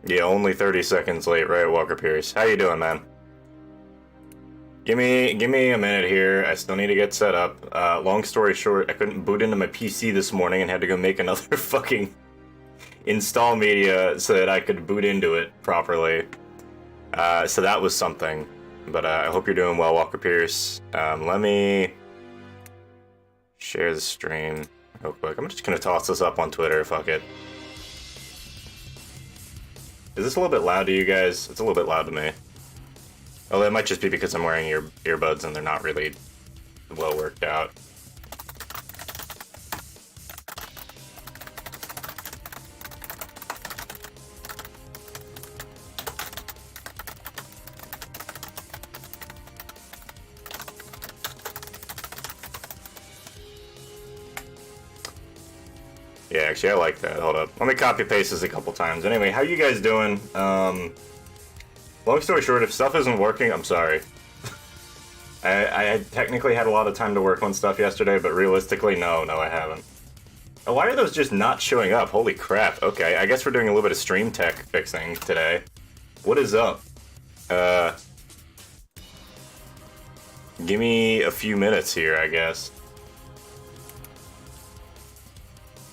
Yeah, only 30 seconds late, right, Walker Pierce? How you doing, man? Give me a minute here. I still need to get set up. Long story short, I couldn't boot into my PC this morning and had to go make another fucking install media so that I could boot into it properly. So that was something. But I hope you're doing well, Walker Pierce. Let me share the stream real quick. I'm just gonna toss this up on Twitter, fuck it. Is this a little bit loud to you guys? It's a little bit loud to me. Oh, that might just be because I'm wearing earbuds and they're not really well worked out. Yeah, actually, I like that. Hold up. Let me copy paste this a couple times. Anyway, how you guys doing? Long story short, if stuff isn't working, I'm sorry. I technically had a lot of time to work on stuff yesterday, but realistically, no, I haven't. Oh, why are those just not showing up? Holy crap. Okay, I guess we're doing a little bit of stream tech fixing today. What is up? Give me a few minutes here, I guess.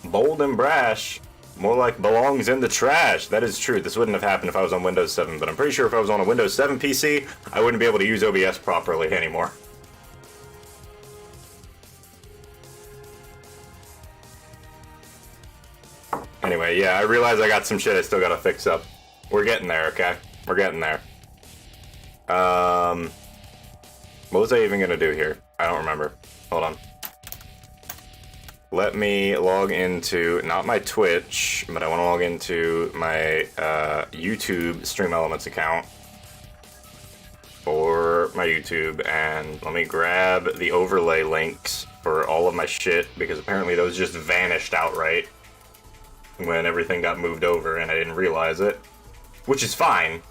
Bold and brash. More like belongs in the trash. That is true. This wouldn't have happened if I was on Windows 7, but I'm pretty sure if I was on a Windows 7 PC, I wouldn't be able to use OBS properly anymore. Anyway, yeah, I realize I got some shit I still gotta fix up. We're getting there, okay? We're getting there. What was I even gonna do here? I don't remember. Hold on. Let me log into, not my Twitch, but I want to log into my YouTube Stream Elements account for my YouTube, and let me grab the overlay links for all of my shit, because apparently those just vanished outright when everything got moved over and I didn't realize it. Which is fine.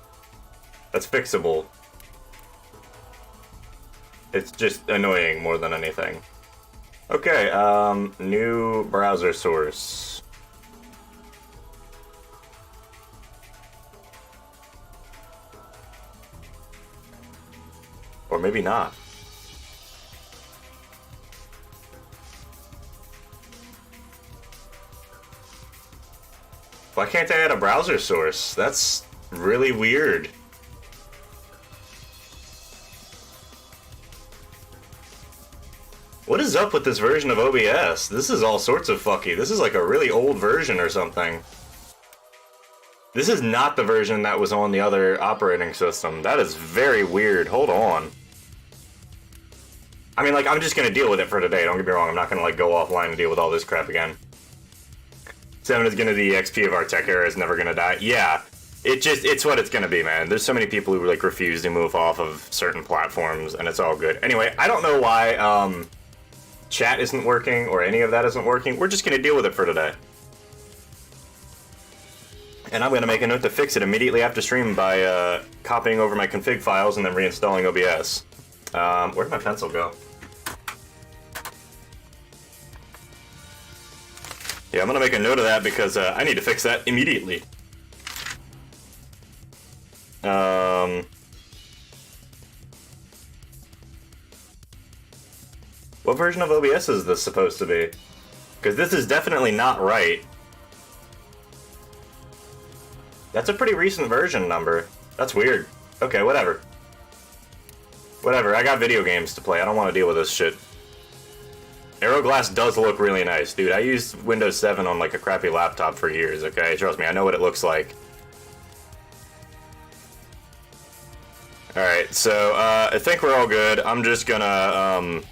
That's fixable. It's just annoying more than anything. Okay, new browser source. Or maybe not. Why can't I add a browser source? That's really weird. What is up with this version of OBS? This is all sorts of fucky. This is like a really old version or something. This is not the version that was on the other operating system. That is very weird. Hold on. I mean, like, I'm just gonna deal with it for today. Don't get me wrong. I'm not gonna, like, go offline and deal with all this crap again. 7 is gonna be the XP of our tech era. Is never gonna die. Yeah. It's what it's gonna be, man. There's so many people who, like, refuse to move off of certain platforms, and it's all good. Anyway, I don't know why, chat isn't working or any of that isn't working. We're just going to deal with it for today. And I'm going to make a note to fix it immediately after stream by copying over my config files and then reinstalling OBS. Where'd my pencil go? Yeah, I'm going to make a note of that because I need to fix that immediately. What version of OBS is this supposed to be? Because this is definitely not right. That's a pretty recent version number. That's weird. Okay, whatever. Whatever, I got video games to play. I don't want to deal with this shit. Aeroglass does look really nice, dude. I used Windows 7 on like a crappy laptop for years, okay? Trust me, I know what it looks like. Alright, so I think we're all good. I'm just gonna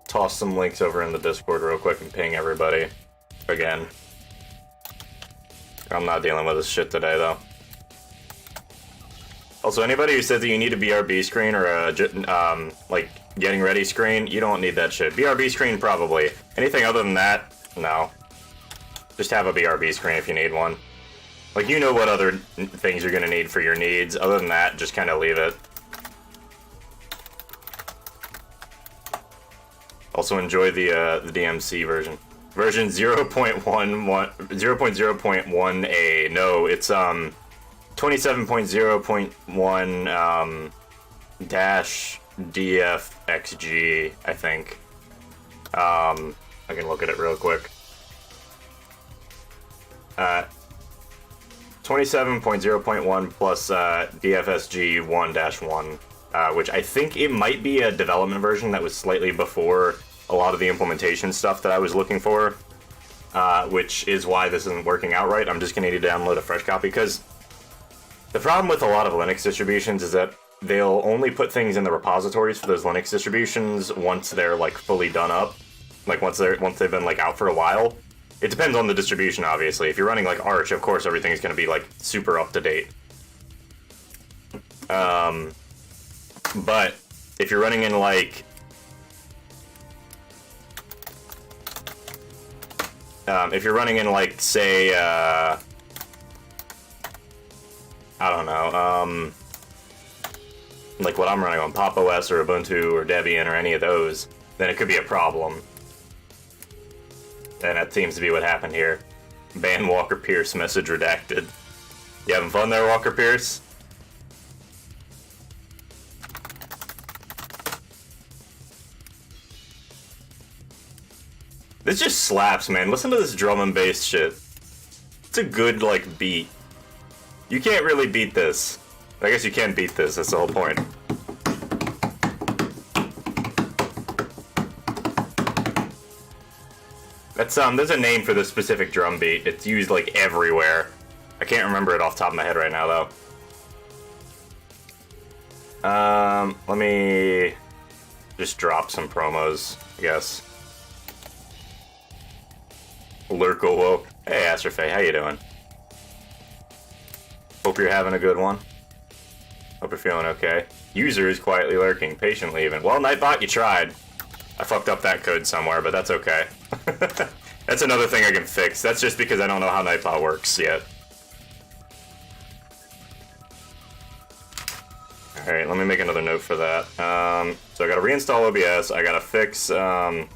toss some links over in the Discord real quick and ping everybody again. I'm not dealing with this shit today, though. Also, anybody who says that you need a BRB screen or a, like, getting ready screen, you don't need that shit. BRB screen, probably. Anything other than that, no. Just have a BRB screen if you need one. Like, you know what other things you're gonna need for your needs. Other than that, just kind of leave it. Also enjoy the DMC version. Version 0.0.1a. No, it's 27.0.1 dash DFXG, I think. I can look at it real quick. 27.0.1 plus DFSG 1-1, which I think it might be a development version that was slightly before a lot of the implementation stuff that I was looking for, which is why this isn't working out right. I'm just going to need to download a fresh copy, because the problem with a lot of Linux distributions is that they'll only put things in the repositories for those Linux distributions once they're like fully done up, like once they've been like out for a while. It depends on the distribution, obviously. If you're running like Arch, of course everything is going to be like super up to date. But if you're running in like say I don't know, like what I'm running on Pop! OS or Ubuntu or Debian or any of those, then it could be a problem. And that seems to be what happened here. Ban Walker Pierce, message redacted. You having fun there, Walker Pierce? This just slaps, man. Listen to this drum and bass shit. It's a good, like, beat. You can't really beat this. I guess you can beat this, that's the whole point. That's, there's a name for this specific drum beat. It's used, like, everywhere. I can't remember it off the top of my head right now, though. Let me just drop some promos, I guess. Lurko woke. Hey, Astrofay, how you doing? Hope you're having a good one. Hope you're feeling okay. User is quietly lurking, patiently even. Well, Nightbot, you tried. I fucked up that code somewhere, but that's okay. That's another thing I can fix. That's just because I don't know how Nightbot works yet. Alright, let me make another note for that. So I gotta reinstall OBS, I gotta fix, I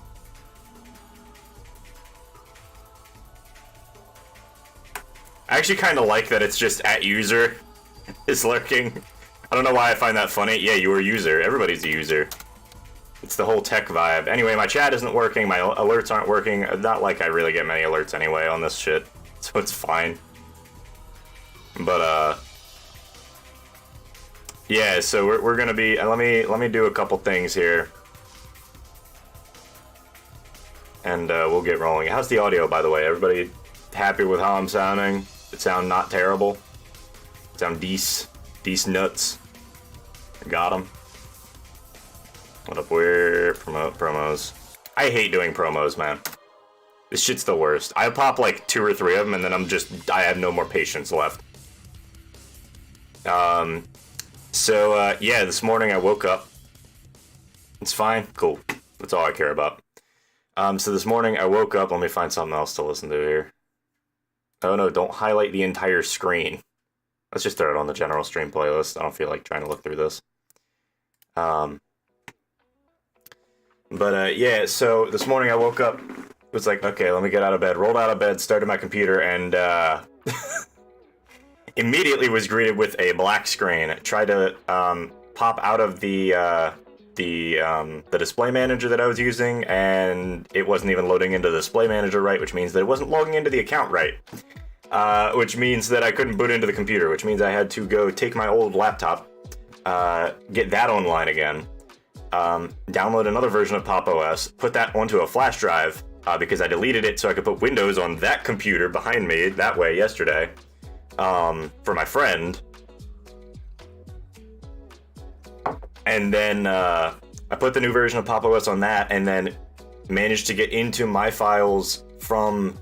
actually kind of like that it's just at user is lurking. I don't know why I find that funny. Yeah, you were a user. Everybody's a user. It's the whole tech vibe. Anyway, my chat isn't working. My alerts aren't working. Not like I really get many alerts anyway on this shit, so it's fine. But yeah. So we're gonna be. Let me do a couple things here, and we'll get rolling. How's the audio, by the way? Everybody happy with how I'm sounding? It sound not terrible. It sound decent nuts. Got them. What up? Where promos? I hate doing promos, man. This shit's the worst. I pop like 2 or 3 of them, and then I have no more patience left. So yeah, this morning I woke up. It's fine, cool. That's all I care about. So this morning I woke up. Let me find something else to listen to here. Oh no, don't highlight the entire screen. Let's just throw it on the general stream playlist. I don't feel like trying to look through this. Yeah, so this morning I woke up, was like, okay, let me get out of bed. Rolled out of bed, started my computer, and immediately was greeted with a black screen. Tried to pop out of the display manager that I was using, and it wasn't even loading into the display manager right, which means that it wasn't logging into the account right. Which means that I couldn't boot into the computer, which means I had to go take my old laptop, get that online again, download another version of Pop! OS, put that onto a flash drive, because I deleted it so I could put Windows on that computer behind me that way yesterday, for my friend. And then I put the new version of Pop! OS on that, and then managed to get into my files from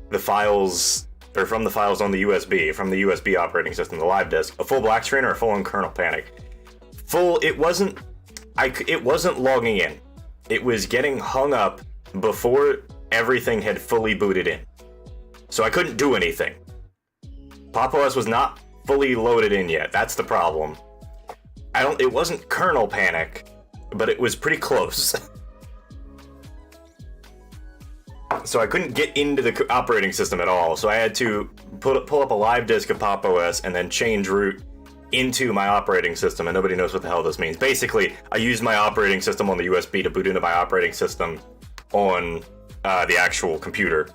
the files on the USB, from the USB operating system, the live disk. A full black screen or a full-on kernel panic? Full. It wasn't logging in. It was getting hung up before everything had fully booted in. So I couldn't do anything. Pop! OS was not fully loaded in yet. That's the problem. It wasn't kernel panic, but it was pretty close. So I couldn't get into the operating system at all. So I had to pull up a live disk of Pop! OS and then change root into my operating system, and nobody knows what the hell this means. Basically, I used my operating system on the USB to boot into my operating system on the actual computer,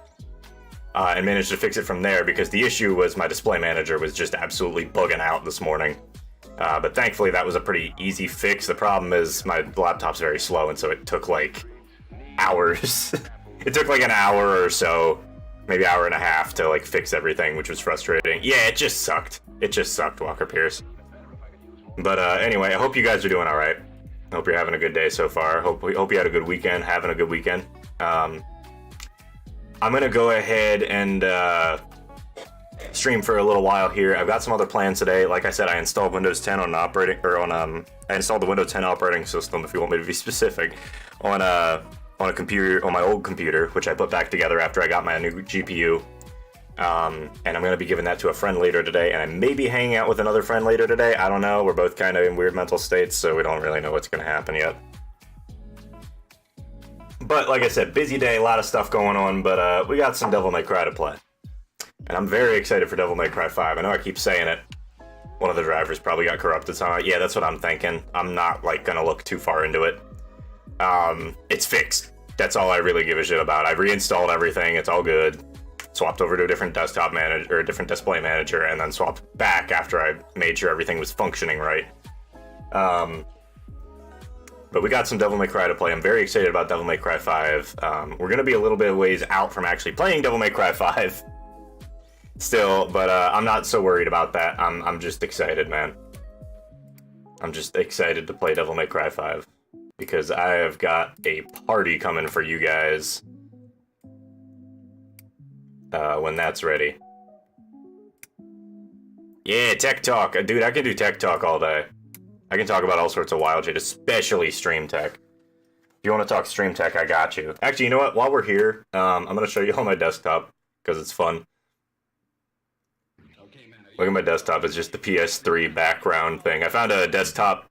and managed to fix it from there, because the issue was my display manager was just absolutely bugging out this morning. But thankfully that was a pretty easy fix. The problem is my laptop's very slow, and so it took like hours. It took like an hour or so, maybe hour and a half, to like fix everything, which was frustrating. Yeah, it just sucked. It just sucked, Walker Pierce. But anyway, I hope you guys are doing all right. I hope you're having a good day so far. Hope you had a good weekend, having a good weekend. I'm gonna go ahead and stream for a little while here. I've got some other plans today. Like I said, I installed Windows 10 on I installed the Windows 10 operating system, if you want me to be specific, on a computer, on my old computer, which I put back together after I got my new GPU. And I'm going to be giving that to a friend later today, and I may be hanging out with another friend later today. I don't know. We're both kind of in weird mental states, so we don't really know what's going to happen yet. But like I said, busy day, a lot of stuff going on, but we got some Devil May Cry to play. And I'm very excited for Devil May Cry 5. I know I keep saying it. One of the drivers probably got corrupted somehow. Yeah, that's what I'm thinking. I'm not like going to look too far into it. It's fixed. That's all I really give a shit about. I've reinstalled everything. It's all good. Swapped over to a different desktop manager, or a different display manager, and then swapped back after I made sure everything was functioning right. But we got some Devil May Cry to play. I'm very excited about Devil May Cry 5. We're going to be a little bit of ways out from actually playing Devil May Cry 5 still, but I'm not so worried about that. I'm just excited, man. I'm just excited to play Devil May Cry 5, because I have got a party coming for you guys when that's ready. Yeah, tech talk. Dude, I can do tech talk all day. I can talk about all sorts of wild shit, especially stream tech. If you want to talk stream tech, I got you. Actually, you know what? While we're here, I'm going to show you on my desktop, because it's fun. Look at my desktop. It's just the PS3 background thing. I found a desktop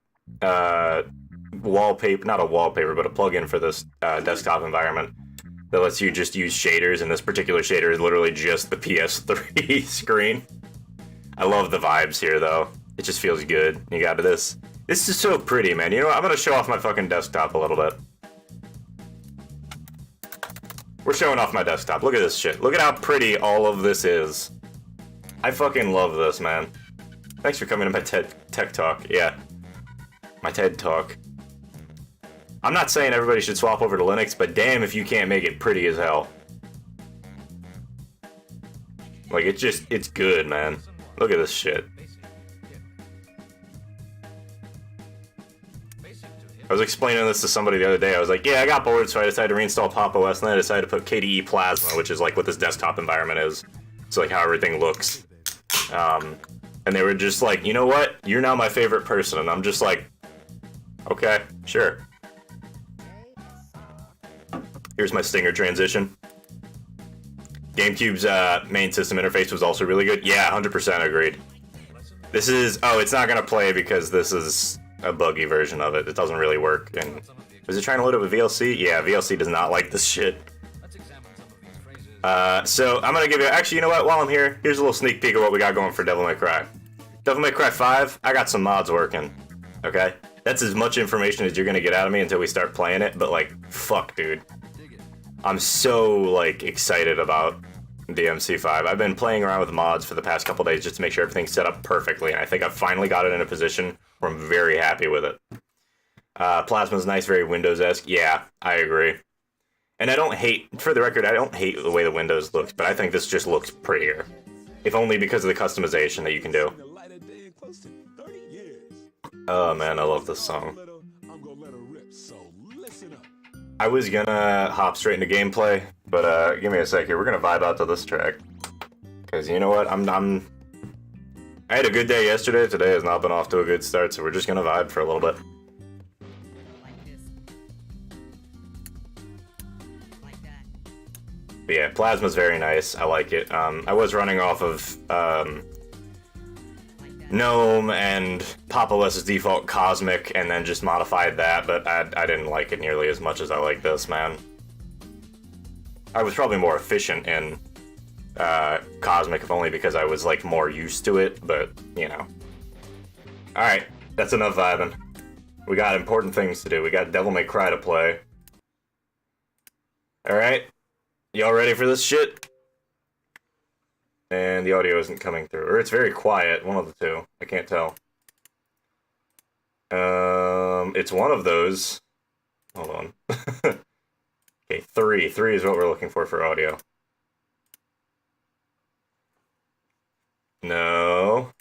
wallpaper, not a wallpaper, but a plugin for this desktop environment that lets you just use shaders, and this particular shader is literally just the PS3 screen. I love the vibes here, though. It just feels good. You got this. This is so pretty, man. You know what? I'm gonna show off my fucking desktop a little bit. We're showing off my desktop. Look at this shit. Look at how pretty all of this is. I fucking love this, man. Thanks for coming to my tech talk. Yeah. My TED talk. I'm not saying everybody should swap over to Linux, but damn if you can't make it pretty as hell. Like, it's good, man. Look at this shit. I was explaining this to somebody the other day. I was like, yeah, I got bored, so I decided to reinstall Pop! OS, and then I decided to put KDE Plasma, which is like what this desktop environment is. It's like how everything looks. And they were just like, you know what? You're now my favorite person. And I'm just like, okay, sure. Here's my Stinger transition. GameCube's main system interface was also really good. Yeah, 100% agreed. This is... Oh, it's not going to play because this is a buggy version of it. It doesn't really work. And was it trying to load up a VLC? Yeah, VLC does not like this shit. So I'm going to give you... Actually, you know what? While I'm here, here's a little sneak peek of what we got going for Devil May Cry. Devil May Cry 5, I got some mods working. Okay? That's as much information as you're going to get out of me until we start playing it. But, like, fuck, dude. I'm so, like, excited about DMC4. I've been playing around with mods for the past couple days just to make sure everything's set up perfectly, and I think I've finally got it in a position where I'm very happy with it. Plasma's nice, very Windows-esque. Yeah, I agree. And I don't hate, for the record, I don't hate the way the Windows looks, but I think this just looks prettier. If only because of the customization that you can do. Oh man, I love this song. I was gonna hop straight into gameplay, but give me a sec here. We're gonna vibe out to this track. Cause you know what, I had a good day yesterday. Today has not been off to a good start, so we're just gonna vibe for a little bit. But yeah, Plasma's very nice. I like it. I was running off of GNOME and Pop! OS's default Cosmic, and then just modified that, but I didn't like it nearly as much as I like this, man. I was probably more efficient in Cosmic, if only because I was like more used to it, but you know. Alright, that's enough vibing. We got important things to do. We got Devil May Cry to play. Alright, y'all ready for this shit? And the audio isn't coming through. Or it's very quiet, one of the two. I can't tell. It's one of those. Hold on. Okay, 3. 3 is what we're looking for audio. No.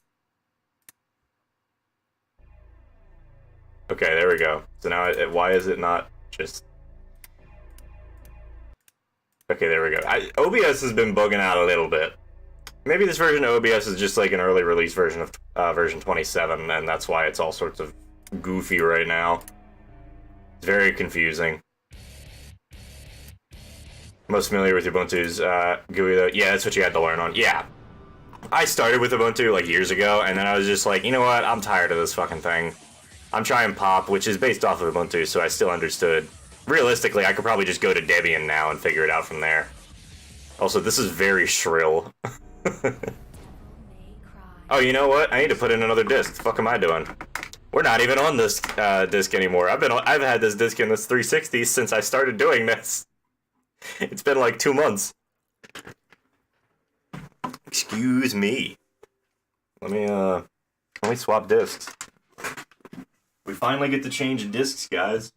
Okay, there we go. So now, why is it not just... Okay, there we go. OBS has been bugging out a little bit. Maybe this version of OBS is just like an early release version of version 27, and that's why it's all sorts of goofy right now. It's very confusing. Most familiar with Ubuntu's GUI though? Yeah, that's what you had to learn on. Yeah. I started with Ubuntu like years ago, and then I was just like, you know what? I'm tired of this fucking thing. I'm trying Pop, which is based off of Ubuntu, so I still understood. Realistically, I could probably just go to Debian now and figure it out from there. Also, this is very shrill. Oh, you know what? I need to put in another disc. What the fuck am I doing? We're not even on this disc anymore. I've had this disc in this 360 since I started doing this. It's been like 2 months. Excuse me. Let me swap discs. We finally get to change discs, guys.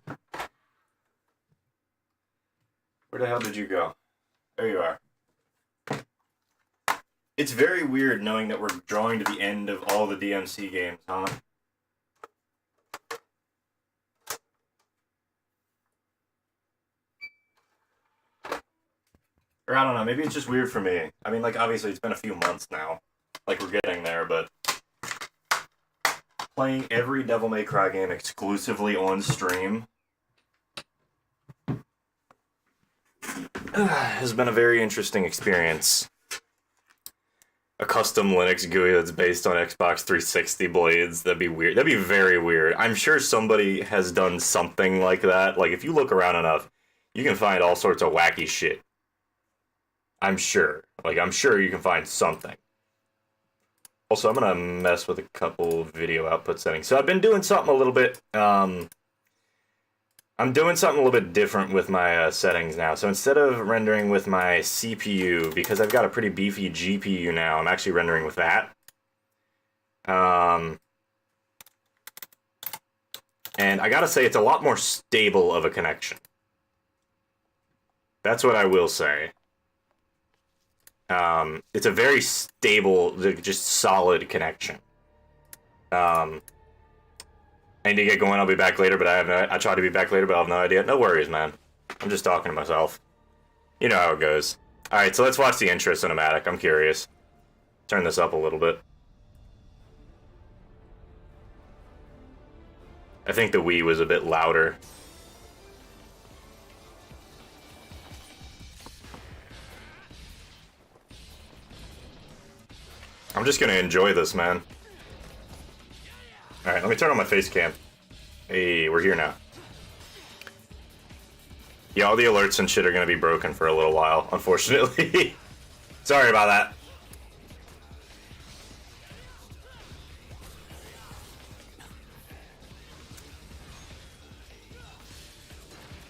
Where the hell did you go? There you are. It's very weird knowing that we're drawing to the end of all the DMC games, huh? Or I don't know, maybe it's just weird for me. I mean, like, obviously it's been a few months now. Like, we're getting there, but... Playing every Devil May Cry game exclusively on stream... has been a very interesting experience. A custom Linux GUI that's based on Xbox 360 blades, that'd be weird. That'd be very weird. I'm sure somebody has done something like that. Like, if you look around enough, you can find all sorts of wacky shit. I'm sure. Like, I'm sure you can find something. Also, I'm gonna mess with a couple video output settings. So I've been doing something a little bit, I'm doing something a little bit different with my settings now. So instead of rendering with my CPU, because I've got a pretty beefy GPU now, I'm actually rendering with that. And I gotta say, it's a lot more stable of a connection. That's what I will say. It's a very stable, just solid connection. I need to get going. I'll be back later, but I try to be back later, but I have no idea. No worries, man. I'm just talking to myself. You know how it goes. Alright, so let's watch the intro cinematic. I'm curious. Turn this up a little bit. I think the Wii was a bit louder. I'm just gonna enjoy this, man. Alright, let me turn on my face cam. Hey, we're here now. Yeah, all the alerts and shit are gonna be broken for a little while, unfortunately. Sorry about that.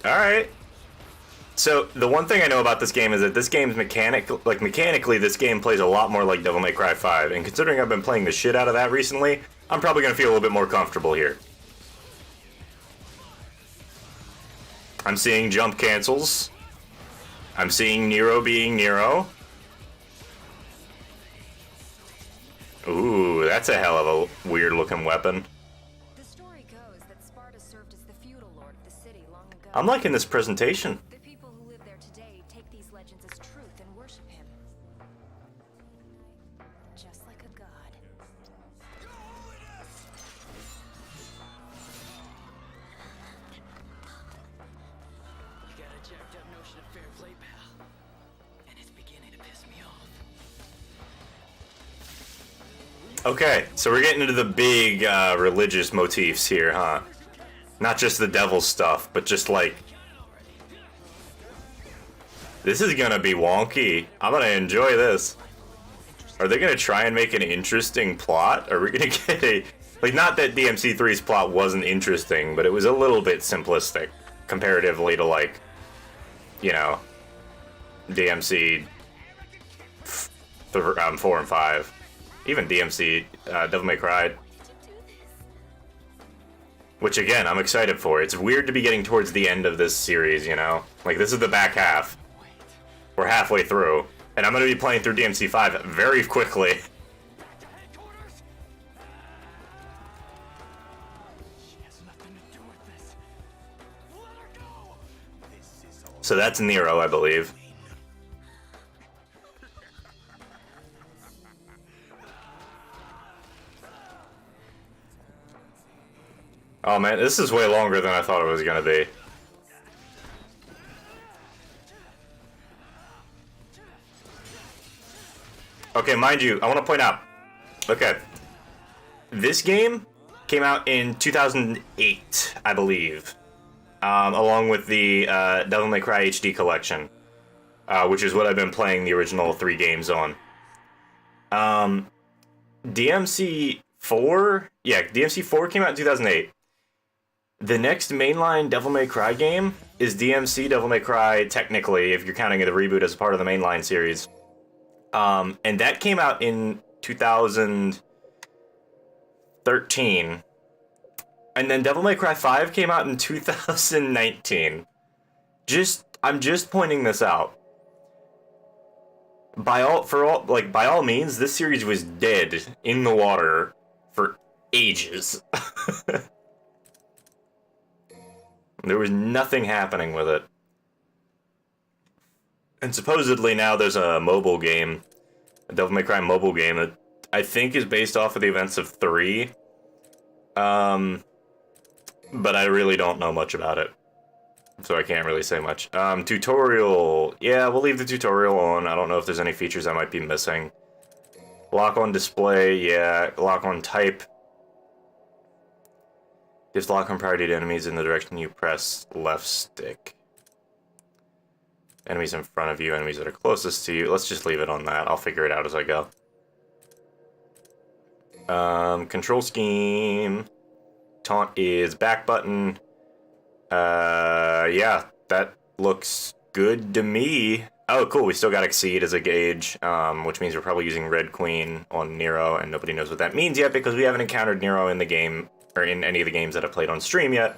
Alright. So, the one thing I know about this game is that this game's mechanically, this game plays a lot more like Devil May Cry 5, and considering I've been playing the shit out of that recently, I'm probably gonna feel a little bit more comfortable here. I'm seeing jump cancels. I'm seeing Nero being Nero. Ooh, that's a hell of a weird looking weapon. The story goes that Sparta served as the feudal lord of the city long ago. I'm liking this presentation. The people who live there today take these legends as truth and worship him. Just like a god. You got a jacked up notion of fair play, pal. And it's beginning to piss me off. Okay, so we're getting into the big religious motifs here, huh? Not just the devil stuff, but just like... This is gonna be wonky. I'm gonna enjoy this. Are they gonna try and make an interesting plot? Are we gonna get a... Like, not that DMC3's plot wasn't interesting, but it was a little bit simplistic comparatively to, like, you know, DMC 4 and 5. Even DMC Devil May Cry. Which, again, I'm excited for. It's weird to be getting towards the end of this series, you know? Like, this is the back half. We're halfway through. And I'm going to be playing through DMC5 very quickly. So that's Nero, I believe. Oh man, this is way longer than I thought it was gonna be. Okay, mind you, I want to point out. Okay. This game came out in 2008, I believe. Along with the Devil May Cry HD collection. Which is what I've been playing the original 3 games on. DMC4? Yeah, DMC4 came out in 2008. The next mainline Devil May Cry game is DMC Devil May Cry, technically, if you're counting the reboot as a part of the mainline series. And that came out in 2013. And then Devil May Cry 5 came out in 2019. I'm just pointing this out. By all means, this series was dead in the water for ages. There was nothing happening with it. And supposedly now there's a mobile game, a Devil May Cry mobile game that I think is based off of the events of 3. But I really don't know much about it. So I can't really say much. Tutorial. Yeah, we'll leave the tutorial on. I don't know if there's any features I might be missing. Lock on display, yeah. Lock on type. Gives lock on priority to enemies in the direction you press left stick. Enemies in front of you, enemies that are closest to you. Let's just leave it on that. I'll figure it out as I go. Control scheme. Taunt is back button. Yeah, that looks good to me. Oh, cool, we still got Exceed as a gauge, which means we're probably using Red Queen on Nero, and nobody knows what that means yet because we haven't encountered Nero in the game, or in any of the games that I've played on stream yet.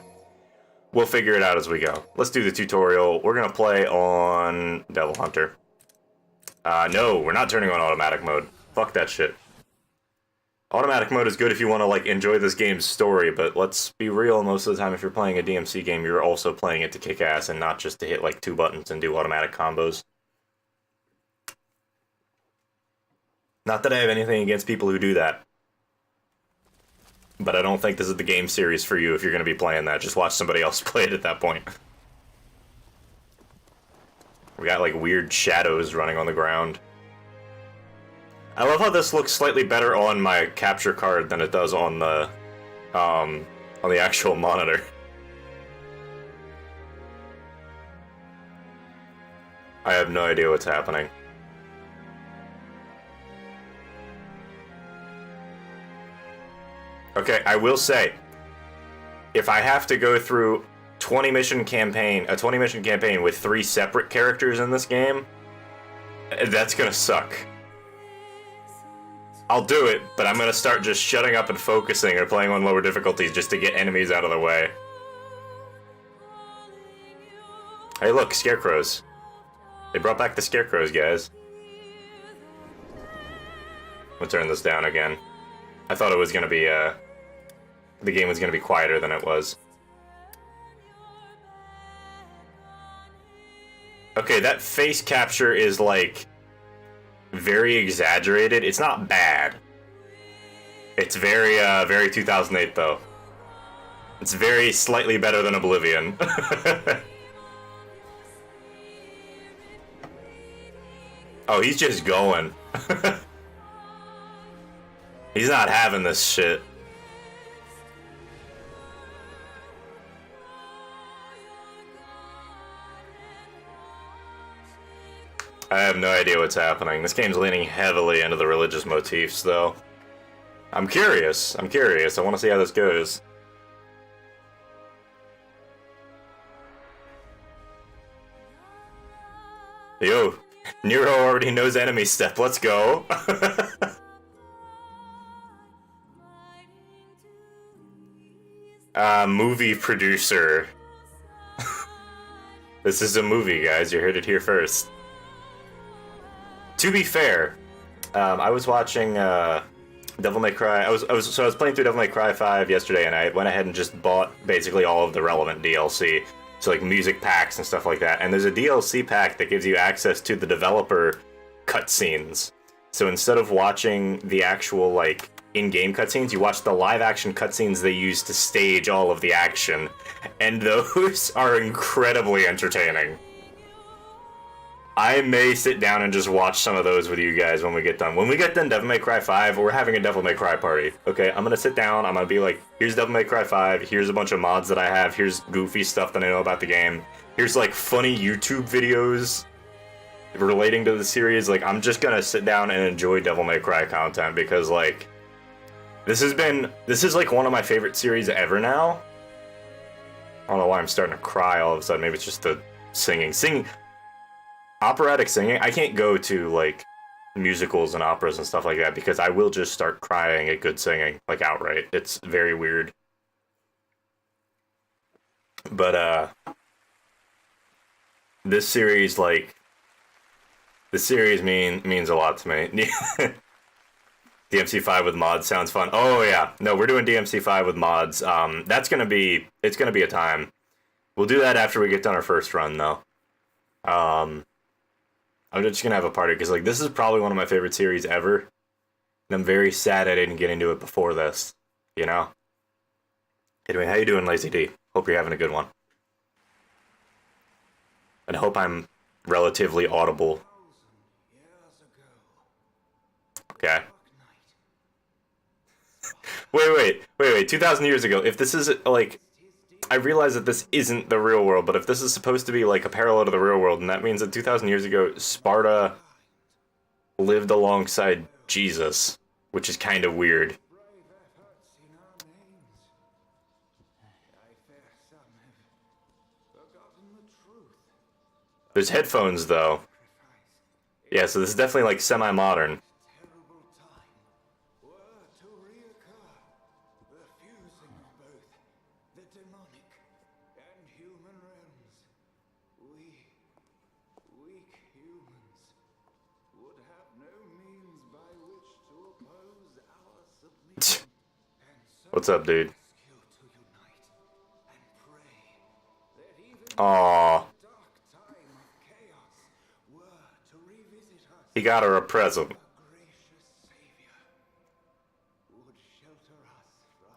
We'll figure it out as we go. Let's do the tutorial. We're gonna play on Devil Hunter. No, we're not turning on automatic mode. Fuck that shit. Automatic mode is good if you want to, like, enjoy this game's story, but let's be real, most of the time if you're playing a DMC game, you're also playing it to kick ass and not just to hit, like, 2 buttons and do automatic combos. Not that I have anything against people who do that. But I don't think this is the game series for you if you're going to be playing that. Just watch somebody else play it at that point. We got, like, weird shadows running on the ground. I love how this looks slightly better on my capture card than it does on the actual monitor. I have no idea what's happening. Okay, I will say, if I have to go through a 20 mission campaign with 3 separate characters in this game, that's gonna suck. I'll do it, but I'm gonna start just shutting up and focusing or playing on lower difficulties just to get enemies out of the way. Hey look, scarecrows. They brought back the scarecrows, guys. We'll turn this down again. I thought it was gonna be, the game was gonna be quieter than it was. Okay, that face capture is, like, very exaggerated. It's not bad. It's very, very 2008, though. It's very slightly better than Oblivion. Oh, he's just going. He's not having this shit. I have no idea what's happening. This game's leaning heavily into the religious motifs, though. I'm curious. I'm curious. I want to see how this goes. Yo, Nero already knows enemy step. Let's go. Movie producer. This is a movie, guys. You heard it here first. To be fair, I was watching Devil May Cry. I was playing through Devil May Cry 5 yesterday, and I went ahead and just bought basically all of the relevant DLC. So like music packs and stuff like that. And there's a DLC pack that gives you access to the developer cutscenes. So instead of watching the actual like in-game cutscenes, you watch the live-action cutscenes they use to stage all of the action, and those are incredibly entertaining. I may sit down and just watch some of those with you guys when we get done. When we get done Devil May Cry 5, we're having a Devil May Cry party. Okay, I'm gonna sit down, I'm gonna be like, here's Devil May Cry 5, here's a bunch of mods that I have, here's goofy stuff that I know about the game, here's like funny YouTube videos relating to the series. Like, I'm just gonna sit down and enjoy Devil May Cry content, because like, this is like one of my favorite series ever now. I don't know why I'm starting to cry all of a sudden. Maybe it's just the singing. Operatic singing. I can't go to like musicals and operas and stuff like that because I will just start crying at good singing, like outright. It's very weird. But this series means a lot to me. DMC5 with mods sounds fun. Oh yeah, no, we're doing DMC5 with mods. It's gonna be a time. We'll do that after we get done our first run, though. I'm just gonna have a party because like this is probably one of my favorite series ever, and I'm very sad I didn't get into it before this. You know. Anyway, how you doing, Lazy D? Hope you're having a good one. And I hope I'm relatively audible. Okay. Wait, 2,000 years ago. If this is, like, I realize that this isn't the real world, but if this is supposed to be, like, a parallel to the real world, and that means that 2,000 years ago, Sparta lived alongside Jesus, which is kind of weird. There's headphones, though. Yeah, so this is definitely, like, semi-modern. What's up, dude? Aww. He got her a present.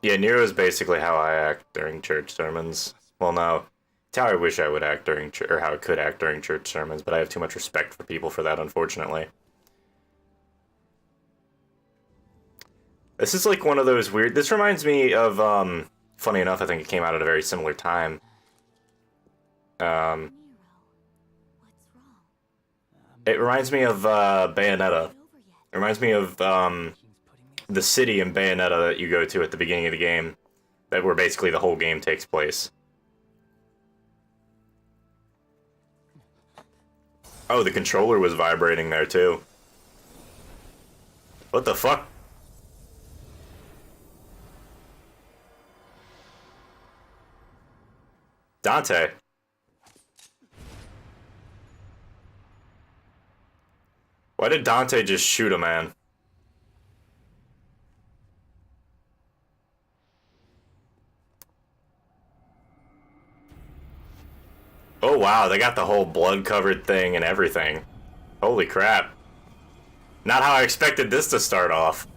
Yeah, Nero is basically how I act during church sermons. Well, no. It's how I wish I would act during or how I could act during church sermons, but I have too much respect for people for that, unfortunately. This is like one of those weird... This reminds me of, funny enough, I think it came out at a very similar time. It reminds me of, Bayonetta. It reminds me of, the city in Bayonetta that you go to at the beginning of the game. Where basically the whole game takes place. Oh, the controller was vibrating there, too. What the fuck? Dante. Why did Dante just shoot a man? Oh wow, they got the whole blood-covered thing and everything. Holy crap. Not how I expected this to start off.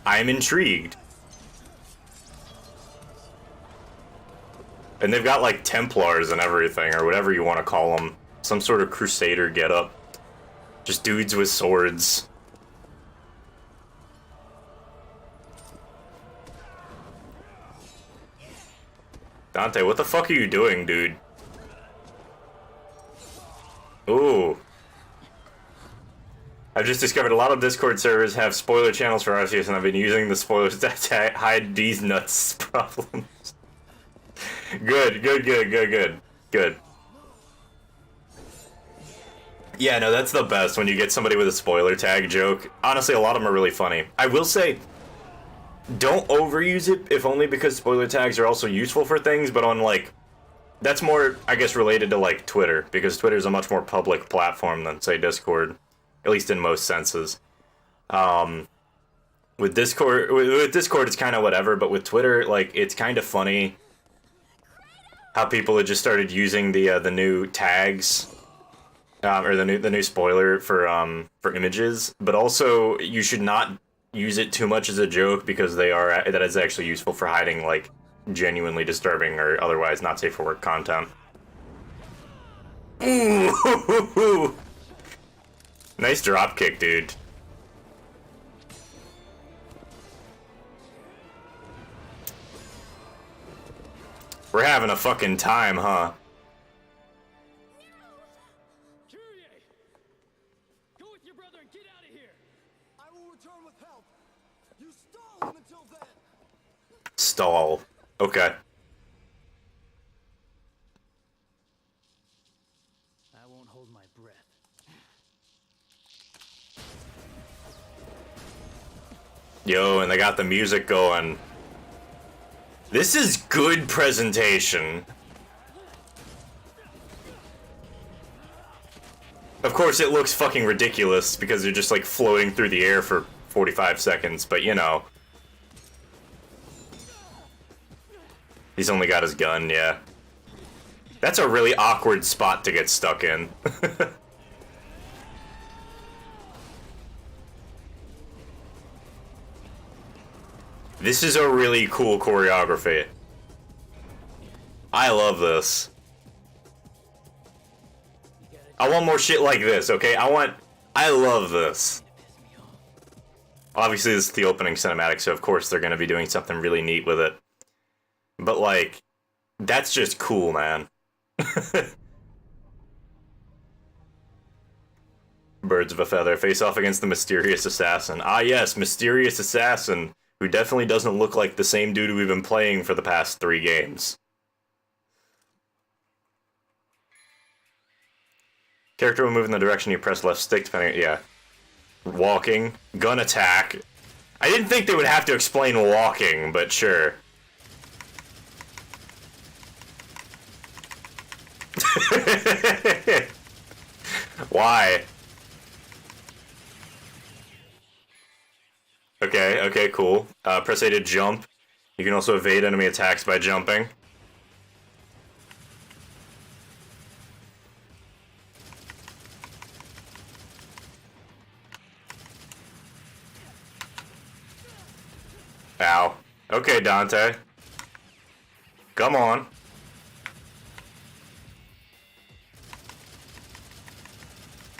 I'm intrigued. And they've got like Templars and everything, or whatever you want to call them. Some sort of Crusader getup. Just dudes with swords. Dante, what the fuck are you doing, dude? Ooh. I've just discovered a lot of Discord servers have spoiler channels for Arceus, and I've been using the spoilers to hide these nuts problems. Good. Yeah, no, that's the best when you get somebody with a spoiler tag joke. Honestly, a lot of them are really funny. I will say, don't overuse it, if only because spoiler tags are also useful for things, but on, like, that's more, I guess, related to, like, Twitter, because Twitter is a much more public platform than, say, Discord, at least in most senses. With Discord, it's kind of whatever, but with Twitter, like, it's kind of funny how people had just started using the new tags, or the new spoiler for images, but also you should not use it too much as a joke because that is actually useful for hiding, like, genuinely disturbing or otherwise not safe for work content. Ooh, nice drop kick, dude. We're having a fucking time, huh? Go with your brother and get out of here. I will return with help. You stall him until then. Stall. Okay. I won't hold my breath. Yo, and they got the music going. This is good presentation. Of course, it looks fucking ridiculous because they're just, like, floating through the air for 45 seconds, but you know. He's only got his gun, yeah. That's a really awkward spot to get stuck in. This is a really cool choreography. I love this. I want more shit like this, okay? I love this. Obviously, this is the opening cinematic, so of course they're gonna be doing something really neat with it. But, like, that's just cool, man. Birds of a feather. Face off against the mysterious assassin. Ah, yes, mysterious assassin, who definitely doesn't look like the same dude we've been playing for the past 3 games. Character will move in the direction you press left stick, depending... Yeah. Walking. Gun attack. I didn't think they would have to explain walking, but sure. Why? Okay, cool. Press A to jump. You can also evade enemy attacks by jumping. Ow. Okay, Dante. Come on.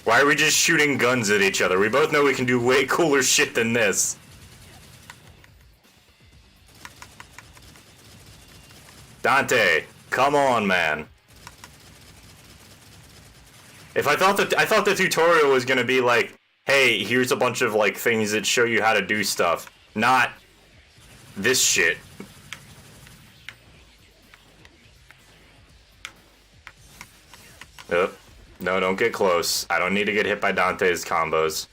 Why are we just shooting guns at each other? We both know we can do way cooler shit than this. Dante, come on, man. If I thought the tutorial was gonna be like, hey, here's a bunch of, like, things that show you how to do stuff, not this shit. No, don't get close. I don't need to get hit by Dante's combos.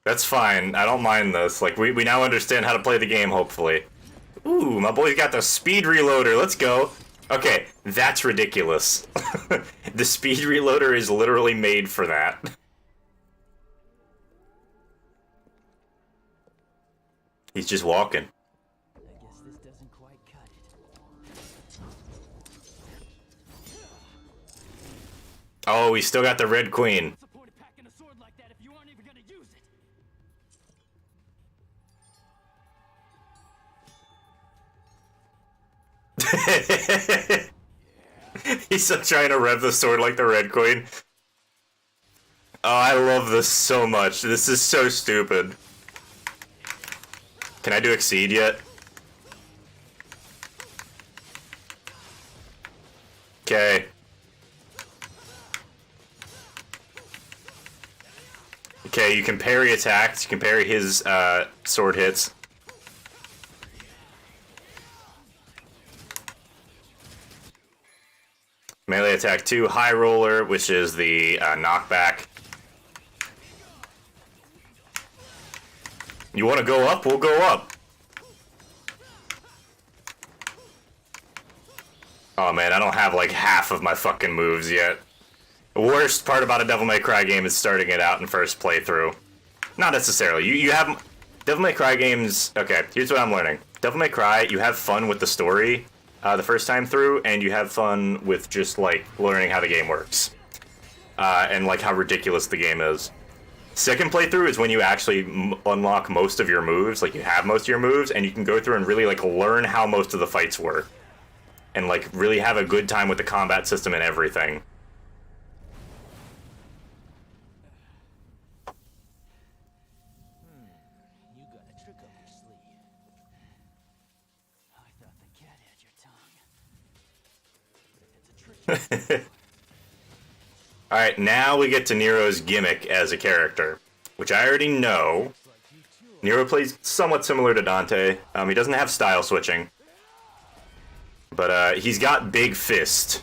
That's fine. I don't mind this. Like, we now understand how to play the game, hopefully. Ooh, my boy's got the speed reloader. Let's go. Okay, that's ridiculous. The speed reloader is literally made for that. He's just walking. I guess this doesn't quite cut it. Oh, we still got the Red Queen. What's the point of packing a sword like that if you aren't even gonna use it? He's still trying to rev the sword like the Red Queen. Oh, I love this so much. This is so stupid. Can I do Exceed yet? Okay. Okay, you can parry attacks. You can parry his sword hits. Melee attack 2, High Roller, which is the knockback. You want to go up? We'll go up. Oh man, I don't have like half of my fucking moves yet. The worst part about a Devil May Cry game is starting it out in first playthrough. Not necessarily. You have... Devil May Cry games... Okay, here's what I'm learning. Devil May Cry, you have fun with the story the first time through, and you have fun with just, like, learning how the game works. And, like, how ridiculous the game is. Second playthrough is when you actually unlock most of your moves, like, you have most of your moves, and you can go through and really, like, learn how most of the fights work. And, like, really have a good time with the combat system and everything. You got a trick up your sleeve. I thought the cat had your tongue. It's a trick. Alright, now we get to Nero's gimmick as a character, which I already know. Nero plays somewhat similar to Dante. He doesn't have style switching. But he's got big fist.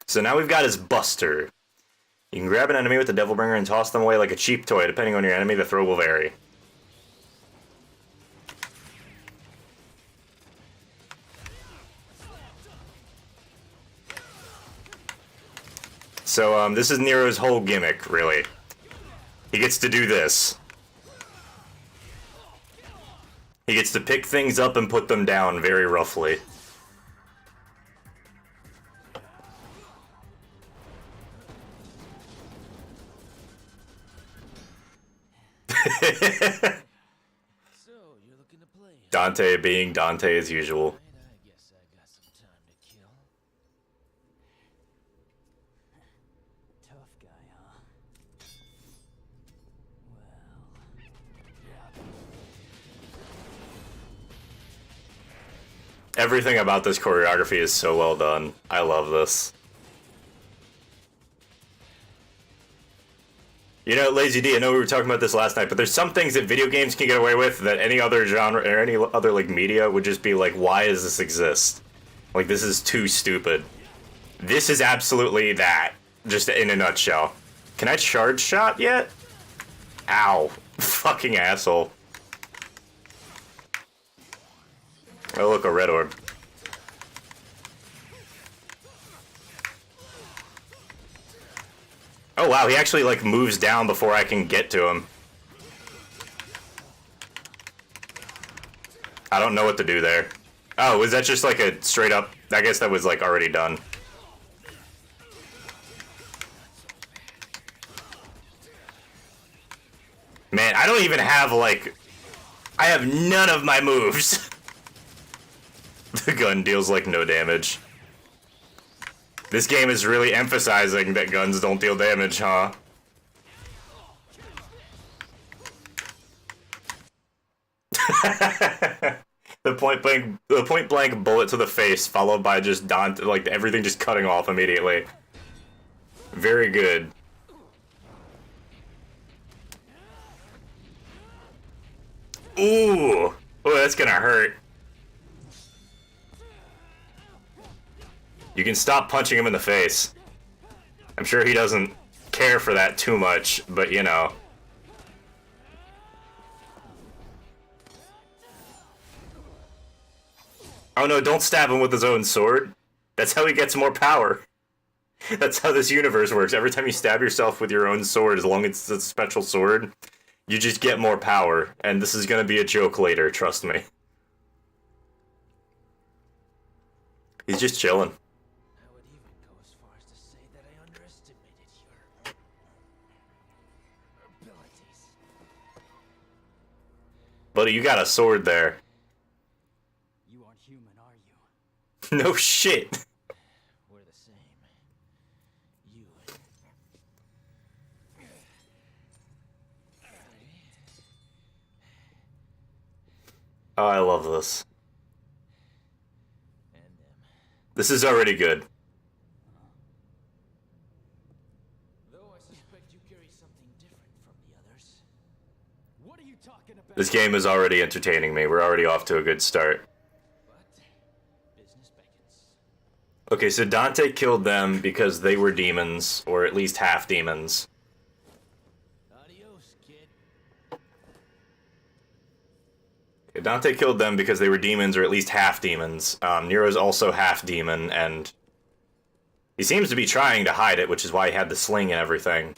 So now we've got his Buster. You can grab an enemy with the Devil Bringer and toss them away like a cheap toy. Depending on your enemy, the throw will vary. So, this is Nero's whole gimmick, really. He gets to do this. He gets to pick things up and put them down very roughly. So, you're looking to play? Dante being Dante as usual. I guess I got some time to kill. Tough guy, huh? Well, Everything about this choreography is so well done. I love this. You know, Lazy D, I know we were talking about this last night, but there's some things that video games can get away with that any other genre or any other, like, media would just be like, why does this exist? Like, this is too stupid. This is absolutely that, just in a nutshell. Can I charge shot yet? Ow. Fucking asshole. Oh, look, a red orb. Oh wow, he actually like moves down before I can get to him. I don't know what to do there. Oh, was that just like a straight up... I guess that was like already done. Man, I don't even have like... I have none of my moves. The gun deals like no damage. This game is really emphasizing that guns don't deal damage, huh? The point blank bullet to the face, followed by just Dante, like everything just cutting off immediately. Very good. Ooh, oh, that's gonna hurt. You can stop punching him in the face. I'm sure he doesn't care for that too much, but you know. Oh no, don't stab him with his own sword. That's how he gets more power. That's how this universe works. Every time you stab yourself with your own sword, as long as it's a special sword, you just get more power. And this is gonna be a joke later, trust me. He's just chilling. I would even go as far as to say that I underestimated your abilities. Buddy, you got a sword there. You No shit. We're the same. You. Oh, I love this. And them. This is already good. Though I suspect you carry something different from the others. What are you talking about? This game is already entertaining me. We're already off to a good start. But business beckons. Okay, so Dante killed them because they were demons, or at least half demons. Adios, kid. Dante killed them because they were demons, or at least half demons. Nero's also half demon, and he seems to be trying to hide it, which is why he had the sling and everything.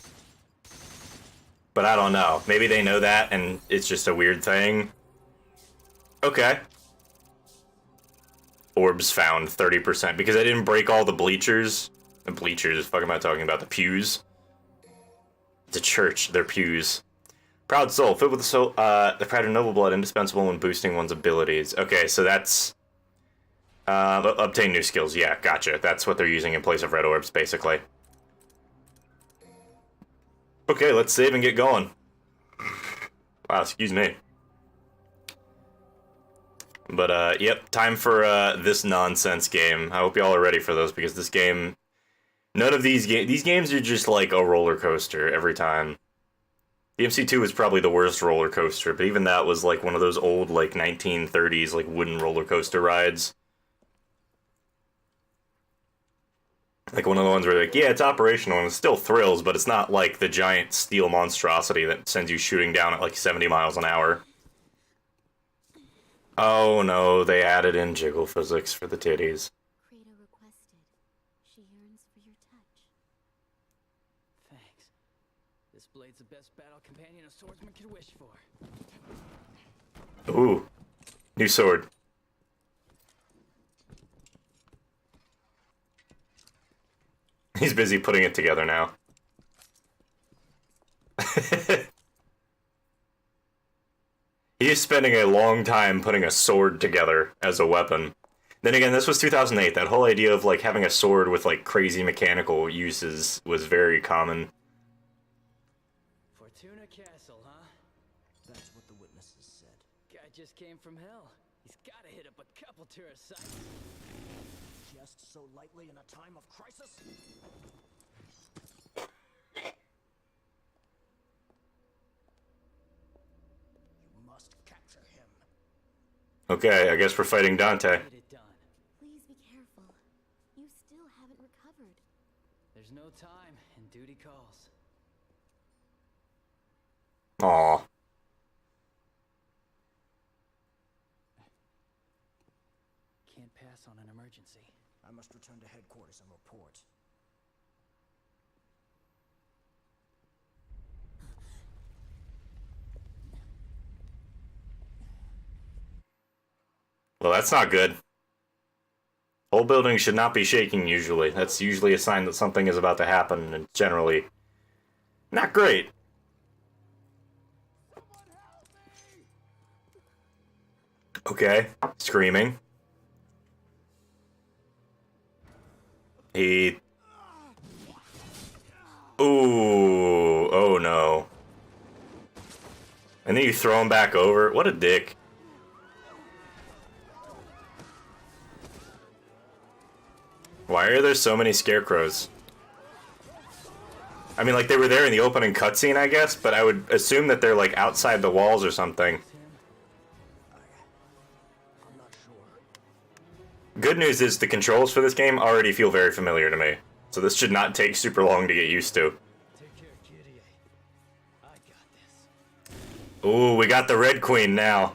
But I don't know. Maybe they know that, and it's just a weird thing. Okay. Orbs found 30%, because I didn't break all the bleachers. The bleachers, fuck am I talking about? The pews? It's a church, they're pews. Proud soul, filled with the pride of noble blood, indispensable when boosting one's abilities. Okay, so that's... obtain new skills, yeah, gotcha. That's what they're using in place of red orbs, basically. Okay, let's save and get going. Wow, excuse me. But, yep, time for, this nonsense game. I hope y'all are ready for those, because this game... None of these games... These games are just like a roller coaster every time. DMC4 was probably the worst roller coaster, but even that was like one of those old, like, 1930s, like, wooden roller coaster rides. Like, one of the ones where, like, yeah, it's operational and it still thrills, but it's not like the giant steel monstrosity that sends you shooting down at, like, 70 miles an hour. Oh, no, they added in jiggle physics for the titties. Credo requested. She yearns for your touch. Thanks. This blade's the best battle companion a swordsman could wish for. Ooh, new sword. He's busy putting it together now. He is spending a long time putting a sword together as a weapon. Then again, this was 2008. That whole idea of, like, having a sword with, like, crazy mechanical uses was very common. Fortuna Castle, huh? That's what the witnesses said. Guy just came from hell. He's gotta hit up a couple tourist sites. Just so lightly in a time of crisis? You must capture him. Okay, I guess we're fighting Dante. Get it done. Please be careful. You still haven't recovered. There's no time, and duty calls. Aw. Can't pass on an emergency. I must return to headquarters and report. Well, that's not good. Whole building should not be shaking usually. That's usually a sign that something is about to happen, and generally not great. Okay, screaming. He... Ooh, oh no. And then you throw him back over. What a dick. Why are there so many scarecrows? I mean, like, they were there in the opening cutscene, I guess, but I would assume that they're, like, outside the walls or something. I'm not sure. Good news is the controls for this game already feel very familiar to me, so this should not take super long to get used to. Take care, kitty. I got this. Ooh, we got the Red Queen now.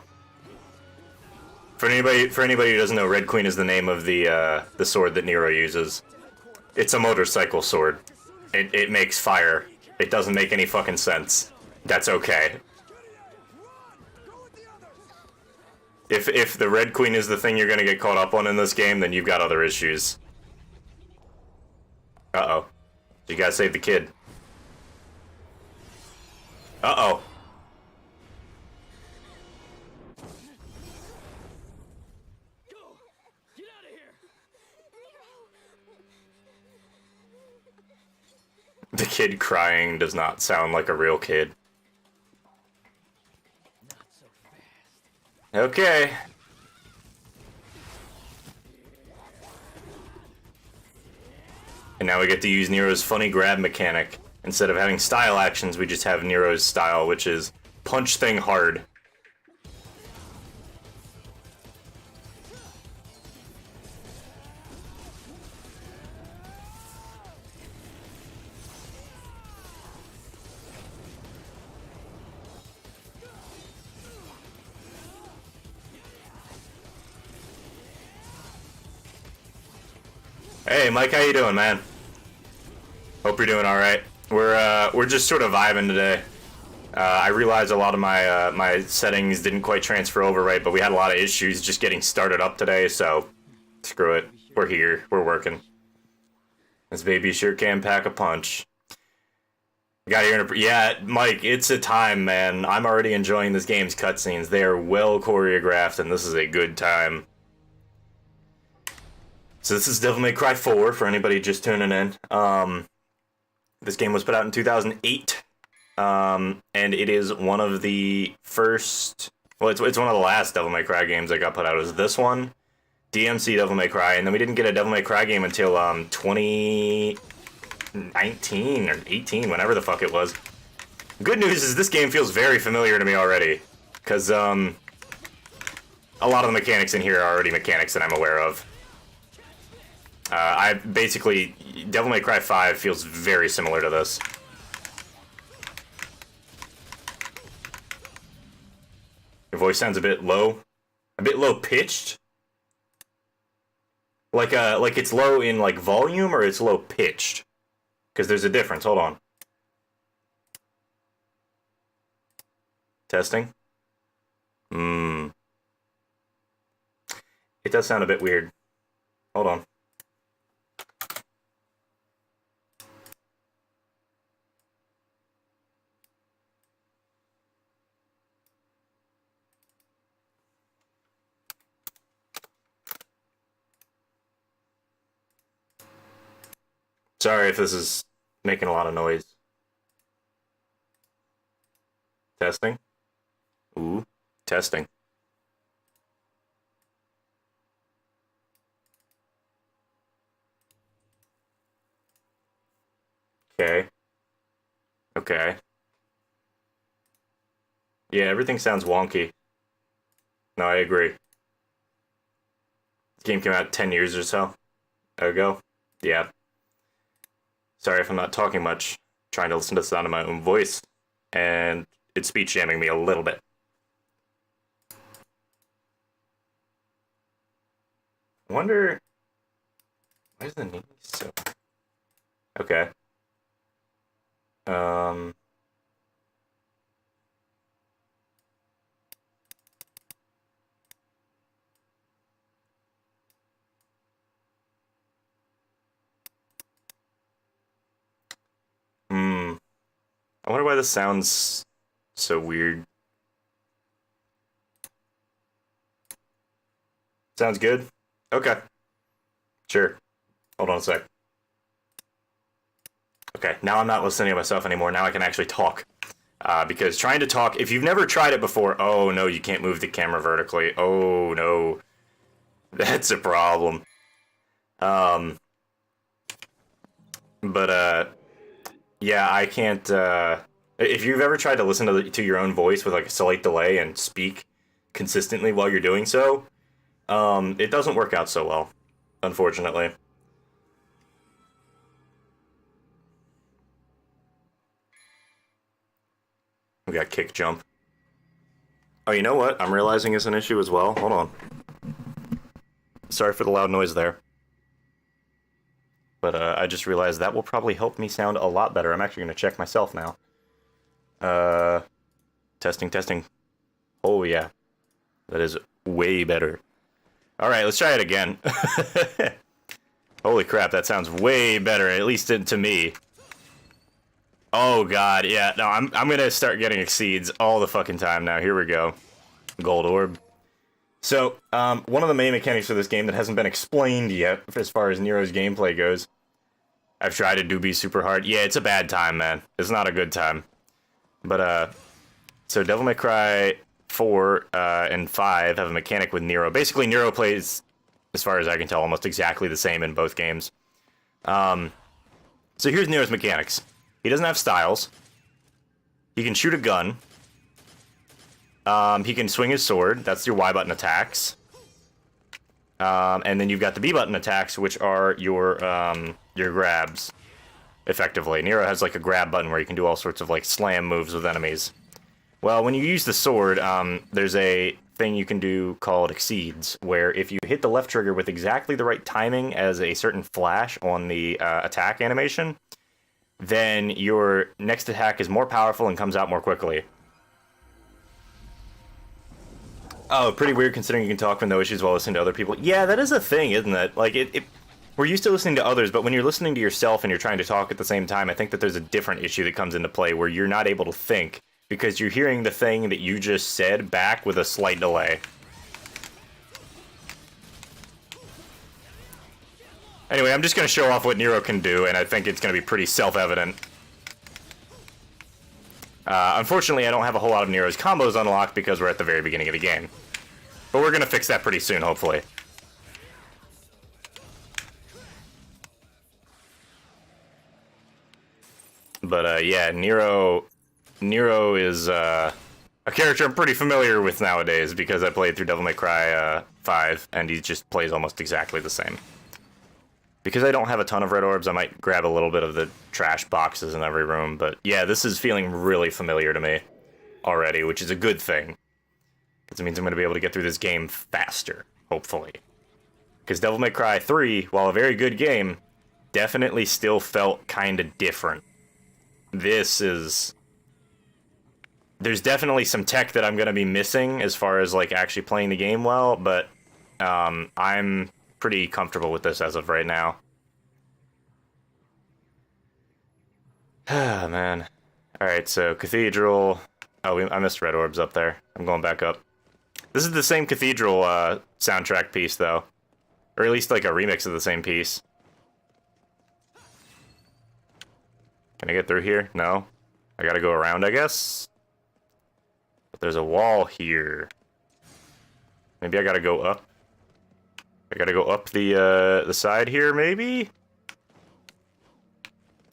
For anybody who doesn't know, Red Queen is the name of the sword that Nero uses. It's a motorcycle sword. It makes fire. It doesn't make any fucking sense. That's okay. If the Red Queen is the thing you're gonna get caught up on in this game, then you've got other issues. Uh-oh. You gotta save the kid. Uh-oh. Go! Get out of here! The kid crying does not sound like a real kid. Not so fast. Okay. And now we get to use Nero's funny grab mechanic. Instead of having style actions, we just have Nero's style, which is punch thing hard. Hey, Mike, how you doing, man? Hope you're doing all right. We're just sort of vibing today. I realized a lot of my my settings didn't quite transfer over right, but we had a lot of issues just getting started up today, so screw it. We're here. We're working. This baby sure can pack a punch. Yeah, Mike, it's a time, man. I'm already enjoying this game's cutscenes. They are well choreographed, and this is a good time. So this is Devil May Cry 4, for anybody just tuning in. This game was put out in 2008, and it is one of the first... Well, it's one of the last Devil May Cry games that got put out. It was this one, DMC Devil May Cry, and then we didn't get a Devil May Cry game until 2019 or 18, whenever the fuck it was. Good news is this game feels very familiar to me already, because a lot of the mechanics in here are already mechanics that I'm aware of. Devil May Cry 5 feels very similar to this. Your voice sounds a bit low pitched. Like it's low in like volume, or it's low pitched. Because there's a difference. Hold on. Testing. It does sound a bit weird. Hold on. Sorry if this is making a lot of noise. Testing. Ooh, testing. Okay. Okay. Yeah, everything sounds wonky. No, I agree. This game came out 10 years or so ago. Yeah. Sorry if I'm not talking much. Trying to listen to the sound of my own voice. And it's speech jamming me a little bit. I wonder... Why is the name so... Okay. I wonder why this sounds so weird. Sounds good? Okay. Sure. Hold on a sec. Okay, now I'm not listening to myself anymore. Now I can actually talk. Because trying to talk, if you've never tried it before, oh no, you can't move the camera vertically. Oh no. That's a problem. Yeah, I can't, if you've ever tried to listen to your own voice with like a slight delay and speak consistently while you're doing so, it doesn't work out so well, unfortunately. We got kick jump. Oh, you know what? I'm realizing is an issue as well. Hold on. Sorry for the loud noise there. But I just realized that will probably help me sound a lot better. I'm actually going to check myself now. Testing, testing. Oh, yeah. That is way better. Alright, let's try it again. Holy crap, that sounds way better, at least to me. Oh, God, yeah. No, I'm going to start getting exceeds all the fucking time now. Here we go. Gold orb. So, one of the main mechanics of this game that hasn't been explained yet, as far as Nero's gameplay goes, I've tried to do be super hard. Yeah, it's a bad time, man. It's not a good time. But, so Devil May Cry 4 and 5 have a mechanic with Nero. Basically, Nero plays, as far as I can tell, almost exactly the same in both games. So here's Nero's mechanics. He doesn't have styles. He can shoot a gun. He can swing his sword. That's your Y button attacks. And then you've got the B button attacks, which are your grabs, effectively. Nero has like a grab button where you can do all sorts of like slam moves with enemies. Well, when you use the sword, there's a thing you can do called exceeds, where if you hit the left trigger with exactly the right timing as a certain flash on the attack animation, then your next attack is more powerful and comes out more quickly. Oh, pretty weird considering you can talk with no issues while listening to other people. Yeah, that is a thing, isn't it? Like, we're used to listening to others, but when you're listening to yourself and you're trying to talk at the same time, I think that there's a different issue that comes into play where you're not able to think because you're hearing the thing that you just said back with a slight delay. Anyway, I'm just going to show off what Nero can do, and I think it's going to be pretty self-evident. Unfortunately, I don't have a whole lot of Nero's combos unlocked because we're at the very beginning of the game. But we're going to fix that pretty soon, hopefully. But, yeah, Nero is a character I'm pretty familiar with nowadays because I played through Devil May Cry 5, and he just plays almost exactly the same. Because I don't have a ton of red orbs, I might grab a little bit of the trash boxes in every room. But yeah, this is feeling really familiar to me already, which is a good thing. Because it means I'm going to be able to get through this game faster, hopefully. Because Devil May Cry 3, while a very good game, definitely still felt kind of different. This is... There's definitely some tech that I'm going to be missing as far as like actually playing the game well, but I'm pretty comfortable with this as of right now. Ah, man. Alright, so Cathedral. Oh, I missed red orbs up there. I'm going back up. This is the same Cathedral soundtrack piece, though. Or at least like a remix of the same piece. Can I get through here? No. I gotta go around, I guess? But there's a wall here. Maybe I gotta go up. I gotta go up the side here, maybe?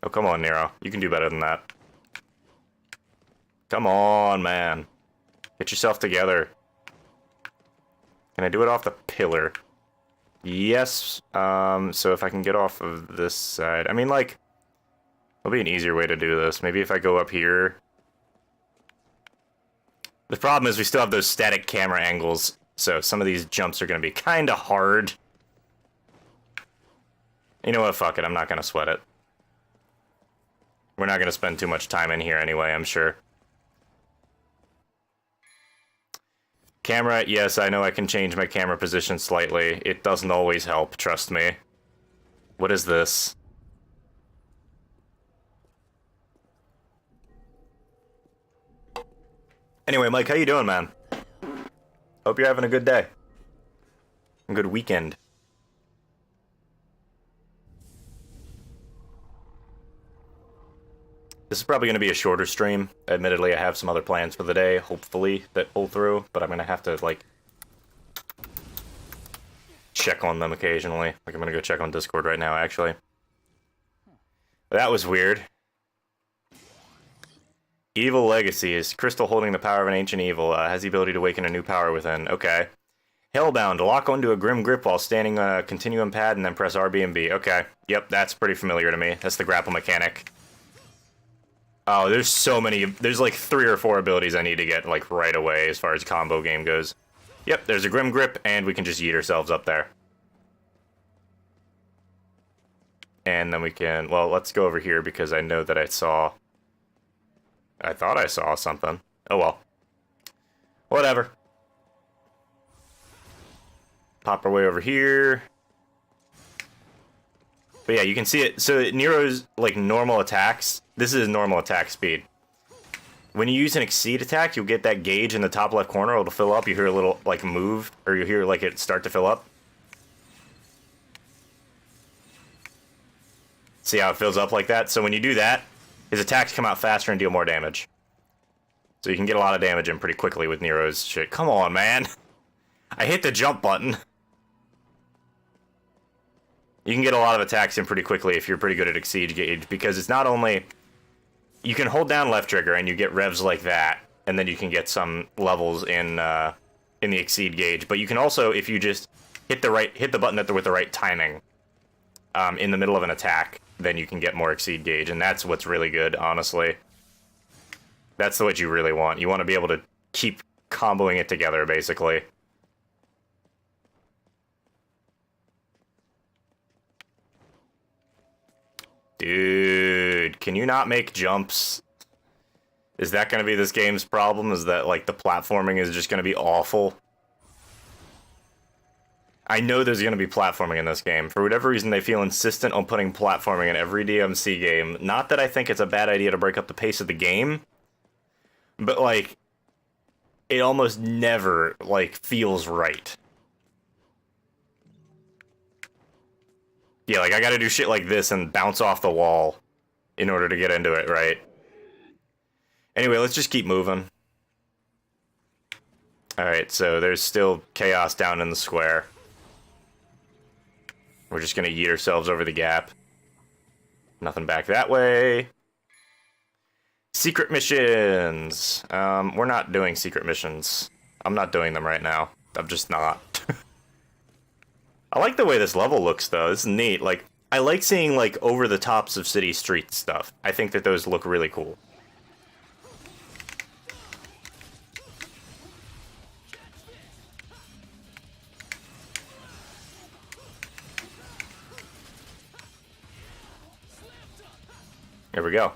Oh, come on, Nero. You can do better than that. Come on, man. Get yourself together. Can I do it off the pillar? Yes. So if I can get off of this side... I mean, like... There'll be an easier way to do this. Maybe if I go up here... The problem is we still have those static camera angles... So some of these jumps are going to be kind of hard. You know what? Fuck it. I'm not going to sweat it. We're not going to spend too much time in here anyway, I'm sure. Camera, yes, I know I can change my camera position slightly. It doesn't always help, trust me. What is this? Anyway, Mike, how you doing, man? Hope you're having a good day. A good weekend. This is probably going to be a shorter stream. Admittedly, I have some other plans for the day, hopefully, that pull through. But I'm going to have to, like, check on them occasionally. Like, I'm going to go check on Discord right now, actually. But that was weird. Evil Legacy is Crystal holding the power of an ancient evil. Has the ability to awaken a new power within. Okay. Hellbound. Lock onto a grim grip while standing on a continuum pad and then press RB and B. Okay. Yep, that's pretty familiar to me. That's the grapple mechanic. Oh, there's so many. There's like 3 or 4 abilities I need to get like right away as far as combo game goes. Yep, there's a grim grip and we can just yeet ourselves up there. And then we can... Well, let's go over here because I know that I thought I saw something. Oh well. Whatever. Pop our way over here. But yeah, you can see it. So Nero's, like, normal attacks. This is normal attack speed. When you use an exceed attack, you'll get that gauge in the top left corner. It'll fill up. You hear a little, like, move. Or you hear, like, it start to fill up. See how it fills up like that? So when you do that, his attacks come out faster and deal more damage. So you can get a lot of damage in pretty quickly with Nero's shit. Come on, man. I hit the jump button. You can get a lot of attacks in pretty quickly if you're pretty good at Exceed Gauge, because it's not only... You can hold down left trigger and you get revs like that, and then you can get some levels in the Exceed Gauge. But you can also, if you just hit the button with the right timing in the middle of an attack, then you can get more Exceed Gauge, and that's what's really good, honestly. That's what you really want. You want to be able to keep comboing it together, basically. Dude, can you not make jumps? Is that going to be this game's problem? Is that, like, the platforming is just going to be awful? I know there's going to be platforming in this game. For whatever reason, they feel insistent on putting platforming in every DMC game. Not that I think it's a bad idea to break up the pace of the game, but, like, it almost never, like, feels right. Yeah, like, I gotta do shit like this and bounce off the wall in order to get into it, right? Anyway, let's just keep moving. Alright, so there's still chaos down in the square. We're just gonna yeet ourselves over the gap. Nothing back that way. Secret missions! We're not doing secret missions. I'm not doing them right now. I'm just not. I like the way this level looks, though. This is neat. Like, I like seeing, like, over the tops of city street stuff. I think that those look really cool. Here we go.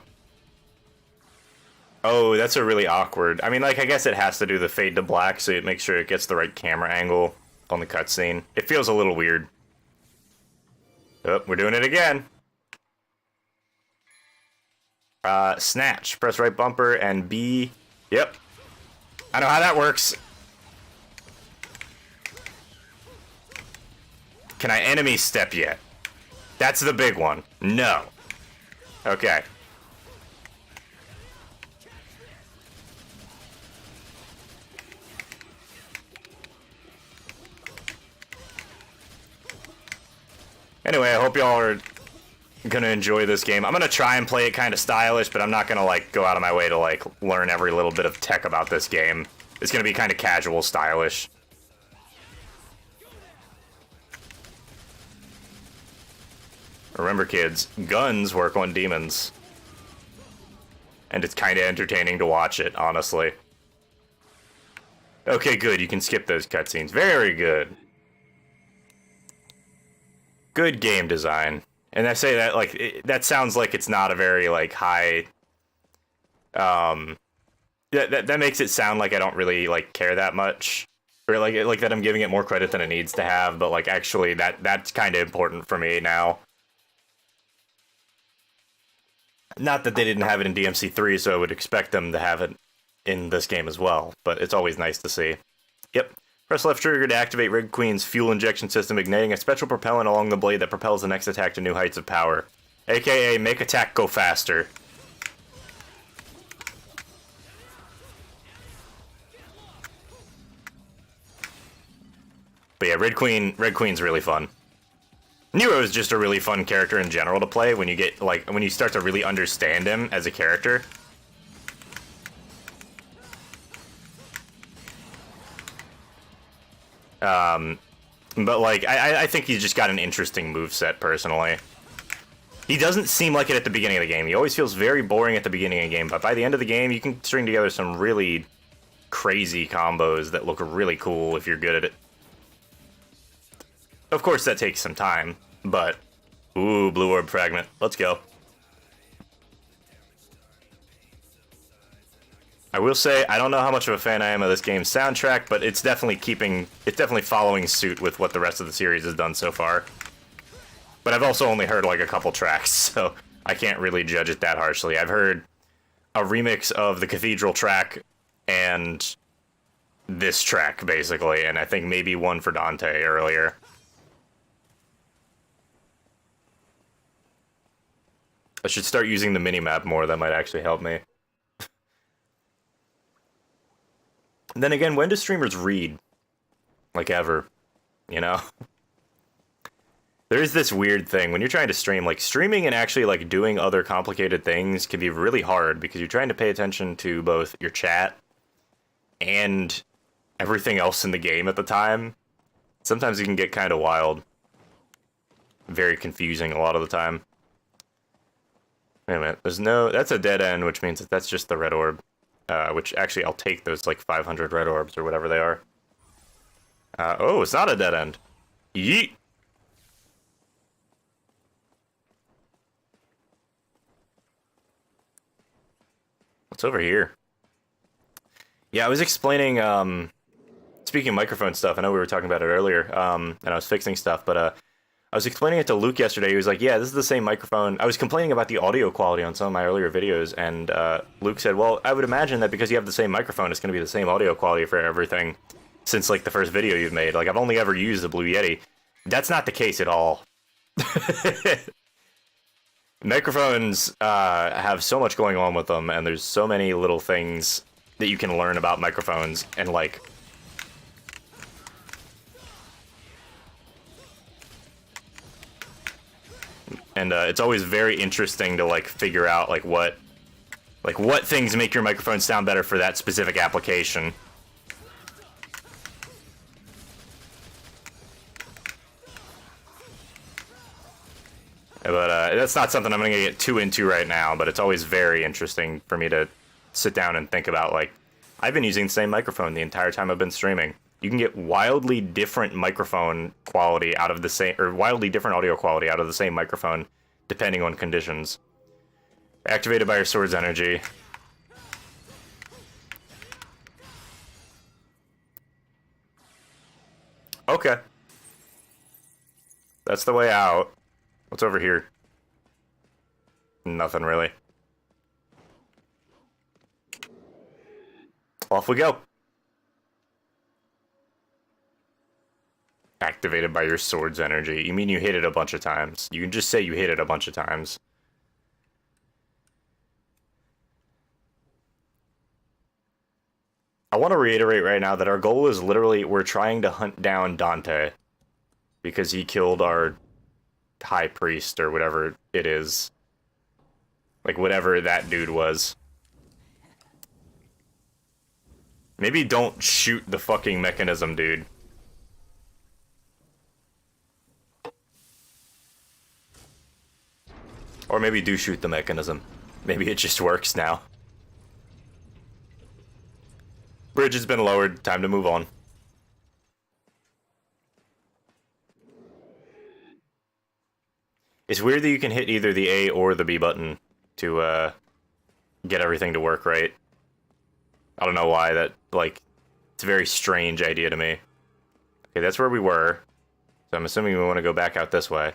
Oh, that's a really awkward... I mean, like, I guess it has to do the fade to black, so it makes sure it gets the right camera angle on the cutscene. It feels a little weird. Oh, we're doing it again. Snatch. Press right bumper and B. Yep. I know how that works. Can I enemy step yet? That's the big one. No. Okay. Anyway, I hope y'all are gonna enjoy this game. I'm gonna try and play it kind of stylish, but I'm not gonna, like, go out of my way to, like, learn every little bit of tech about this game. It's gonna be kind of casual, stylish. Remember, kids, guns work on demons. And it's kind of entertaining to watch it, honestly. Okay, good. You can skip those cutscenes. Very good. Good game design. And I say that, like, that sounds like it's not a very, like, high... That makes it sound like I don't really, like, care that much. Or, like that I'm giving it more credit than it needs to have, but, like, actually, that's kind of important for me now. Not that they didn't have it in DMC3, so I would expect them to have it in this game as well, but it's always nice to see. Yep. Press left trigger to activate Red Queen's fuel injection system, igniting a special propellant along the blade that propels the next attack to new heights of power. AKA, make attack go faster. But yeah, Red Queen's really fun. Nero is just a really fun character in general to play when you get, like, when you start to really understand him as a character. But, like, I think he's just got an interesting moveset, personally. He doesn't seem like it at the beginning of the game. He always feels very boring at the beginning of the game, but by the end of the game, you can string together some really crazy combos that look really cool if you're good at it. Of course, that takes some time, but... Ooh, Blue Orb Fragment. Let's go. I will say, I don't know how much of a fan I am of this game's soundtrack, but it's definitely following suit with what the rest of the series has done so far. But I've also only heard, like, a couple tracks, so I can't really judge it that harshly. I've heard a remix of the Cathedral track and this track, basically, and I think maybe one for Dante earlier. I should start using the minimap more. That might actually help me. And then again, when do streamers read? Like, ever. You know? There is this weird thing. When you're trying to stream, like, streaming and actually, like, doing other complicated things can be really hard because you're trying to pay attention to both your chat and everything else in the game at the time. Sometimes it can get kind of wild. Very confusing a lot of the time. Wait a minute. There's no... That's a dead end, which means that that's just the red orb. Which, actually, I'll take those, like, 500 red orbs or whatever they are. Oh, it's not a dead end. Yeet! What's over here? Yeah, I was explaining, speaking of microphone stuff, I know we were talking about it earlier, and I was fixing stuff, but, I was explaining it to Luke yesterday. He was like, yeah, this is the same microphone. I was complaining about the audio quality on some of my earlier videos, and, Luke said, well, I would imagine that because you have the same microphone, it's going to be the same audio quality for everything since, like, the first video you've made. Like, I've only ever used the Blue Yeti. That's not the case at all. Microphones have so much going on with them, and there's so many little things that you can learn about microphones, and like... And it's always very interesting to like figure out like what things make your microphone sound better for that specific application. But that's not something I'm going to get too into right now, but it's always very interesting for me to sit down and think about, like, I've been using the same microphone the entire time I've been streaming. You can get wildly different microphone quality out of the same, or wildly different audio quality out of the same microphone, depending on conditions. Activated by your sword's energy. Okay. That's the way out. What's over here? Nothing really. Off we go. Activated by your sword's energy. You mean you hit it a bunch of times. You can just say you hit it a bunch of times. I want to reiterate right now that our goal is literally, we're trying to hunt down Dante. Because he killed our high priest, or whatever it is. Like, whatever that dude was. Maybe don't shoot the fucking mechanism, dude. Or maybe do shoot the mechanism. Maybe it just works now. Bridge has been lowered. Time to move on. It's weird that you can hit either the A or the B button to get everything to work right. I don't know why that, like, it's a very strange idea to me. Okay, that's where we were. So I'm assuming we want to go back out this way.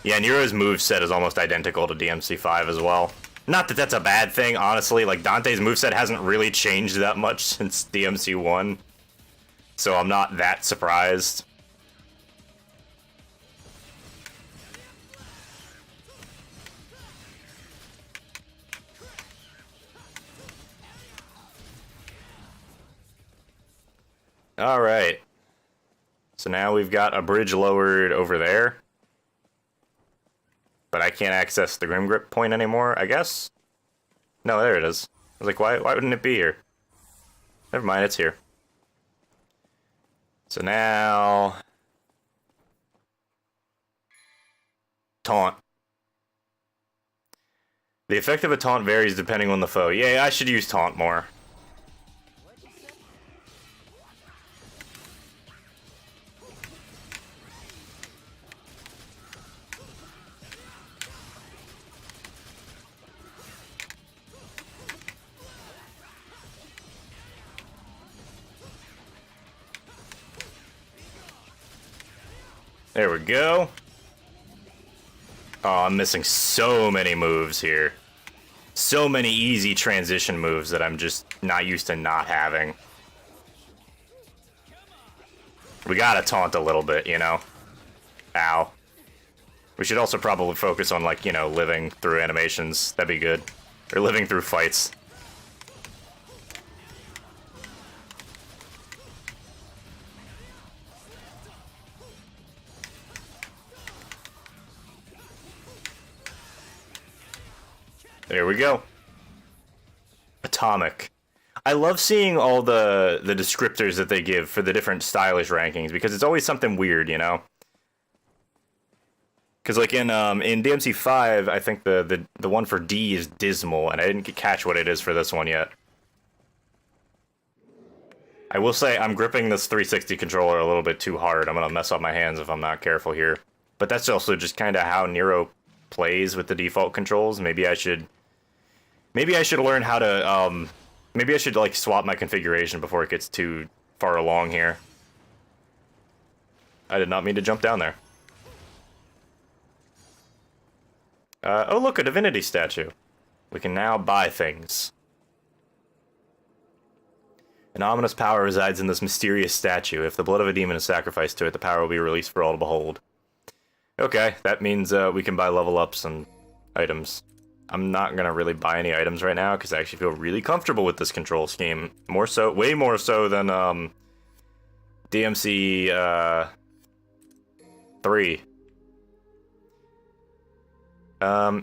Yeah, Nero's moveset is almost identical to DMC5 as well. Not that that's a bad thing, honestly. Like, Dante's moveset hasn't really changed that much since DMC1. So I'm not that surprised. Alright. So now we've got a bridge lowered over there. But I can't access the Grim Grip point anymore, I guess? No, there it is. I was like, why wouldn't it be here? Never mind, it's here. So now... Taunt. The effect of a taunt varies depending on the foe. Yeah, I should use taunt more. There we go. Oh, I'm missing so many moves here. so many easy transition moves that I'm just not used to not having. We gotta taunt a little bit, you know? Ow. We should also probably focus on, like, you know, living through animations. That'd be good. Or living through fights. There we go. Atomic. I love seeing all the descriptors that they give for the different stylish rankings, because it's always something weird, you know? Because, like, in DMC5, I think the one for D is dismal, and I didn't catch what it is for this one yet. I will say I'm gripping this 360 controller a little bit too hard. I'm going to mess up my hands if I'm not careful here. But that's also just kind of how Nero plays with the default controls. Maybe I should learn how to, maybe I should, like, swap my configuration before it gets too far along here. I did not mean to jump down there. Oh, look, a divinity statue. We can now buy things. An ominous power resides in this mysterious statue. If the blood of a demon is sacrificed to it, the power will be released for all to behold. Okay, that means we can buy level ups and items. I'm not gonna really buy any items right now because I actually feel really comfortable with this control scheme. More so, way more so than DMC 3.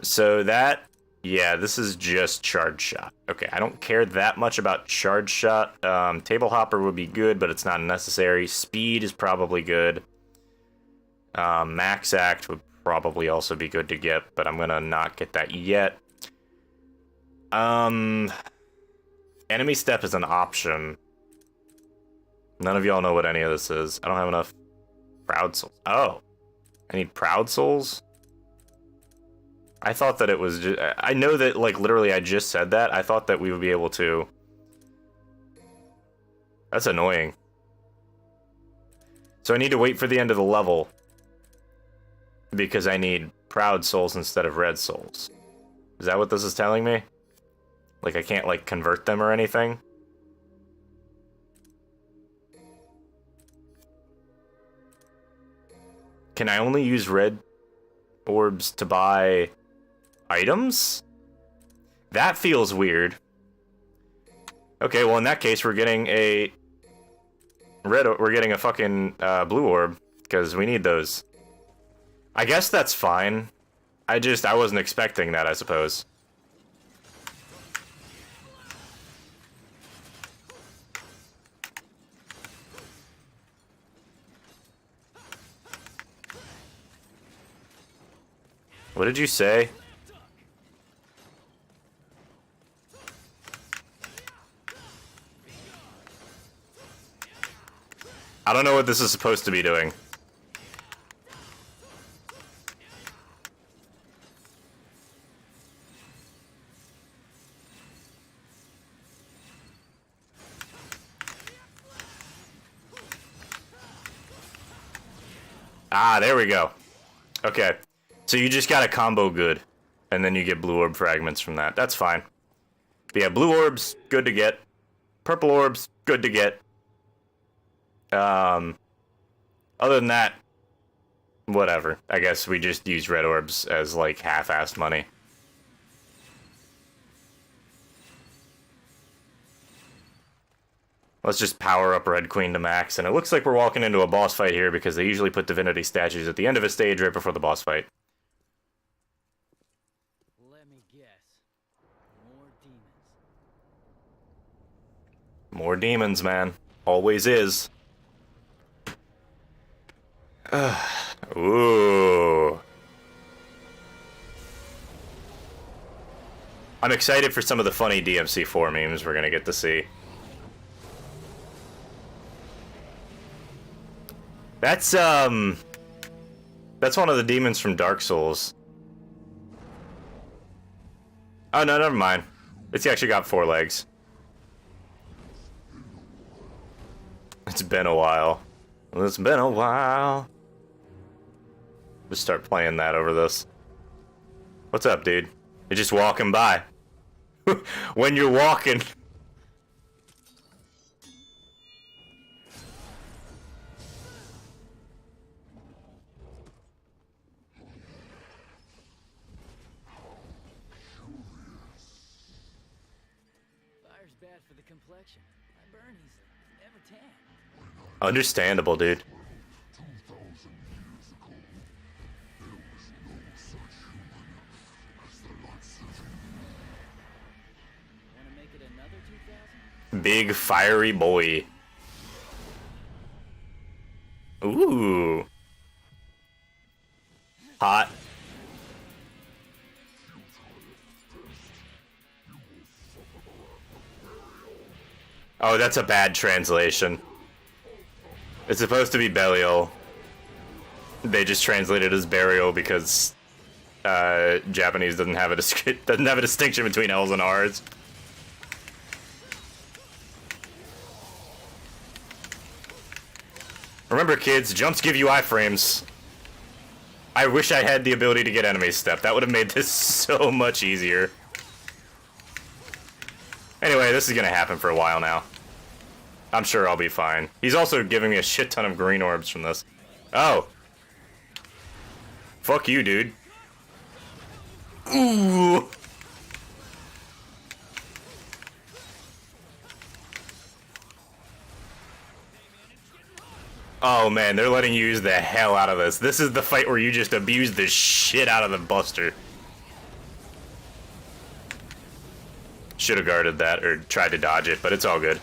So that, yeah, this is just charge shot. Okay, I don't care that much about charge shot. Table hopper would be good, but it's not necessary. Speed is probably good. Max act would probably also be good to get, but I'm gonna not get that yet. Enemy step is an option. None of y'all know what any of this is. I don't have enough proud souls. Oh, I need proud souls? I thought that it was just, I know that, like, literally I just said that. I thought that we would be able to. That's annoying. So I need to wait for the end of the level because I need proud souls instead of red souls. Is that what this is telling me? Like, I can't, like, convert them or anything? Can I only use red orbs to buy items? That feels weird. Okay, well, in that case, we're getting a we're getting a fucking blue orb because we need those. I guess that's fine. I wasn't expecting that, I suppose. What did you say? I don't know what this is supposed to be doing. Ah, there we go. Okay. So you just got a combo good, and then you get blue orb fragments from that. That's fine. But yeah, blue orbs, good to get. Purple orbs, good to get. Other than that, whatever. I guess we just use red orbs as, like, half-assed money. Let's just power up Red Queen to max, and it looks like we're walking into a boss fight here because they usually put divinity statues at the end of a stage right before the boss fight. Let me guess. More demons. More demons, man. Always is. Ooh. I'm excited for some of the funny DMC4 memes we're gonna get to see. That's one of the demons from Dark Souls. Oh, no, never mind. It's actually got 4 legs. It's been a while. It's been a while. Just start playing that over this. What's up, dude? You're just walking by. when you're walking. Fire's bad for the complexion. I burn easily. Never tan. Understandable, dude. Wanna make it another 2000? Big fiery boy. Ooh. Hot. Oh, that's a bad translation. It's supposed to be burial. They just translated it as burial because Japanese doesn't have a distinction between L's and R's. Remember, kids, jumps give you iframes. I wish I had the ability to get enemy step. That would have made this so much easier. Anyway, this is gonna happen for a while now. I'm sure I'll be fine. He's also giving me a shit ton of green orbs from this. Oh. Fuck you, dude. Ooh. Oh man, they're letting you use the hell out of this. This is the fight where you just abuse the shit out of the Buster. Should have guarded that or tried to dodge it, but it's all good.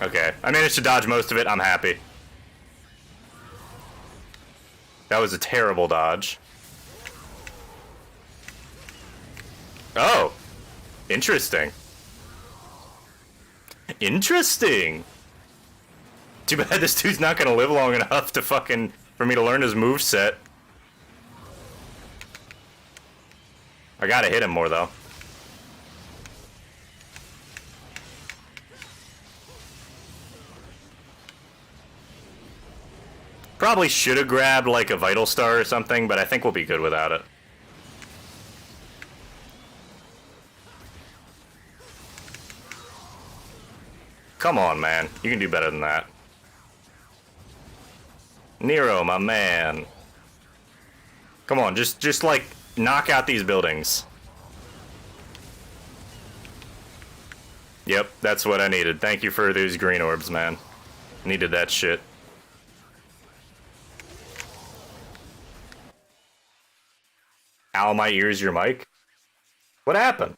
Okay, I managed to dodge most of it. I'm happy. That was a terrible dodge. Oh, interesting. Interesting. Too bad this dude's not gonna live long enough to for me to learn his moveset. I gotta hit him more though. Probably should have grabbed like a Vital Star or something, but I think we'll be good without it. Come on, man. You can do better than that. Nero, my man. Come on, just like knock out these buildings. Yep, that's what I needed. Thank you for those green orbs, man. Needed that shit. Ow, my ears, your mic? What happened?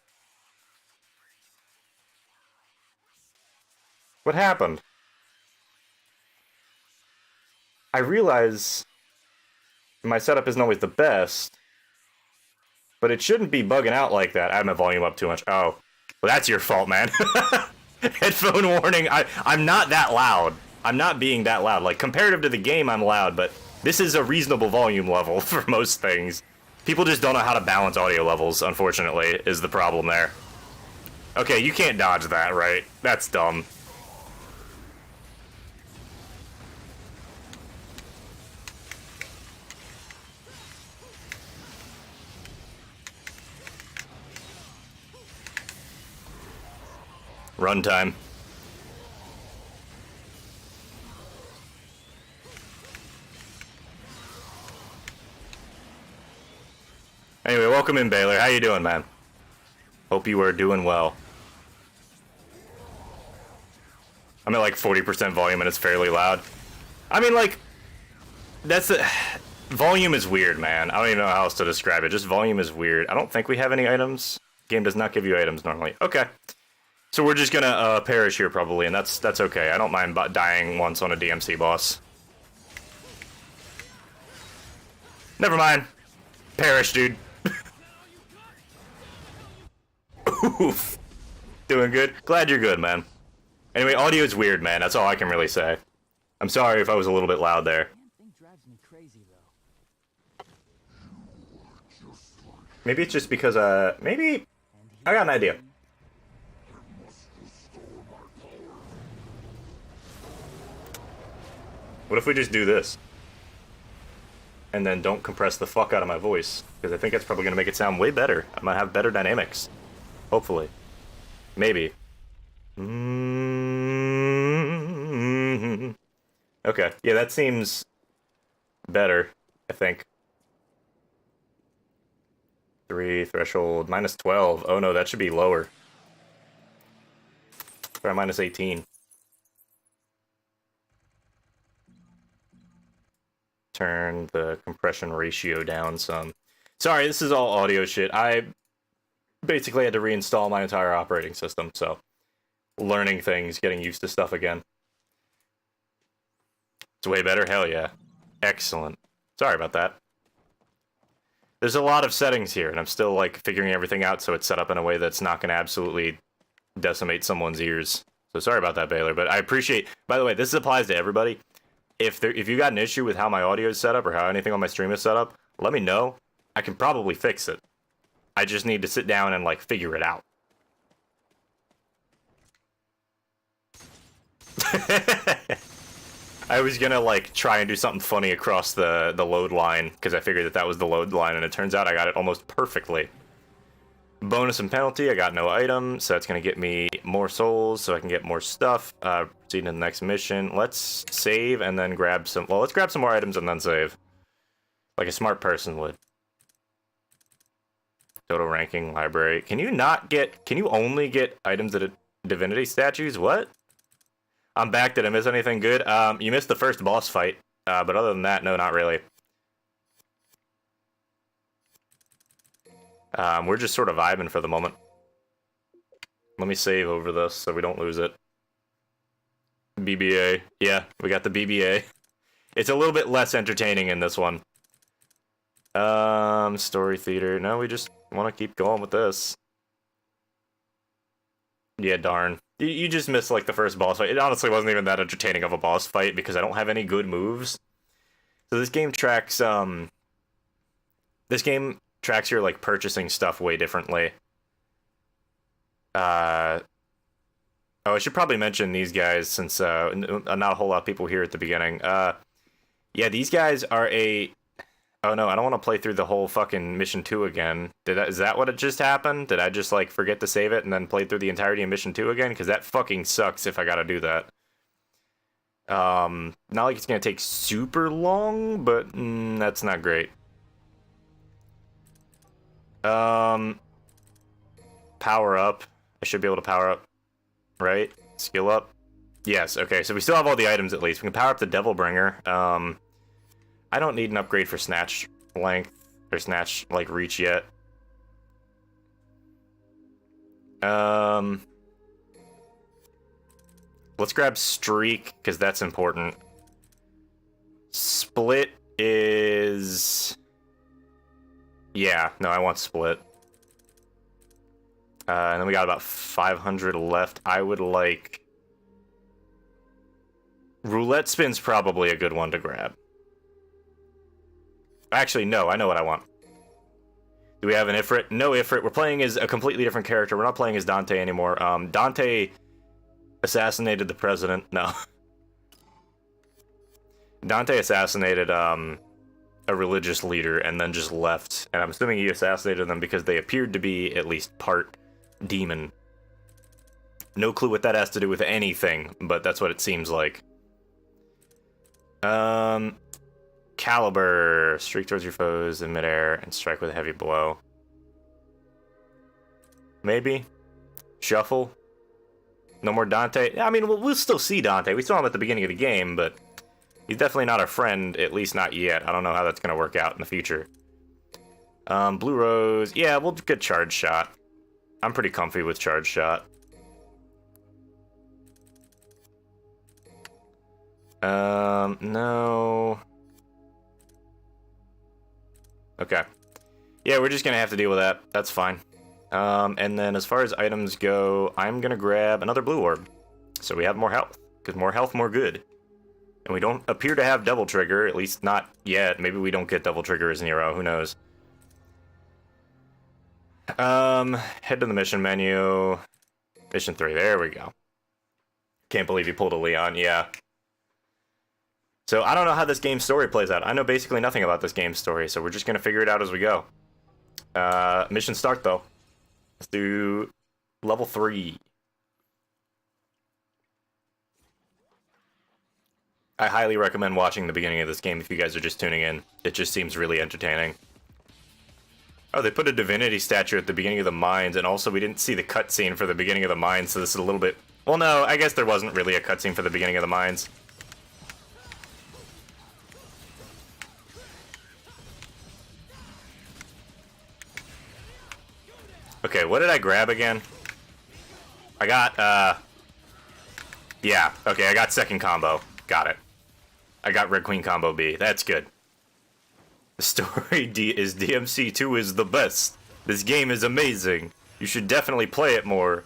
What happened? I realize my setup isn't always the best, but it shouldn't be bugging out like that. I have my volume up too much. Oh, well, that's your fault, man. Headphone warning. I'm not that loud. I'm not being that loud. Like, comparative to the game, I'm loud, but this is a reasonable volume level for most things. People just don't know how to balance audio levels, unfortunately, is the problem there. Okay, you can't dodge that, right? That's dumb. Runtime. Anyway, welcome in, Baylor. How you doing, man? Hope you are doing well. I'm at like 40% volume and it's fairly loud. I mean, like, volume is weird, man. I don't even know how else to describe it. Just volume is weird. I don't think we have any items. Game does not give you items normally. Okay. So we're just gonna perish here probably, and that's okay. I don't mind dying once on a DMC boss. Never mind. Perish, dude. Oof. Doing good? Glad you're good, man. Anyway, audio's weird, man. That's all I can really say. I'm sorry if I was a little bit loud there. Damn thing drives me crazy, though. Maybe it's just because, maybe... I got an idea. What if we just do this? And then don't compress the fuck out of my voice, because I think that's probably going to make it sound way better. I might have better dynamics. Hopefully. Maybe. Okay, yeah, that seems better, I think. 3, threshold, minus 12. Oh no, that should be lower. Try minus 18. Turn the compression ratio down some. Sorry, this is all audio shit. I basically had to reinstall my entire operating system, so learning things, getting used to stuff again. It's way better? Hell yeah. Excellent. Sorry about that. There's a lot of settings here, and I'm still, like, figuring everything out so it's set up in a way that's not going to absolutely decimate someone's ears. So sorry about that, Baylor, but I appreciate... By the way, this applies to everybody. If you got an issue with how my audio is set up or how anything on my stream is set up, let me know. I can probably fix it. I just need to sit down and, like, figure it out. I was gonna, like, try and do something funny across the load line, because I figured that was the load line, and it turns out I got it almost perfectly. Bonus and penalty, I got no item, so that's gonna get me more souls, so I can get more stuff. Proceed to the next mission. Let's save and then grab some... Well, let's grab some more items and then save. Like a smart person would. Total ranking, library. Can you not get... Can you only get items at divinity statues? What? I'm back. Did I miss anything good? You missed the first boss fight. But other than that, no, not really. We're just sort of vibing for the moment. Let me save over this so we don't lose it. BBA. Yeah, we got the BBA. It's a little bit less entertaining in this one. Story theater. No, we just want to keep going with this. Yeah, darn. You just missed, like, the first boss fight. It honestly wasn't even that entertaining of a boss fight because I don't have any good moves. So this game tracks, your, like, purchasing stuff way differently. Oh, I should probably mention these guys since, not a whole lot of people here at the beginning. Yeah, these guys are a... Oh no, I don't want to play through the whole fucking Mission 2 again. Is that what it just happened? Did I just, like, forget to save it and then play through the entirety of Mission 2 again? Because that fucking sucks if I gotta do that. Not like it's gonna take super long, but that's not great. Power up. I should be able to power up, right? Skill up. Yes, okay, so we still have all the items at least. We can power up the Devil Bringer. I don't need an upgrade for snatch length or snatch, like, reach yet. Let's grab streak because that's important. Split is... Yeah, no, I want split. And then we got about 500 left. I would like... Roulette spin's probably a good one to grab. Actually, no, I know what I want. Do we have an Ifrit? No Ifrit. We're playing as a completely different character. We're not playing as Dante anymore. Dante assassinated the president. No. Dante assassinated a religious leader and then just left. And I'm assuming he assassinated them because they appeared to be at least part demon. No clue what that has to do with anything, but that's what it seems like. Caliber, streak towards your foes in midair and strike with a heavy blow. Maybe. Shuffle. No more Dante. I mean, we'll still see Dante. We saw him at the beginning of the game, but he's definitely not our friend, at least not yet. I don't know how that's going to work out in the future. Blue Rose. Yeah, we'll get Charge Shot. I'm pretty comfy with Charge Shot. No. Okay. Yeah, we're just gonna have to deal with that. That's fine. And then as far as items go, I'm gonna grab another blue orb. So we have more health. Because more health, more good. And we don't appear to have double trigger, at least not yet. Maybe we don't get double trigger as Nero, who knows. Head to the mission menu. Mission 3, there we go. Can't believe you pulled a Leon, yeah. So I don't know how this game's story plays out. I know basically nothing about this game's story, so we're just gonna figure it out as we go. Mission start, though. Let's do level 3. I highly recommend watching the beginning of this game if you guys are just tuning in. It just seems really entertaining. Oh, they put a divinity statue at the beginning of the mines, and also we didn't see the cutscene for the beginning of the mines, so this is a little bit... Well, no, I guess there wasn't really a cutscene for the beginning of the mines. Okay, what did I grab again? I got, yeah, okay, I got second combo. Got it. I got Red Queen combo B. That's good. The story is DMC2 is the best. This game is amazing. You should definitely play it more.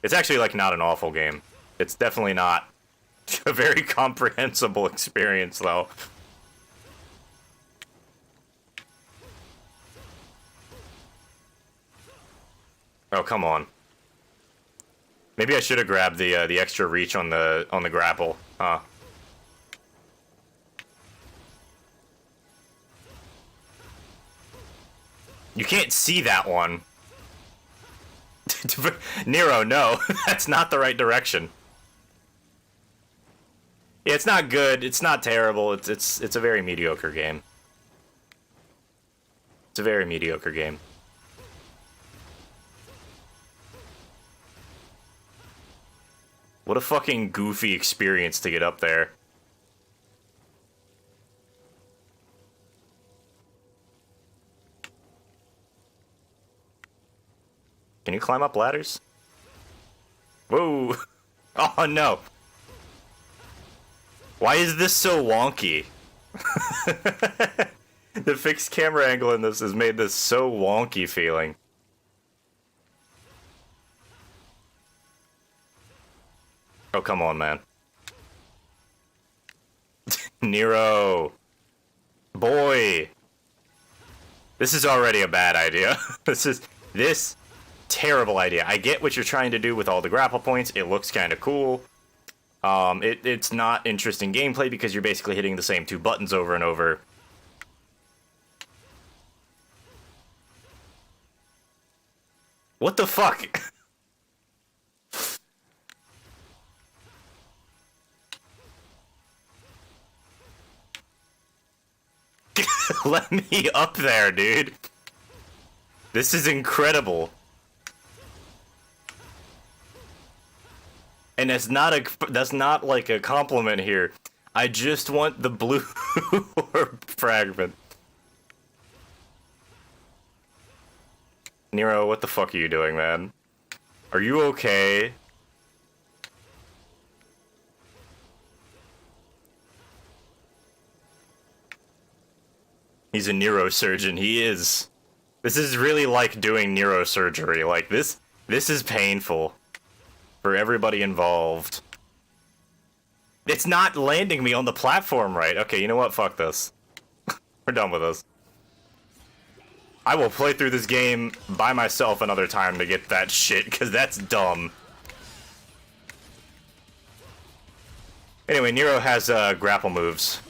It's actually, like, not an awful game. It's definitely not a very comprehensible experience, though. Oh, come on. Maybe I should have grabbed the extra reach on the grapple, huh? You can't see that one. Nero, no, that's not the right direction. Yeah, it's not good. It's not terrible. It's a very mediocre game. It's a very mediocre game. What a fucking goofy experience to get up there. Can you climb up ladders? Whoa! Oh no! Why is this so wonky? The fixed camera angle in this has made this so wonky feeling. Oh, come on, man. Nero. Boy. This is already a bad idea. This terrible idea. I get what you're trying to do with all the grapple points. It looks kind of cool. It's not interesting gameplay because you're basically hitting the same 2 buttons over and over. What the fuck? Let me up there, dude. This is incredible. And that's not like a compliment here. I just want the blue orb fragment. Nero, what the fuck are you doing, man? Are you okay? He's a neurosurgeon. He is. This is really like doing neurosurgery. Like, this is painful for everybody involved. It's not landing me on the platform right. Okay, you know what? Fuck this. We're done with this. I will play through this game by myself another time to get that shit, because that's dumb. Anyway, Nero has grapple moves.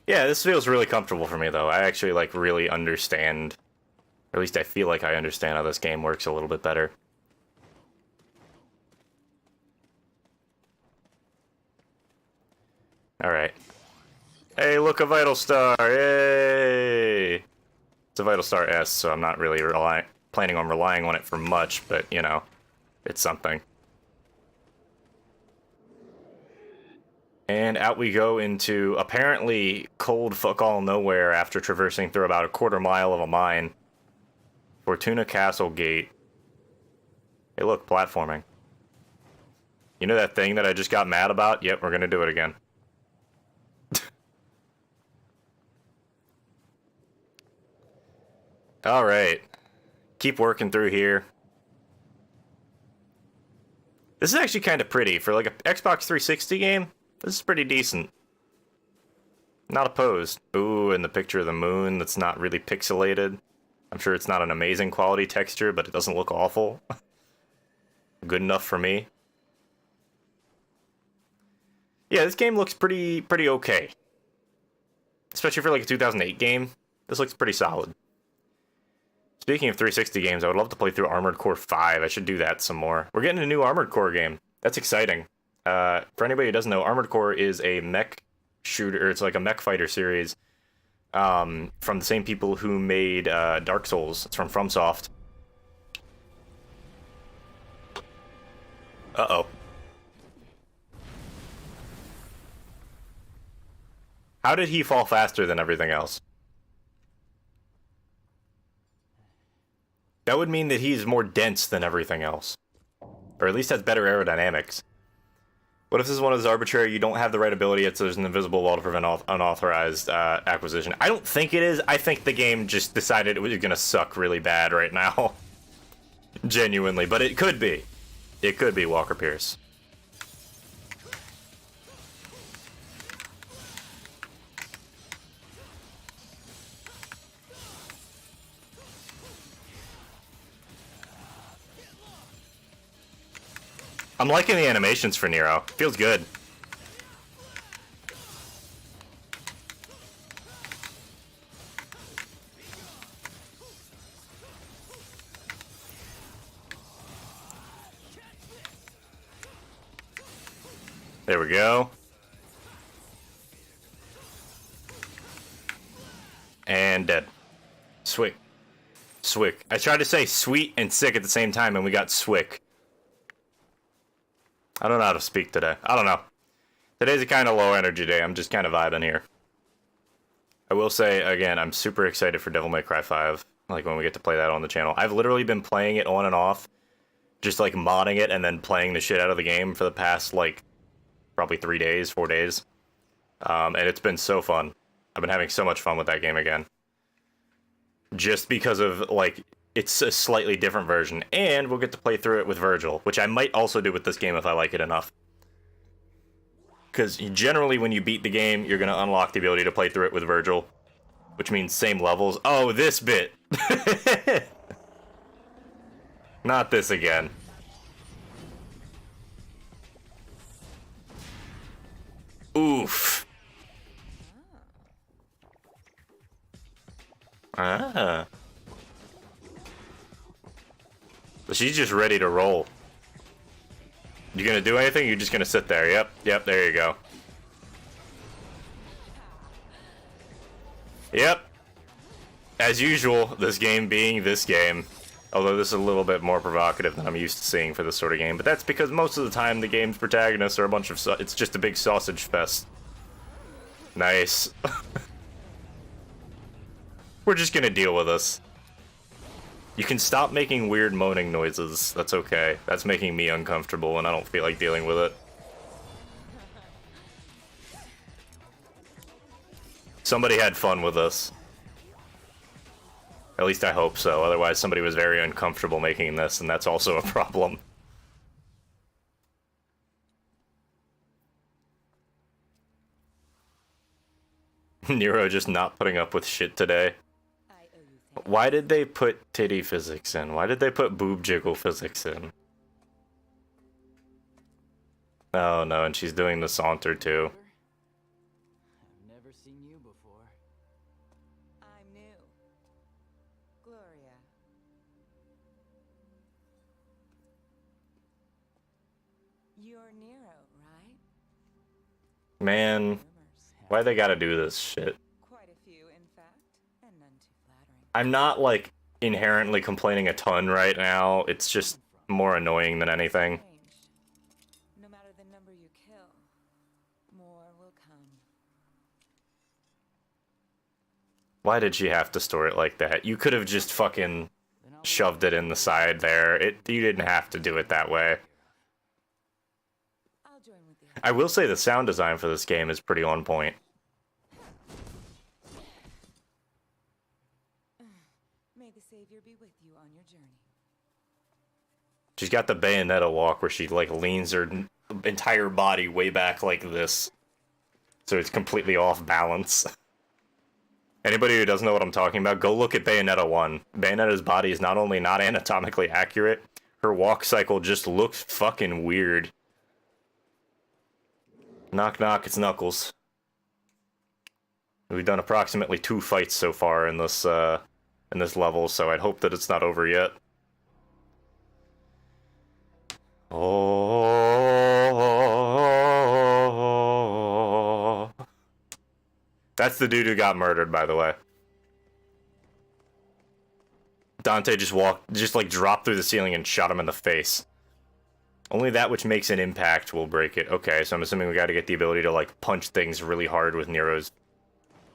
Yeah, this feels really comfortable for me, though. I actually, like, really understand, or at least I feel like I understand how this game works a little bit better. Alright. Hey, look, a Vital Star! Yay! It's a Vital Star S, so I'm not really planning on relying on it for much, but, you know, it's something. And out we go into, apparently, cold fuck all nowhere after traversing through about a quarter mile of a mine. Fortuna Castle Gate. Hey look, platforming. You know that thing that I just got mad about? Yep, we're gonna do it again. Alright. Keep working through here. This is actually kind of pretty. For like an Xbox 360 game, this is pretty decent. Not opposed. Ooh, and the picture of the moon that's not really pixelated. I'm sure it's not an amazing quality texture, but it doesn't look awful. Good enough for me. Yeah, this game looks pretty okay. Especially for like a 2008 game. This looks pretty solid. Speaking of 360 games, I would love to play through Armored Core 5. I should do that some more. We're getting a new Armored Core game. That's exciting. For anybody who doesn't know, Armored Core is a mech shooter. It's like a mech fighter series from the same people who made Dark Souls. It's from FromSoft. Uh-oh. How did he fall faster than everything else? That would mean that he's more dense than everything else. Or at least has better aerodynamics. What if this is one of those arbitrary, you don't have the right ability, it's there's an invisible wall to prevent unauthorized acquisition? I don't think it is. I think the game just decided it was going to suck really bad right now. Genuinely. But it could be. It could be Walker Pierce. I'm liking the animations for Nero. Feels good. There we go. And dead. Swick. Swick. I tried to say sweet and sick at the same time and we got Swick. I don't know how to speak today. I don't know. Today's a kind of low energy day. I'm just kind of vibing here. I will say, again, I'm super excited for Devil May Cry 5. Like, when we get to play that on the channel. I've literally been playing it on and off. Just, like, modding it and then playing the shit out of the game for the past, like, probably 3 days, 4 days. And it's been so fun. I've been having so much fun with that game again. Just because of, like... It's a slightly different version, and we'll get to play through it with Virgil, which I might also do with this game if I like it enough. Because generally when you beat the game, you're going to unlock the ability to play through it with Virgil, which means same levels. Oh, this bit! Not this again. Oof. Ah. She's just ready to roll. You gonna do anything? You're just gonna sit there. Yep, there you go. Yep. As usual, this game being this game. Although this is a little bit more provocative than I'm used to seeing for this sort of game. But that's because most of the time the game's protagonists are a bunch of... it's just a big sausage fest. Nice. We're just gonna deal with this. You can stop making weird moaning noises. That's okay. That's making me uncomfortable and I don't feel like dealing with it. Somebody had fun with this. At least I hope so. Otherwise somebody was very uncomfortable making this and that's also a problem. Nero just not putting up with shit today. Why did they put titty physics in? Why did they put boob jiggle physics in? Oh no, and she's doing the saunter too. I've never seen you before. I'm new. Gloria. You're Nero, right? Man, why they gotta do this shit? Quite a few, in fact, and none too flattering. I'm not, like, inherently complaining a ton right now. It's just more annoying than anything. Changed. No matter the number you kill, more will come. Why did she have to store it like that? You could have just fucking shoved it in the side there. You didn't have to do it that way. I'll join with you. I will say the sound design for this game is pretty on point. May the Savior be with you on your journey. She's got the Bayonetta walk where she, like, leans her entire body way back like this. So it's completely off balance. Anybody who doesn't know what I'm talking about, go look at Bayonetta 1. Bayonetta's body is not only not anatomically accurate, her walk cycle just looks fucking weird. Knock knock, it's Knuckles. We've done approximately 2 fights so far in this level, so I'd hope that it's not over yet. Oh, that's the dude who got murdered, by the way. Dante just like dropped through the ceiling and shot him in the face. Only that which makes an impact will break it. Okay, so I'm assuming we gotta get the ability to, like, punch things really hard with Nero's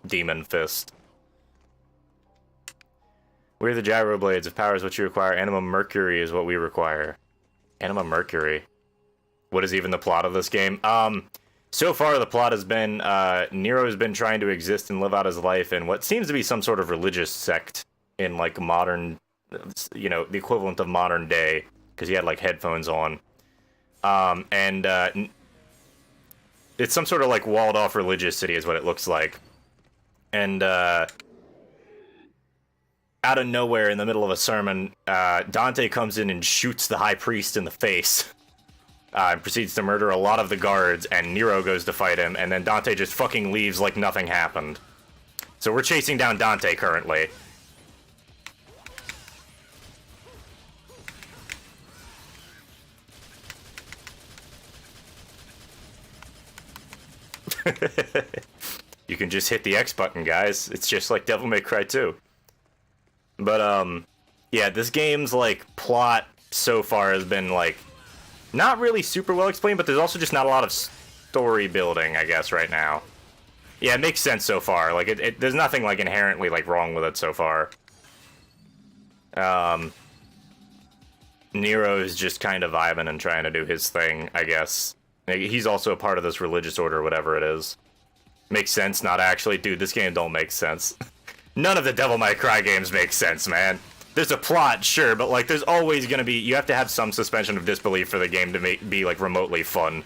demon fist. We're the gyro blades. If power is what you require, Anima Mercury is what we require. Anima Mercury. What is even the plot of this game? So far the plot has been, Nero has been trying to exist and live out his life in what seems to be some sort of religious sect in, like, modern, you know, the equivalent of modern day, because he had, like, headphones on. It's some sort of, like, walled-off religious city is what it looks like. And, out of nowhere, in the middle of a sermon, Dante comes in and shoots the high priest in the face. And proceeds to murder a lot of the guards, and Nero goes to fight him, and then Dante just fucking leaves like nothing happened. So we're chasing down Dante currently. You can just hit the X button, guys. It's just like Devil May Cry 2. But, yeah, this game's, like, plot so far has been, like, not really super well explained, but there's also just not a lot of story building, I guess, right now. Yeah, it makes sense so far. Like, there's nothing, like, inherently, like, wrong with it so far. Nero's just kind of vibing and trying to do his thing, I guess. He's also a part of this religious order, whatever it is. Makes sense, not actually. Dude, this game don't make sense. None of the Devil May Cry games make sense, man. There's a plot, sure, but, like, there's always gonna be... You have to have some suspension of disbelief for the game to be, like, remotely fun.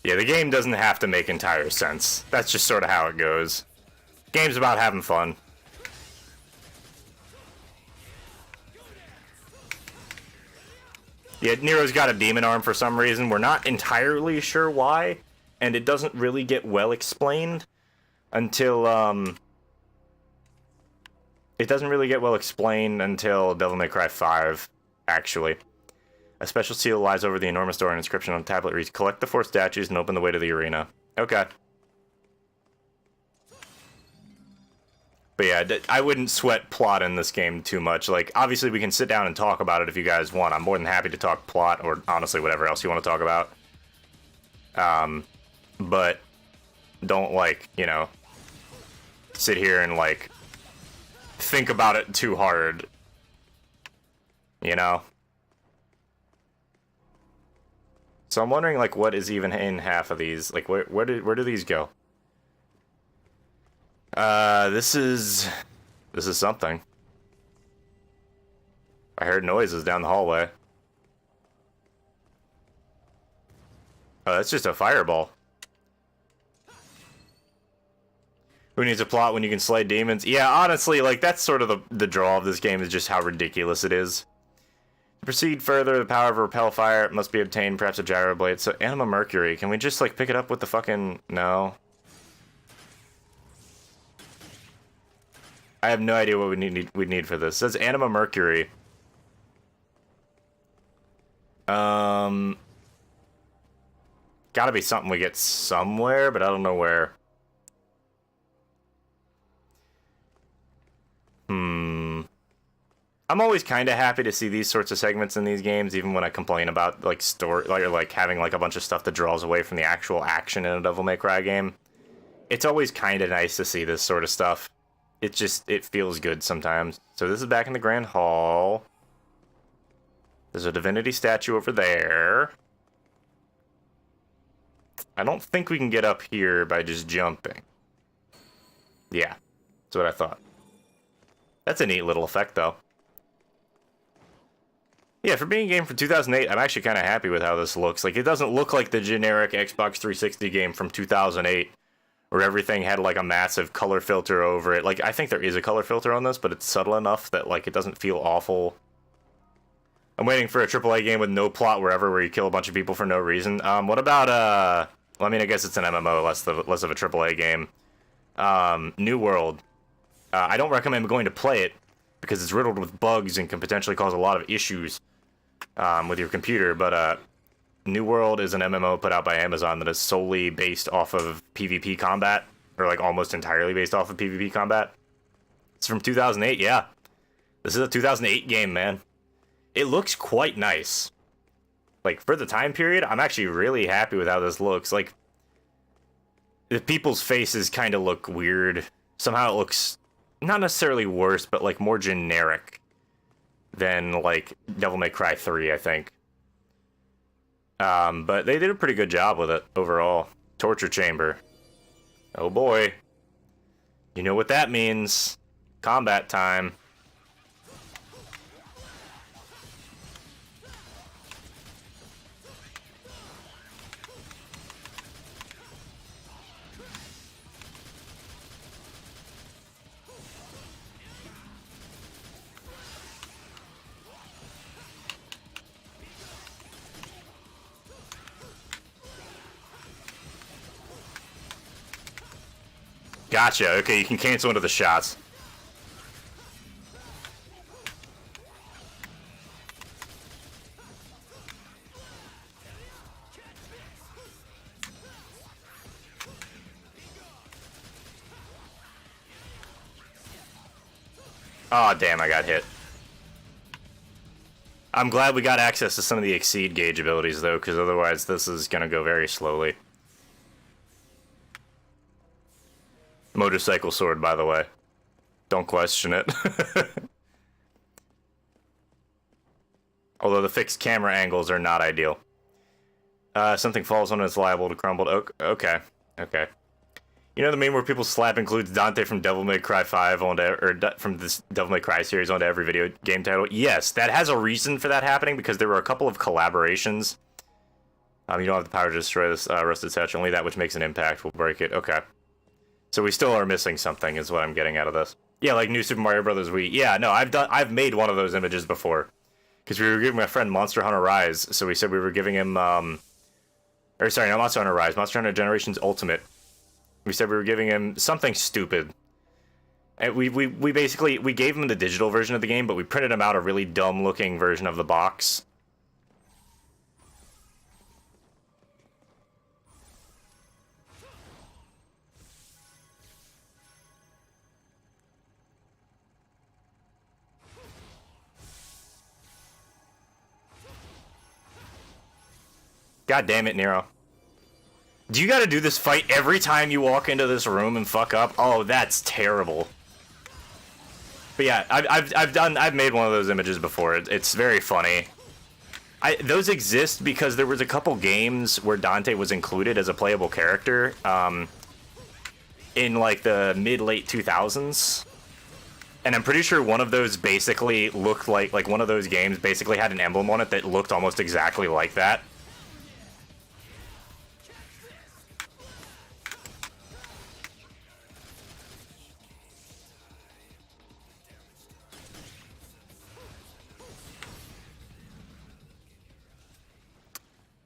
Yeah, the game doesn't have to make entire sense. That's just sort of how it goes. Game's about having fun. Yeah, Nero's got a demon arm for some reason. We're not entirely sure why, and it doesn't really get well explained until, It doesn't really get well explained until Devil May Cry 5, actually. A special seal lies over the enormous door, and inscription on the tablet reads, "Collect the 4 statues and open the way to the arena." Okay. But yeah, I wouldn't sweat plot in this game too much. Like, obviously we can sit down and talk about it if you guys want. I'm more than happy to talk plot, or honestly whatever else you want to talk about. But don't, like, you know, sit here and, like, think about it too hard. You know? So I'm wondering, like, what is even in half of these? Like, where do these go? This is something. I heard noises down the hallway. Oh, that's just a fireball. Who needs a plot when you can slay demons? Yeah, honestly, like, that's sort of the draw of this game, is just how ridiculous it is. To proceed further, the power of repel fire must be obtained, perhaps a gyro blade. So, Anima Mercury, can we just, like, pick it up with the fucking... No. I have no idea what we'd need for this. It says Anima Mercury. Gotta be something we get somewhere, but I don't know where. I'm always kind of happy to see these sorts of segments in these games, even when I complain about, like, story, like having, like, a bunch of stuff that draws away from the actual action in a Devil May Cry game. It's always kind of nice to see this sort of stuff. It feels good sometimes. So this is back in the Grand Hall. There's a divinity statue over there. I don't think we can get up here by just jumping. Yeah, that's what I thought. That's a neat little effect, though. Yeah, for being a game from 2008, I'm actually kind of happy with how this looks. Like, it doesn't look like the generic Xbox 360 game from 2008, where everything had, like, a massive color filter over it. Like, I think there is a color filter on this, but it's subtle enough that, like, it doesn't feel awful. I'm waiting for a AAA game with no plot wherever, where you kill a bunch of people for no reason. What about, well, I mean, I guess it's an MMO, less of a AAA game. New World. I don't recommend going to play it, because it's riddled with bugs and can potentially cause a lot of issues with your computer, but New World is an MMO put out by Amazon that is solely based off of PvP combat, or like almost entirely based off of PvP combat. It's from 2008, yeah. This is a 2008 game, man. It looks quite nice. Like, for the time period, I'm actually really happy with how this looks. Like, the people's faces kind of look weird. Somehow it looks not necessarily worse, but like more generic than like Devil May Cry 3, I think. But they did a pretty good job with it overall. Torture chamber. Oh boy. You know what that means. Combat time. Gotcha. Okay, you can cancel into the shots. Oh, damn, I got hit. I'm glad we got access to some of the exceed gauge abilities, though, because otherwise this is going to go very slowly. Motorcycle sword, by the way. Don't question it. Although the fixed camera angles are not ideal. Something falls on it's liable to crumble. Okay. Okay. You know the meme where people slap includes Dante from Devil May Cry 5 onto, or from this Devil May Cry series onto every video game title? Yes, that has a reason for that happening, because there were a couple of collaborations. You don't have the power to destroy this rusted statue. Only that which makes an impact will break it. Okay. So we still are missing something, is what I'm getting out of this. Yeah, like New Super Mario Brothers Wii. Yeah, no, I've made one of those images before, because we were giving my friend Monster Hunter Rise, so we said we were giving him, or sorry, not Monster Hunter Rise, Monster Hunter Generations Ultimate. We said we were giving him something stupid. And we basically, we gave him the digital version of the game, but we printed him out a really dumb looking version of the box. God damn it, Nero. Do you gotta do this fight every time you walk into this room and fuck up? Oh, that's terrible. But yeah, I've made one of those images before. It's very funny. Those exist because there was a couple games where Dante was included as a playable character, in like the mid-late 2000s. And I'm pretty sure one of those basically looked like one of those games basically had an emblem on it that looked almost exactly like that.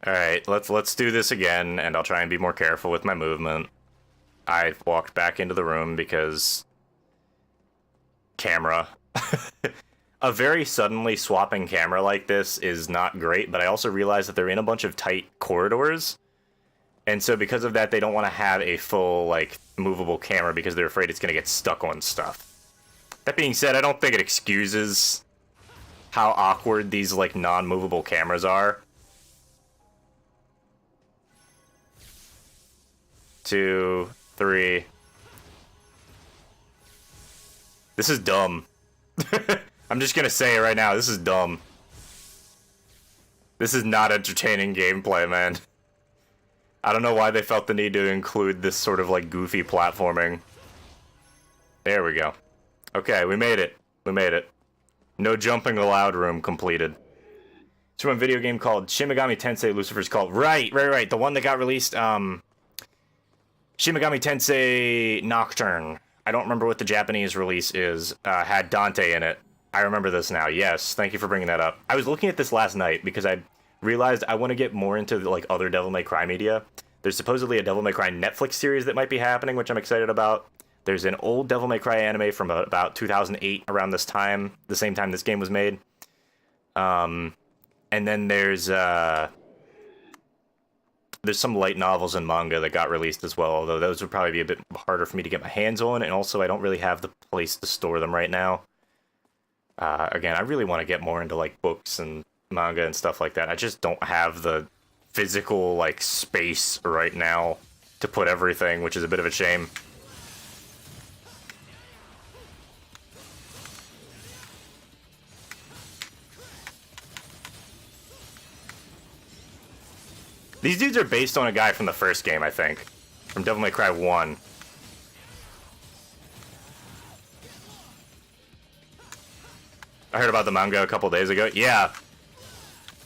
Alright, let's do this again, and I'll try and be more careful with my movement. I walked back into the room because... camera. A very suddenly swapping camera like this is not great, but I also realize that they're in a bunch of tight corridors. And so because of that, they don't want to have a full, like, movable camera because they're afraid it's going to get stuck on stuff. That being said, I don't think it excuses how awkward these, like, non-movable cameras are. 2, 3. This is dumb. I'm just gonna say it right now, this is dumb. This is not entertaining gameplay, man. I don't know why they felt the need to include this sort of like goofy platforming. There we go. Okay, we made it. We made it. No jumping allowed room completed. It's from a video game called Shin Megami Tensei Lucifer's Cult. Right. The one that got released, Shin Megami Tensei Nocturne. I don't remember what the Japanese release is. Had Dante in it. I remember this now. Yes, thank you for bringing that up. I was looking at this last night because I realized I want to get more into like other Devil May Cry media. There's supposedly a Devil May Cry Netflix series that might be happening, which I'm excited about. There's an old Devil May Cry anime from about 2008, around this time, the same time this game was made. And then there's some light novels and manga that got released as well, although those would probably be a bit harder for me to get my hands on, and also I don't really have the place to store them right now. Again, I really want to get more into like books and manga and stuff like that. I just don't have the physical like space right now to put everything, which is a bit of a shame. These dudes are based on a guy from the first game, I think. From Devil May Cry 1. I heard about the manga a couple days ago. Yeah.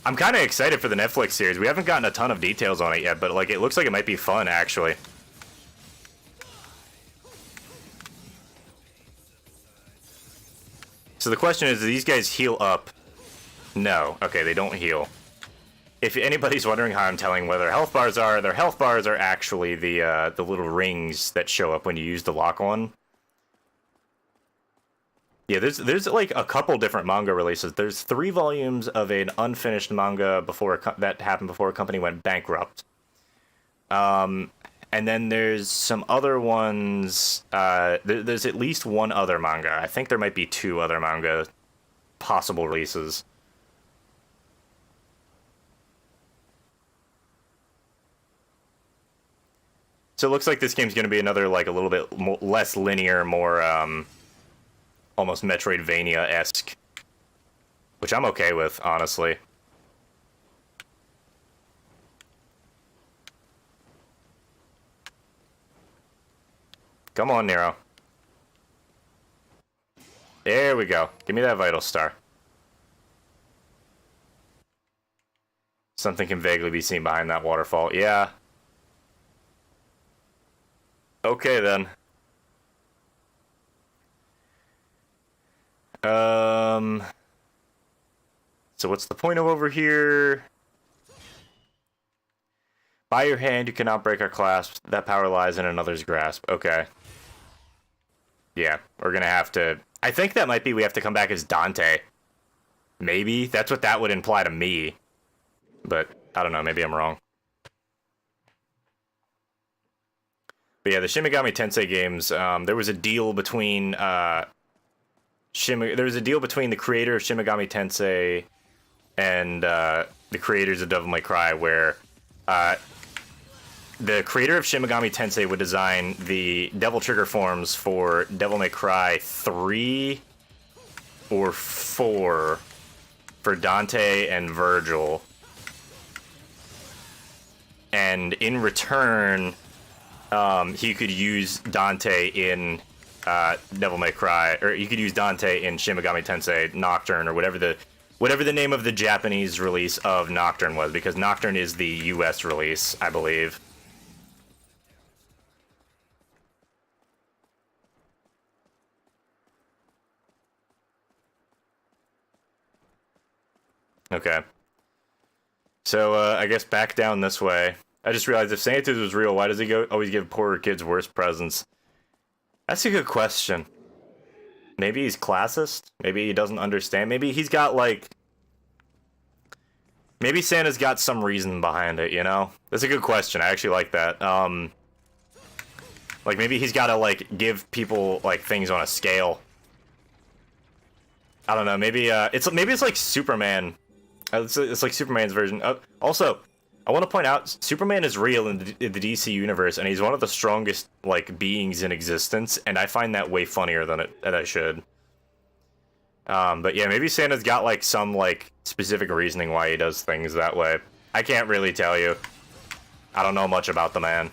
I'm kind of excited for the Netflix series. We haven't gotten a ton of details on it yet, but like it looks like it might be fun, actually. So the question is, do these guys heal up? No. Okay, they don't heal. If anybody's wondering how I'm telling where their health bars are actually the little rings that show up when you use the lock-on. Yeah, there's like a couple different manga releases. There's 3 volumes of an unfinished manga that happened before a company went bankrupt. And then there's some other ones. There's at least one other manga. I think there might be 2 other manga possible releases. So it looks like this game's going to be another, like, a little bit less linear, more, almost Metroidvania-esque. Which I'm okay with, honestly. Come on, Nero. There we go. Give me that Vital Star. Something can vaguely be seen behind that waterfall. Yeah. Okay, then. So what's the point of over here? By your hand, you cannot break our clasp. That power lies in another's grasp. Okay. Yeah, we're gonna have to... I think that might be we have to come back as Dante. Maybe? That's what that would imply to me. But, I don't know, maybe I'm wrong. But yeah, the Shin Megami Tensei games, there was a deal between, the creator of Shin Megami Tensei and, the creators of Devil May Cry, where, the creator of Shin Megami Tensei would design the Devil Trigger forms for Devil May Cry 3 or 4 for Dante and Virgil. And in return, he could use Dante in Devil May Cry, or you could use Dante in Shin Megami Tensei Nocturne, or whatever the name of the Japanese release of Nocturne was, because Nocturne is the US release, I believe. Okay. So, I guess back down this way. I just realized if Santos was real, why does he always give poorer kids worse presents? That's a good question. Maybe he's classist? Maybe he doesn't understand? Maybe he's got, like... Maybe Santa's got some reason behind it, you know? That's a good question. I actually like that. Like, maybe he's gotta, like, give people, like, things on a scale. I don't know. Maybe it's like Superman. It's like Superman's version. Also, I want to point out, Superman is real in the DC universe, and he's one of the strongest, like, beings in existence, and I find that way funnier than I should. But yeah, maybe Santa's got, like, some, like, specific reasoning why he does things that way. I can't really tell you. I don't know much about the man.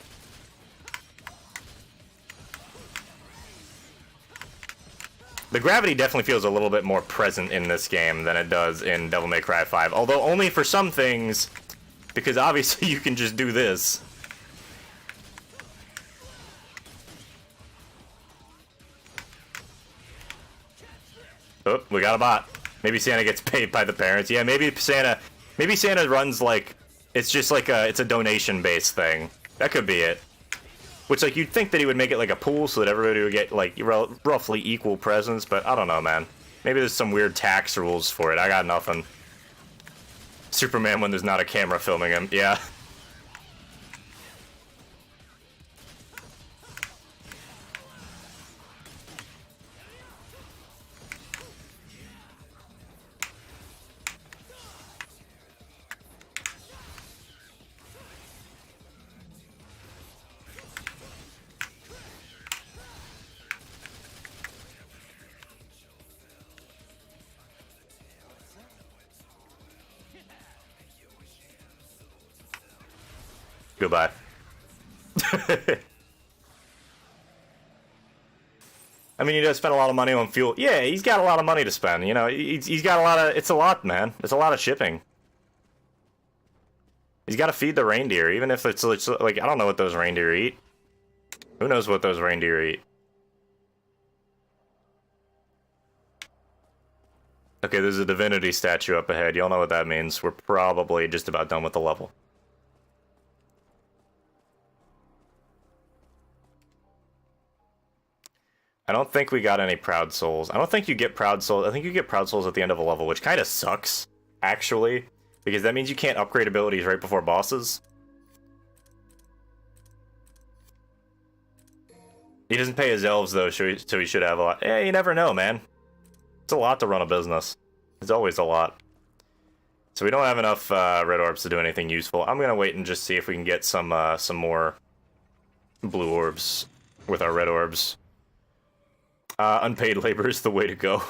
The gravity definitely feels a little bit more present in this game than it does in Devil May Cry 5. Although only for some things, because obviously you can just do this. Oh, we got a bot. Maybe Santa gets paid by the parents. Yeah, maybe Santa runs like, it's just like it's a donation-based thing. That could be it. Which, like, you'd think that he would make it like a pool so that everybody would get, like, roughly equal presents, but I don't know, man. Maybe there's some weird tax rules for it. I got nothing. Superman when there's not a camera filming him. Yeah. Goodbye. I mean, he does spend a lot of money on fuel. Yeah, he's got a lot of money to spend. You know, he's got a lot of... It's a lot, man. It's a lot of shipping. He's got to feed the reindeer, even if it's like... I don't know what those reindeer eat. Who knows what those reindeer eat? Okay, there's a divinity statue up ahead. Y'all know what that means. We're probably just about done with the level. I don't think we got any Proud Souls. I don't think you get Proud Souls. I think you get Proud Souls at the end of a level, which kind of sucks, actually. Because that means you can't upgrade abilities right before bosses. He doesn't pay his elves, though, so he should have a lot. Yeah, you never know, man. It's a lot to run a business. It's always a lot. So we don't have enough red orbs to do anything useful. I'm going to wait and just see if we can get some more blue orbs with our red orbs. Unpaid labor is the way to go.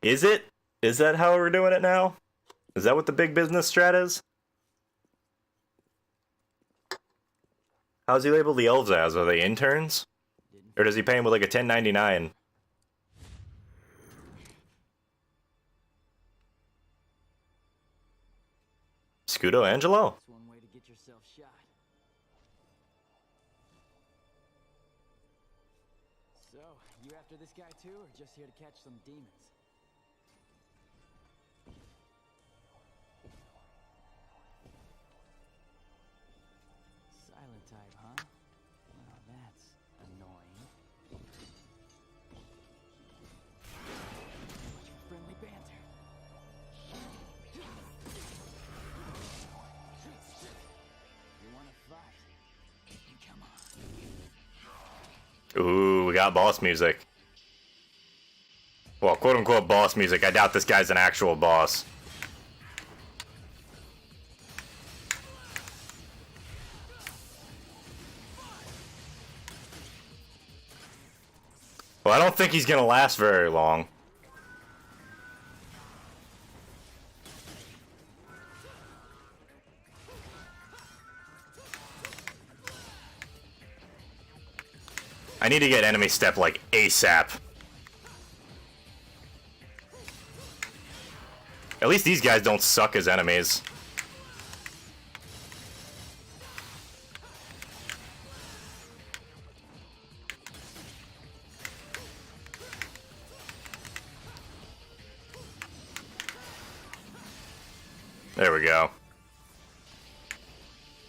Is it? Is that how we're doing it now? Is that what the big business strat is? How's he label the elves as? Are they interns? Or does he pay him with like a 1099? Scudo Angelo? That's one way to get yourself shot. So, you after this guy too, or just here to catch some demons? Silent type, huh? Well, that's annoying. Much for friendly banter. You wanna fight? Come on. Ooh, we got boss music. Well, quote-unquote boss music. I doubt this guy's an actual boss. Well, I don't think he's gonna last very long. I need to get enemy step like ASAP. At least these guys don't suck as enemies. There we go.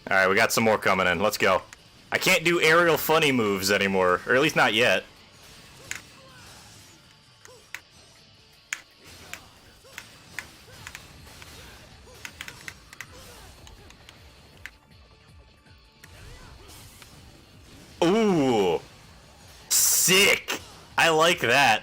Alright, we got some more coming in. Let's go. I can't do aerial funny moves anymore, or at least not yet. Ooh! Sick! I like that.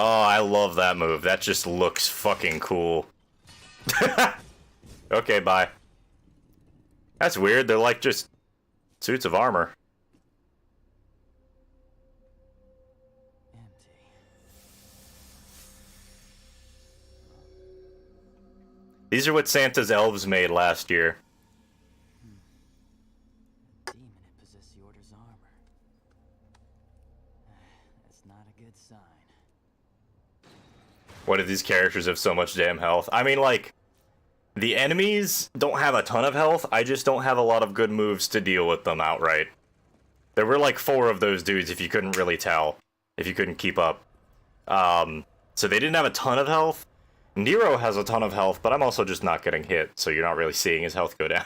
Oh, I love that move. That just looks fucking cool. Okay, bye. That's weird. They're like just suits of armor. These are what Santa's elves made last year. A demon had possessed the Order's armor. That's not a good sign. What if these characters have so much damn health? I mean, like, the enemies don't have a ton of health. I just don't have a lot of good moves to deal with them outright. There were like 4 of those dudes if you couldn't really tell. If you couldn't keep up. So they didn't have a ton of health. Nero has a ton of health, but I'm also just not getting hit, so you're not really seeing his health go down.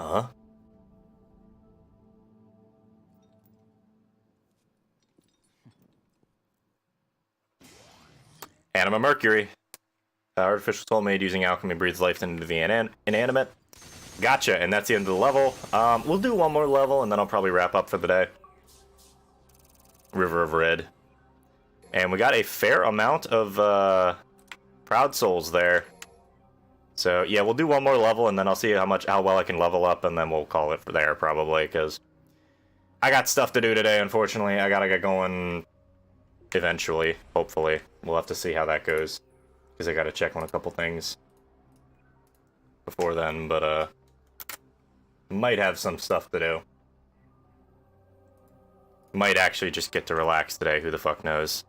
Huh? Anima Mercury. Artificial soul made using alchemy breathes life into the inanimate. Gotcha, and that's the end of the level. We'll do one more level, and then I'll probably wrap up for the day. River of Red. And we got a fair amount of Proud Souls there. So yeah, we'll do one more level, and then I'll see how well I can level up, and then we'll call it for there probably, because I got stuff to do today. Unfortunately, I gotta get going eventually. Hopefully, we'll have to see how that goes, because I gotta check on a couple things before then. But might have some stuff to do. Might actually just get to relax today. Who the fuck knows?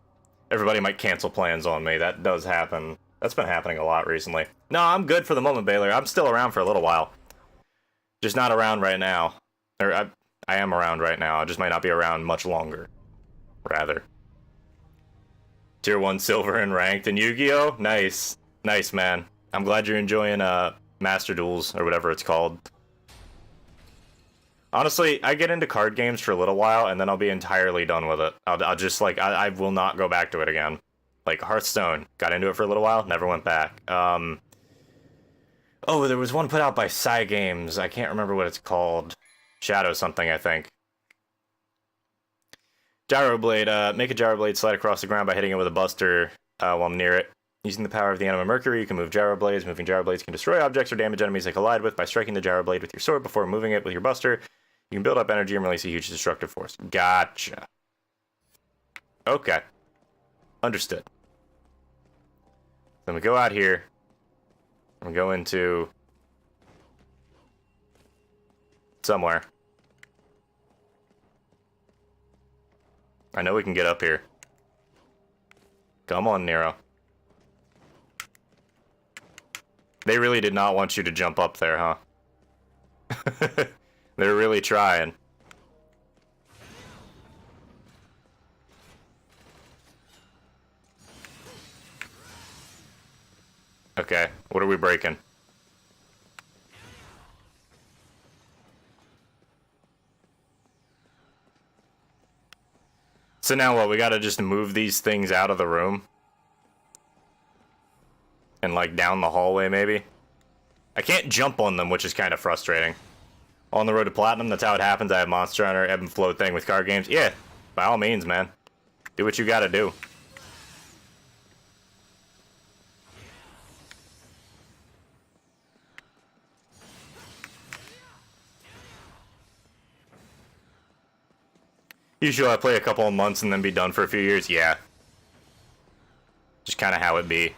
Everybody might cancel plans on me. That does happen. That's been happening a lot recently. No, I'm good for the moment, Baylor. I'm still around for a little while. Just not around right now. Or I am around right now. I just might not be around much longer. Rather. Tier 1 silver and ranked in Yu-Gi-Oh? Nice. Nice, man. I'm glad you're enjoying Master Duels, or whatever it's called. Honestly, I get into card games for a little while, and then I'll be entirely done with it. I'll just, like, I will not go back to it again. Like, Hearthstone. Got into it for a little while, never went back. Oh, there was one put out by Psy Games. I can't remember what it's called. Shadow something, I think. Gyro Blade. Make a Gyro Blade slide across the ground by hitting it with a buster while near it. Using the power of the Anima Mercury, you can move Gyro Blades. Moving Gyro Blades can destroy objects or damage enemies they collide with by striking the Gyro Blade with your sword before moving it with your buster. You can build up energy and release a huge destructive force. Gotcha. Okay. Understood. Then we go out here. And we go into somewhere. I know we can get up here. Come on, Nero. They really did not want you to jump up there, huh? They're really trying. Okay, what are we breaking? So now what, we gotta just move these things out of the room? And like down the hallway maybe? I can't jump on them, which is kind of frustrating. On the road to platinum, that's how it happens. I have Monster Hunter, ebb and flow thing with card games. Yeah, by all means, man. Do what you gotta do. Usually I play a couple of months and then be done for a few years. Yeah. Just kind of how it be.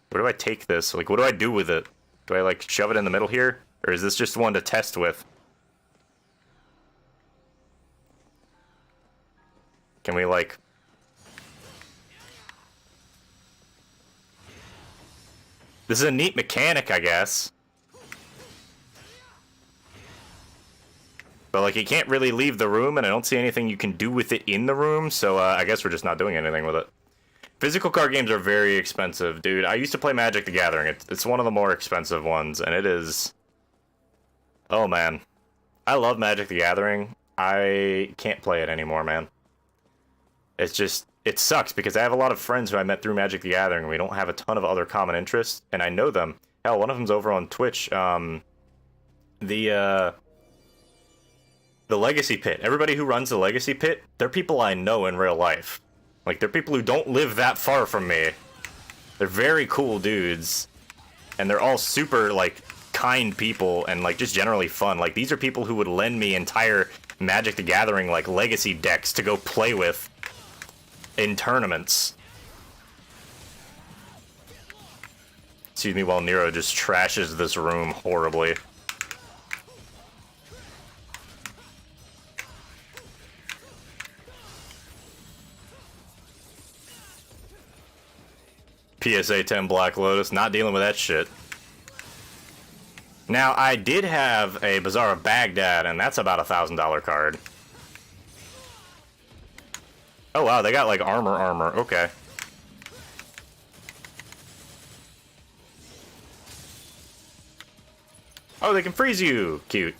Where do I take this? Like, what do I do with it? Do I, like, shove it in the middle here? Or is this just one to test with? Can we, like... This is a neat mechanic, I guess. But, like, you can't really leave the room, and I don't see anything you can do with it in the room, so I guess we're just not doing anything with it. Physical card games are very expensive, dude. I used to play Magic the Gathering. It's one of the more expensive ones, and it is... Oh, man. I love Magic the Gathering. I can't play it anymore, man. It's just... It sucks, because I have a lot of friends who I met through Magic the Gathering, and we don't have a ton of other common interests, and I know them. Hell, one of them's over on Twitch. The Legacy Pit. Everybody who runs the Legacy Pit, they're people I know in real life. Like, they're people who don't live that far from me. They're very cool dudes. And they're all super, like, kind people and, like, just generally fun. Like, these are people who would lend me entire Magic the Gathering, like, Legacy decks to go play with. in tournaments. Excuse me, while Nero just trashes this room horribly. PSA 10 Black Lotus, not dealing with that shit. Now, I did have a Bazaar of Baghdad, and that's about $1,000 card. Oh wow, they got like armor, okay. Oh, they can freeze you! Cute.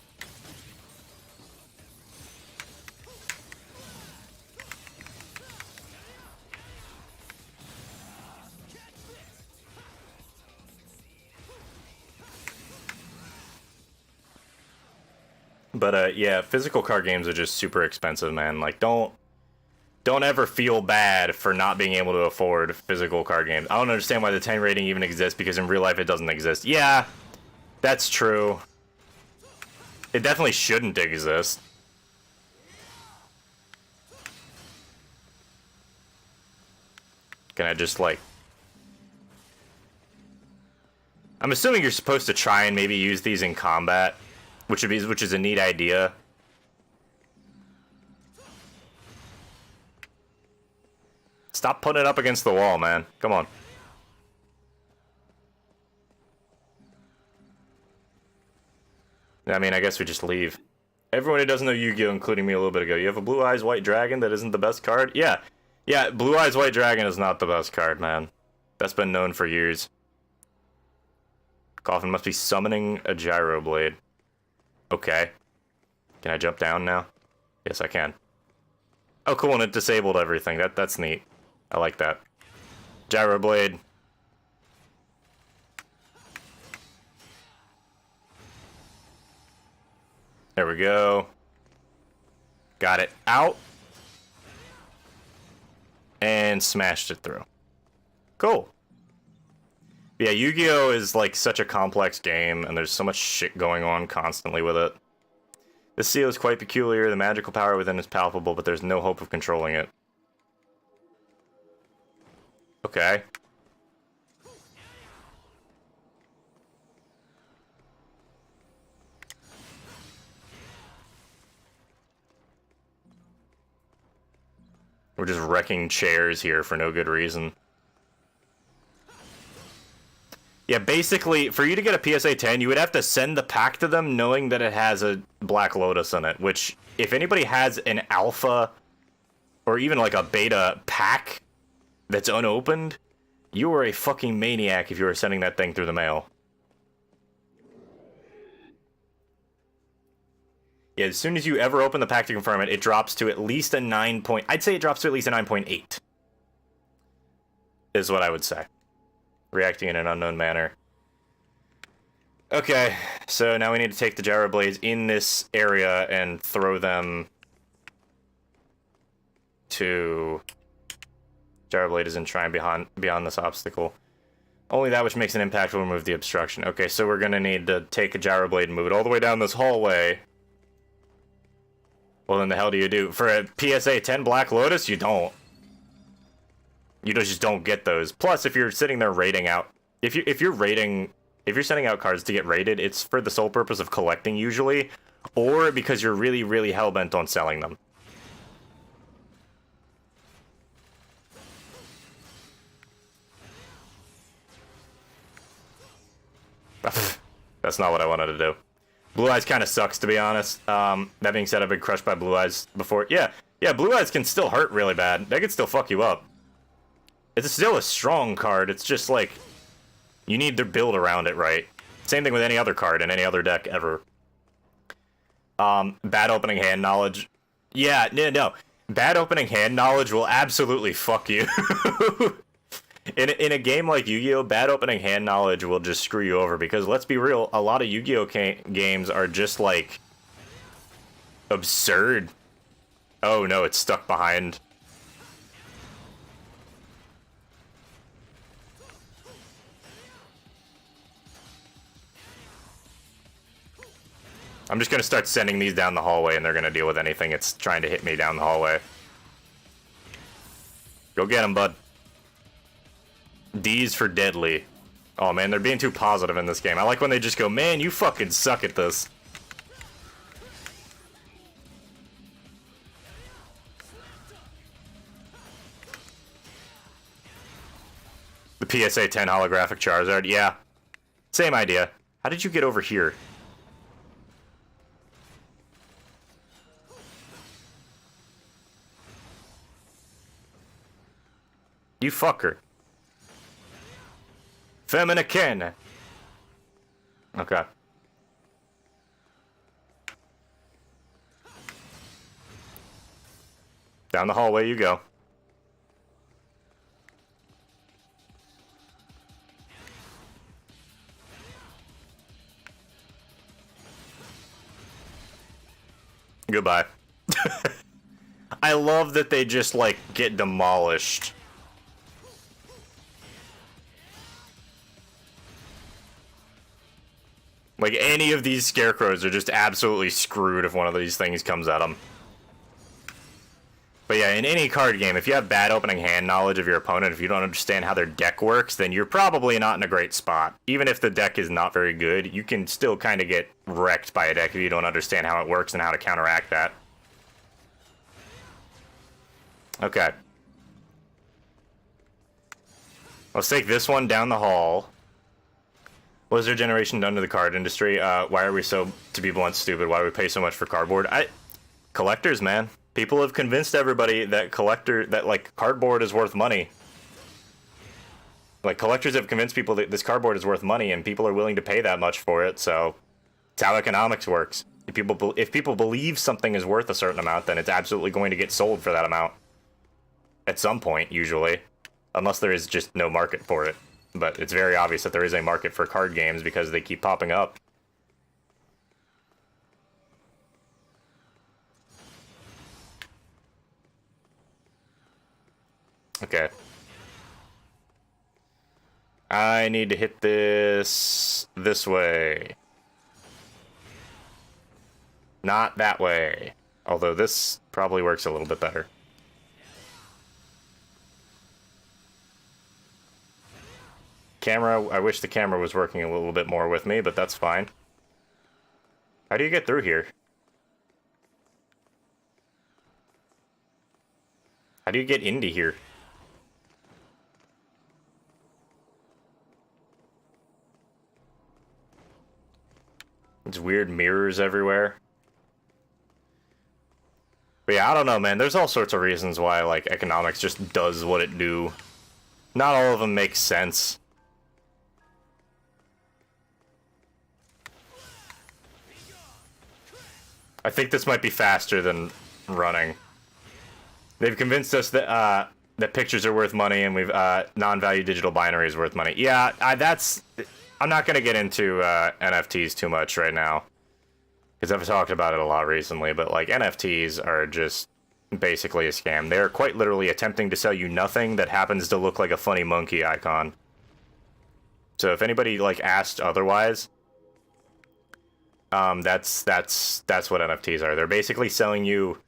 But yeah, physical card games are just super expensive, man. Like, don't ever feel bad for not being able to afford physical card games. I don't understand why the 10 rating even exists, because in real life it doesn't exist. Yeah, that's true. It definitely shouldn't exist. Can I just, like... I'm assuming you're supposed to try and maybe use these in combat, which is a neat idea. Stop putting it up against the wall, man. Come on. I mean, I guess we just leave. Everyone who doesn't know Yu-Gi-Oh, including me a little bit ago, you have a Blue Eyes White Dragon that isn't the best card? Yeah. Yeah, Blue Eyes White Dragon is not the best card, man. That's been known for years. Coffin must be summoning a Gyro Blade. Okay. Can I jump down now? Yes, I can. Oh, cool, and it disabled everything. That's neat. I like that. Gyro Blade. There we go. Got it out. And smashed it through. Cool. Yeah, Yu-Gi-Oh! Is like such a complex game, and there's so much shit going on constantly with it. The seal is quite peculiar, the magical power within is palpable, but there's no hope of controlling it. Okay. We're just wrecking chairs here for no good reason. Yeah, basically, for you to get a PSA 10, you would have to send the pack to them knowing that it has a Black Lotus in it, which, if anybody has an alpha or even like a beta pack that's unopened, you are a fucking maniac if you were sending that thing through the mail. Yeah, as soon as you ever open the pack to confirm it, it drops to at least a 9 point... I'd say it drops to at least a 9.8. Is what I would say. Reacting in an unknown manner. Okay, so now we need to take the Gyro Blades in this area and throw them to... Gyro Blade is in Shrine beyond this obstacle. Only that which makes an impact will remove the obstruction. Okay, so we're gonna need to take a Gyro Blade and move it all the way down this hallway. Well, then the hell do you do? For a PSA 10 Black Lotus, you don't. You just don't get those. Plus, if you're sitting there rating out... If you're sending out cards to get rated, it's for the sole purpose of collecting, usually. Or because you're really, really hell-bent on selling them. That's not what I wanted to do. Blue Eyes kind of sucks, to be honest. That being said, I've been crushed by Blue Eyes before. Yeah, Blue Eyes can still hurt really bad. They can still fuck you up. It's still a strong card. It's just like, you need to build around it right. Same thing with any other card in any other deck ever. Bad opening hand knowledge. Yeah, no. Bad opening hand knowledge will absolutely fuck you. In a game like Yu-Gi-Oh, bad opening hand knowledge will just screw you over, because let's be real, a lot of Yu-Gi-Oh games are just like absurd. Oh no, it's stuck behind. I'm just gonna start sending these down the hallway, and they're gonna deal with anything it's trying to hit me down the hallway. Go get him, bud. D's for deadly. Oh man, they're being too positive in this game. I like when they just go, man, you fucking suck at this. The PSA 10 holographic Charizard, yeah. Same idea. How did you get over here? You fucker. Feminican. Okay. Down the hallway you go. Goodbye. I love that they just, like, get demolished. Like, any of these scarecrows are just absolutely screwed if one of these things comes at them. But yeah, in any card game, if you have bad opening hand knowledge of your opponent, if you don't understand how their deck works, then you're probably not in a great spot. Even if the deck is not very good, you can still kind of get wrecked by a deck if you don't understand how it works and how to counteract that. Okay. Let's take this one down the hall. What has their generation done to the card industry? Why are we so, to be blunt, stupid? Why do we pay so much for cardboard? Collectors, man. People have convinced everybody that like, cardboard is worth money. Like, collectors have convinced people that this cardboard is worth money, and people are willing to pay that much for it, so it's how economics works. If people believe something is worth a certain amount, then it's absolutely going to get sold for that amount. At some point, usually. Unless there is just no market for it. But it's very obvious that there is a market for card games because they keep popping up. Okay. I need to hit this way. Not that way. Although this probably works a little bit better. Camera, I wish the camera was working a little bit more with me, but that's fine. How do you get through here? How do you get into here? There's weird mirrors everywhere. But yeah, I don't know, man. There's all sorts of reasons why, like, economics just does what it do. Not all of them make sense. I think this might be faster than running. They've convinced us that that pictures are worth money and we've non-value digital binary is worth money. Yeah, I'm not gonna get into NFTs too much right now because I've talked about it a lot recently. But like NFTs are just basically a scam. They are quite literally attempting to sell you nothing that happens to look like a funny monkey icon. So if anybody like asked otherwise. That's what NFTs are. They're basically selling you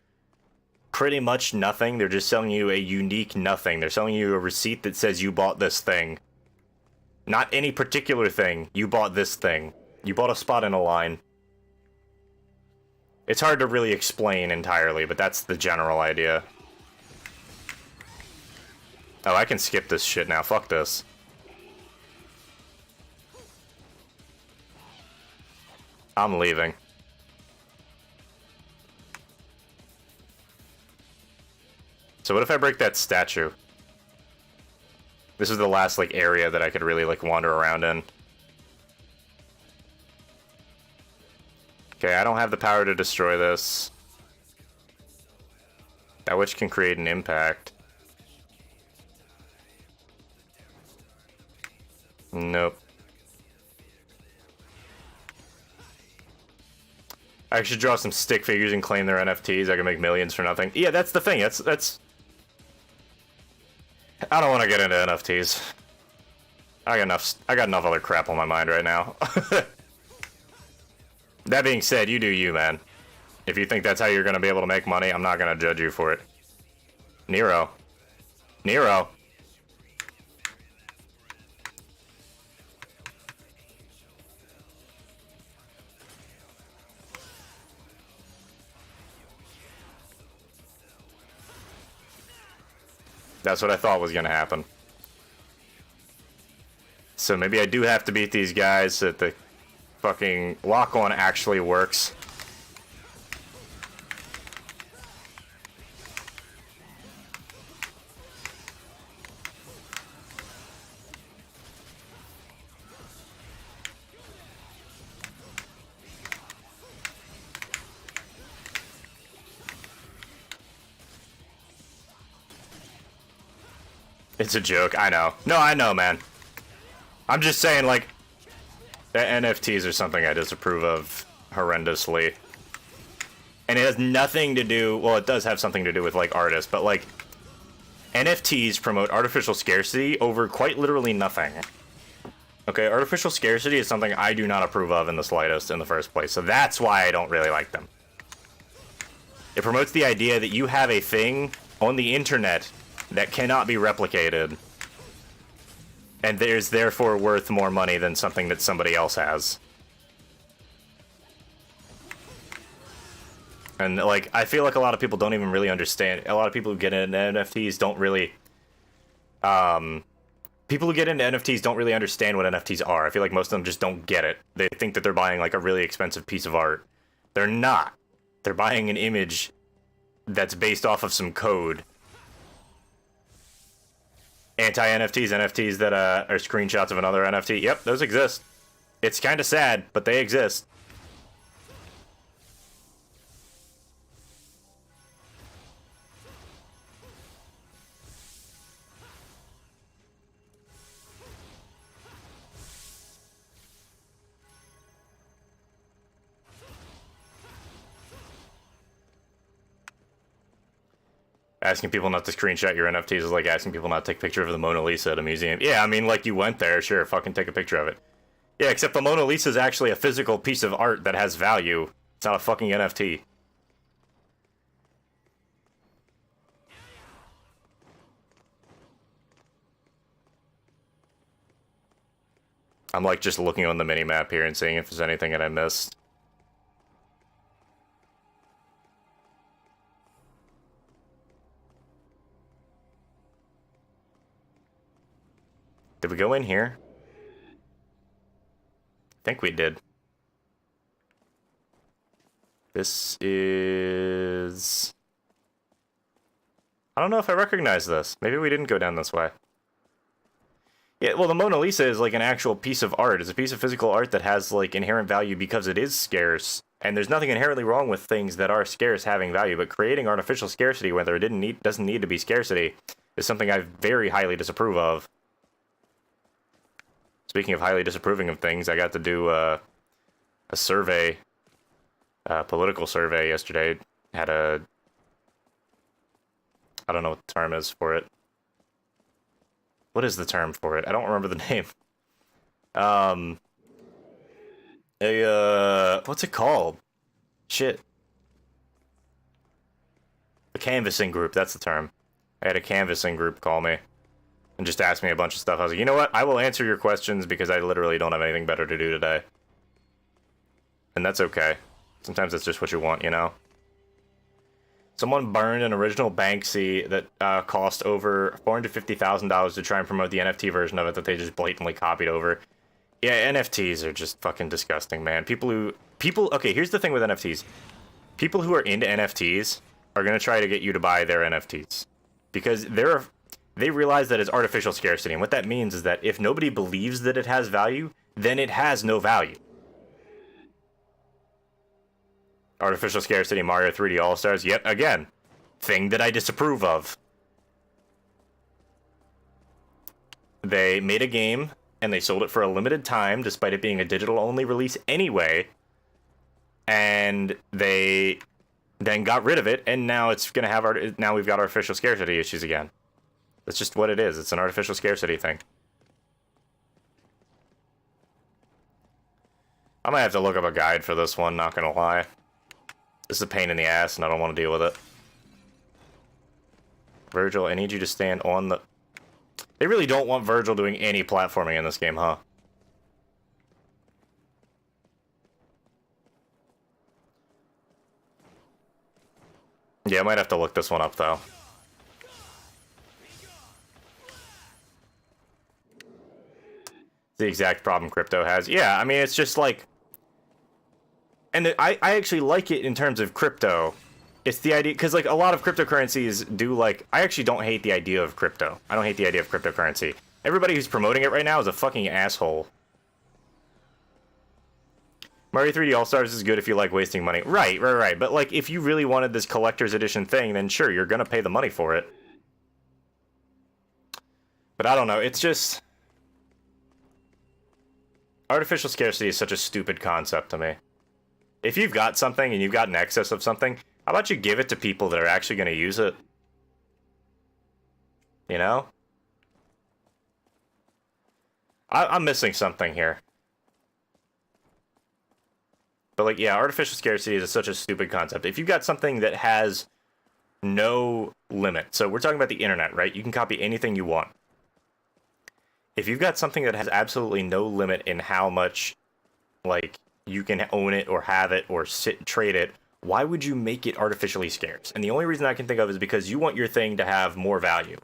pretty much nothing. They're just selling you a unique nothing. They're selling you a receipt that says you bought this thing. Not any particular thing. You bought this thing. You bought a spot in a line. It's hard to really explain entirely, but that's the general idea. Oh, I can skip this shit now. Fuck this. I'm leaving. So what if I break that statue? This is the last, like, area that I could really, like, wander around in. Okay, I don't have the power to destroy this. That witch can create an impact. Nope. I should draw some stick figures and claim their NFTs. I can make millions for nothing. Yeah, that's the thing. That's. I don't want to get into NFTs. I got enough other crap on my mind right now. That being said, you do you, man. If you think that's how you're gonna be able to make money, I'm not gonna judge you for it. Nero. Nero. That's what I thought was gonna happen. So maybe I do have to beat these guys so that the fucking lock-on actually works. It's a joke, I know. No, I know, man. I'm just saying, like, the NFTs are something I disapprove of horrendously. And it has nothing to do, well, it does have something to do with, like, artists, but, like, NFTs promote artificial scarcity over quite literally nothing. Okay, artificial scarcity is something I do not approve of in the slightest in the first place, so that's why I don't really like them. It promotes the idea that you have a thing on the internet that cannot be replicated, and there's therefore worth more money than something that somebody else has. And, like, I feel like a lot of people don't even really understand. A lot of people who get into NFTs don't really... people who get into NFTs don't really understand what NFTs are. I feel like most of them just don't get it. They think that they're buying, like, a really expensive piece of art. They're not. They're buying an image that's based off of some code. Anti-NFTs, NFTs that are screenshots of another NFT. Yep, those exist. It's kind of sad, but they exist. Asking people not to screenshot your NFTs is like asking people not to take a picture of the Mona Lisa at a museum. Yeah, I mean, like, you went there, sure, fucking take a picture of it. Yeah, except the Mona Lisa is actually a physical piece of art that has value. It's not a fucking NFT. I'm, like, just looking on the mini-map here and seeing if there's anything that I missed. Did we go in here? I think we did. This is... I don't know if I recognize this. Maybe we didn't go down this way. Yeah, well, the Mona Lisa is like an actual piece of art. It's a piece of physical art that has, like, inherent value because it is scarce. And there's nothing inherently wrong with things that are scarce having value, but creating artificial scarcity, whether it doesn't need to be scarcity, is something I very highly disapprove of. Speaking of highly disapproving of things, I got to do a survey, a political survey yesterday. Had a... I don't know what the term is for it. What is the term for it? I don't remember the name. What's it called? Shit. A canvassing group, that's the term. I had a canvassing group call me and just ask me a bunch of stuff. I was like, you know what? I will answer your questions because I literally don't have anything better to do today. And that's okay. Sometimes that's just what you want, you know? Someone burned an original Banksy that cost over $450,000 to try and promote the NFT version of it that they just blatantly copied over. Yeah, NFTs are just fucking disgusting, man. Okay, here's the thing with NFTs. People who are into NFTs are going to try to get you to buy their NFTs. Because they realize that it's artificial scarcity. And what that means is that if nobody believes that it has value, then it has no value. Artificial scarcity, Mario 3D All-Stars, yet again, thing that I disapprove of. They made a game, and they sold it for a limited time, despite it being a digital-only release anyway, and they then got rid of it, and now it's gonna have now we've got artificial scarcity issues again. That's just what it is. It's an artificial scarcity thing. I might have to look up a guide for this one, not gonna lie. This is a pain in the ass, and I don't want to deal with it. Virgil, I need you to stand on the... They really don't want Virgil doing any platforming in this game, huh? Yeah, I might have to look this one up, though. The exact problem Crypto has. Yeah, I mean, it's just like... And I actually like it in terms of crypto. It's the idea... Because, like, a lot of cryptocurrencies do, like... I actually don't hate the idea of crypto. I don't hate the idea of cryptocurrency. Everybody who's promoting it right now is a fucking asshole. Mario 3D All-Stars is good if you like wasting money. Right. But, like, if you really wanted this collector's edition thing, then sure, you're gonna pay the money for it. But I don't know, it's just... Artificial scarcity is such a stupid concept to me. If you've got something and you've got an excess of something, how about you give it to people that are actually gonna use it? You know? I'm missing something here. But, like, yeah, artificial scarcity is such a stupid concept. If you've got something that has no limit, so we're talking about the internet, right? You can copy anything you want. If you've got something that has absolutely no limit in how much, like, you can own it or have it or trade it, why would you make it artificially scarce? And the only reason I can think of is because you want your thing to have more value.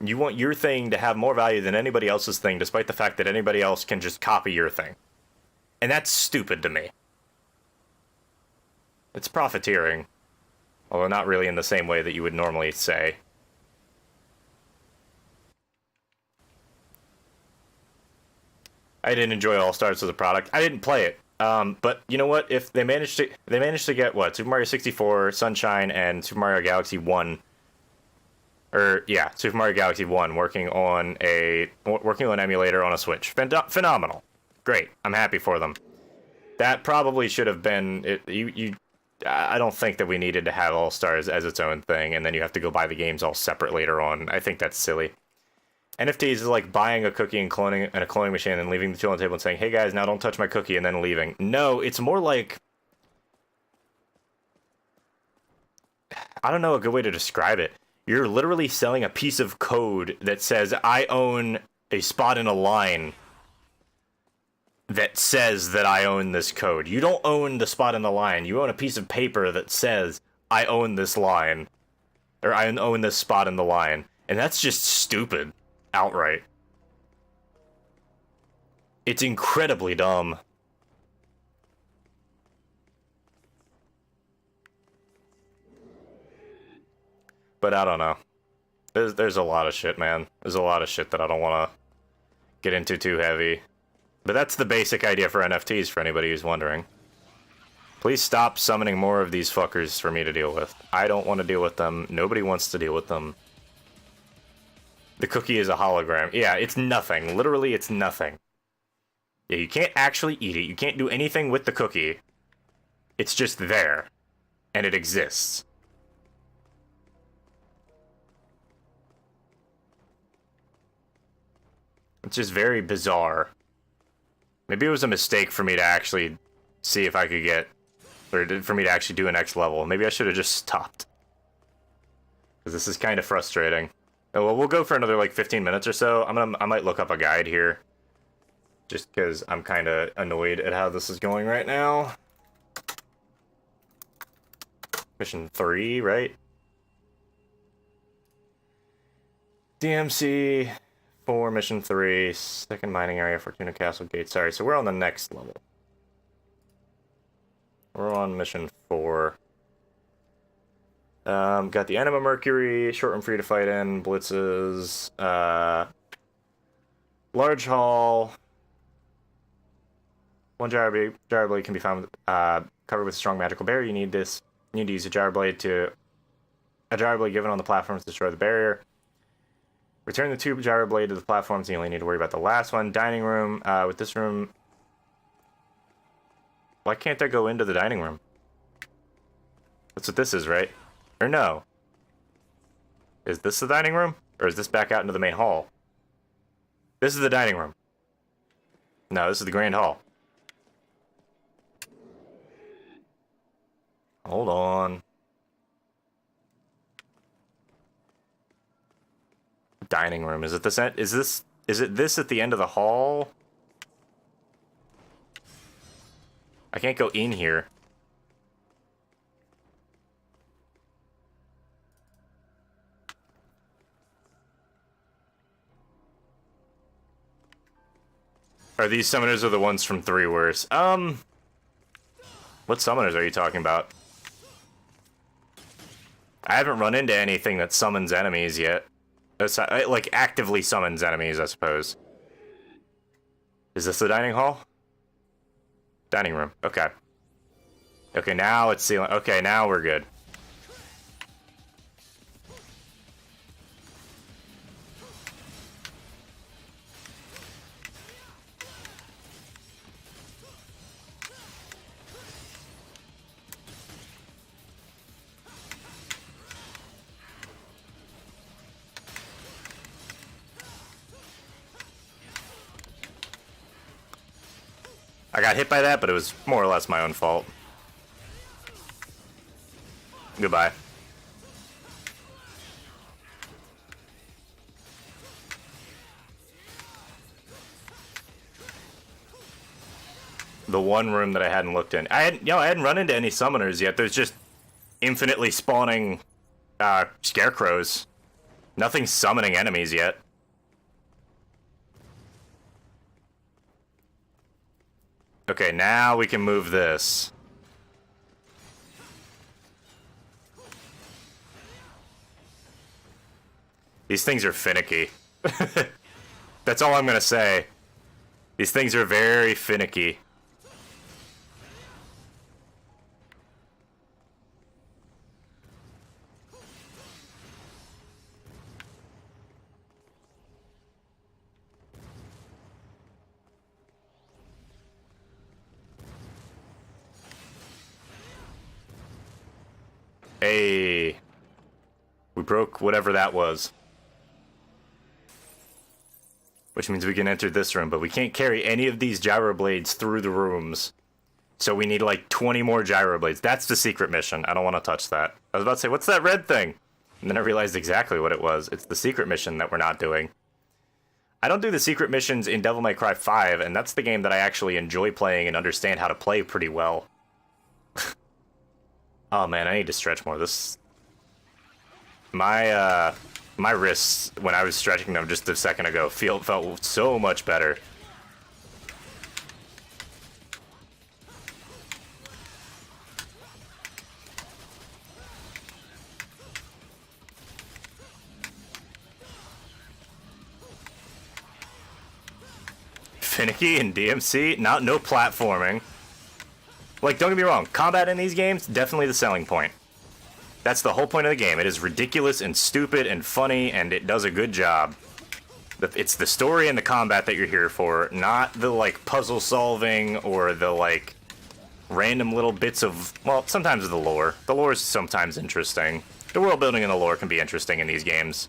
You want your thing to have more value than anybody else's thing, despite the fact that anybody else can just copy your thing. And that's stupid to me. It's profiteering. Although not really in the same way that you would normally say. I didn't enjoy All-Stars as a product. I didn't play it. But you know what? If they managed to get what? Super Mario 64, Sunshine, and Super Mario Galaxy 1. Super Mario Galaxy 1 working on emulator on a Switch. Phenomenal. Great. I'm happy for them. That probably should have been I don't think that we needed to have All-Stars as its own thing, and then you have to go buy the games all separate later on. I think that's silly. NFTs is like buying a cookie and a cloning machine and leaving the tool on the table and saying, "Hey guys, now don't touch my cookie," and then leaving. No, it's more like... I don't know a good way to describe it. You're literally selling a piece of code that says, I own a spot in a line that says that I own this code. You don't own the spot in the line. You own a piece of paper that says, I own this line. Or I own this spot in the line. And that's just stupid. Outright. It's incredibly dumb. But I don't know. There's a lot of shit, man. There's a lot of shit that I don't want to get into too heavy. But that's the basic idea for NFTs, for anybody who's wondering. Please stop summoning more of these fuckers for me to deal with. I don't want to deal with them. Nobody wants to deal with them. The cookie is a hologram. Yeah, it's nothing. Literally, it's nothing. Yeah, you can't actually eat it. You can't do anything with the cookie. It's just there. And it exists. It's just very bizarre. Maybe it was a mistake for me to actually see if I could get... Or for me to actually do a next level. Maybe I should have just stopped. Because this is kind of frustrating. Oh, well, we'll go for another, like, 15 minutes or so. I might look up a guide here. Just because I'm kind of annoyed at how this is going right now. Mission 3, right? DMC4, Mission 3, second mining area, Fortuna Castle Gate. Sorry, so we're on the next level. We're on Mission 4. Got the Anima Mercury, short room free to fight in, blitzes, large hall. One gyro blade can be found covered with a strong magical barrier. You need to use a gyro blade given on the platforms to destroy the barrier. Return the tube gyro blade to the platforms, and you only need to worry about the last one. Dining room. With this room, why can't I go into the dining room? That's what this is, right? Or no? Is this the dining room? Or is this back out into the main hall? This is the dining room. No, this is the grand hall. Hold on. dining room. Is it this? Is it this at the end of the hall? I can't go in here. Are these summoners are the ones from 3 Worse? What summoners are you talking about? I haven't run into anything that summons enemies yet. Like, actively summons enemies, I suppose. Is this the dining hall? Dining room. Okay. Okay, now it's ceiling. Okay, now we're good. I got hit by that, but it was more or less my own fault. Goodbye. The one room that I hadn't looked in. I hadn't run into any summoners yet. There's just infinitely spawning scarecrows. Nothing summoning enemies yet. Okay, now we can move this. These things are finicky. That's all I'm gonna say. These things are very finicky. Hey, we broke whatever that was. Which means we can enter this room, but we can't carry any of these gyro blades through the rooms. So we need like 20 more gyro blades. That's the secret mission. I don't want to touch that. I was about to say, what's that red thing? And then I realized exactly what it was. It's the secret mission that we're not doing. I don't do the secret missions in Devil May Cry 5, and that's the game that I actually enjoy playing and understand how to play pretty well. Oh man, I need to stretch more. My wrists, when I was stretching them just a second ago, felt so much better. Finicky and DMC, no platforming. Like, don't get me wrong, combat in these games, definitely the selling point. That's the whole point of the game. It is ridiculous and stupid and funny, and it does a good job. It's the story and the combat that you're here for, not the, like, puzzle solving or the, like, random little bits of, well, sometimes the lore. The lore is sometimes interesting. The world building and the lore can be interesting in these games.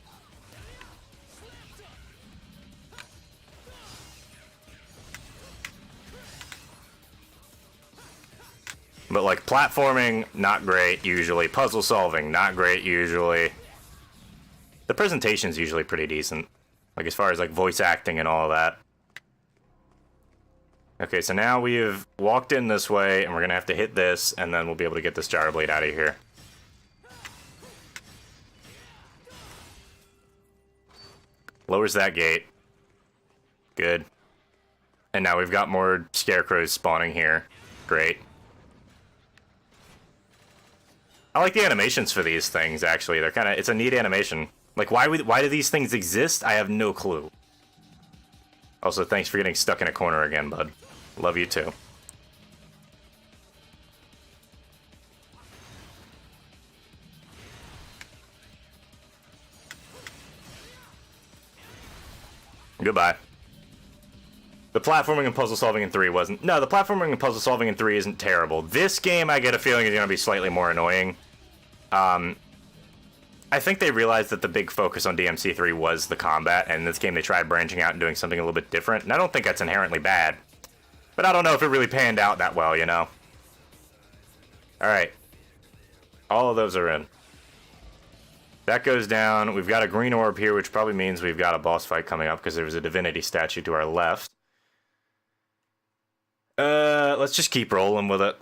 But, like, platforming, not great, usually. Puzzle solving, not great, usually. The presentation's usually pretty decent. Like, as far as, like, voice acting and all of that. Okay, so now we've walked in this way, and we're gonna have to hit this, and then we'll be able to get this gyro blade out of here. Lowers that gate. Good. And now we've got more scarecrows spawning here. Great. I like the animations for these things, actually. They're kind of, it's a neat animation. Like, why do these things exist? I have no clue. Also, thanks for getting stuck in a corner again, bud. Love you too. Goodbye. The platforming and puzzle solving in 3 wasn't... No, the platforming and puzzle solving in 3 isn't terrible. This game, I get a feeling, is going to be slightly more annoying. I think they realized that the big focus on DMC3 was the combat, and in this game they tried branching out and doing something a little bit different, and I don't think that's inherently bad. But I don't know if it really panned out that well, you know? Alright. All of those are in. That goes down. We've got a green orb here, which probably means we've got a boss fight coming up because there was a divinity statue to our left. Let's just keep rolling with it.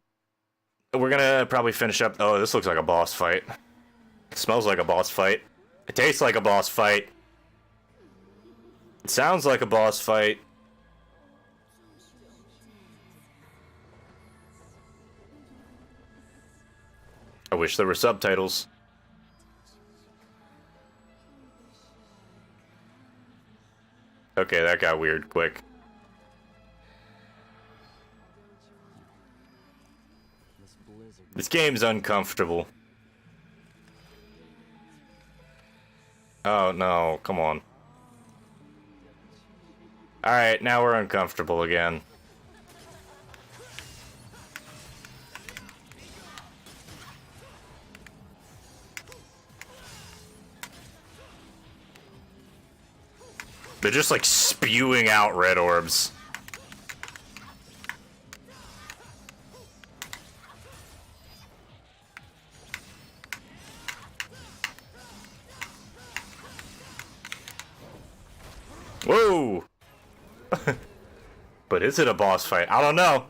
We're gonna probably finish up... Oh, this looks like a boss fight. It smells like a boss fight. It tastes like a boss fight. It sounds like a boss fight. I wish there were subtitles. Okay, that got weird quick. This game's uncomfortable. Oh no, come on. Alright, now we're uncomfortable again. They're just like spewing out red orbs. Whoa! But is it a boss fight? I don't know.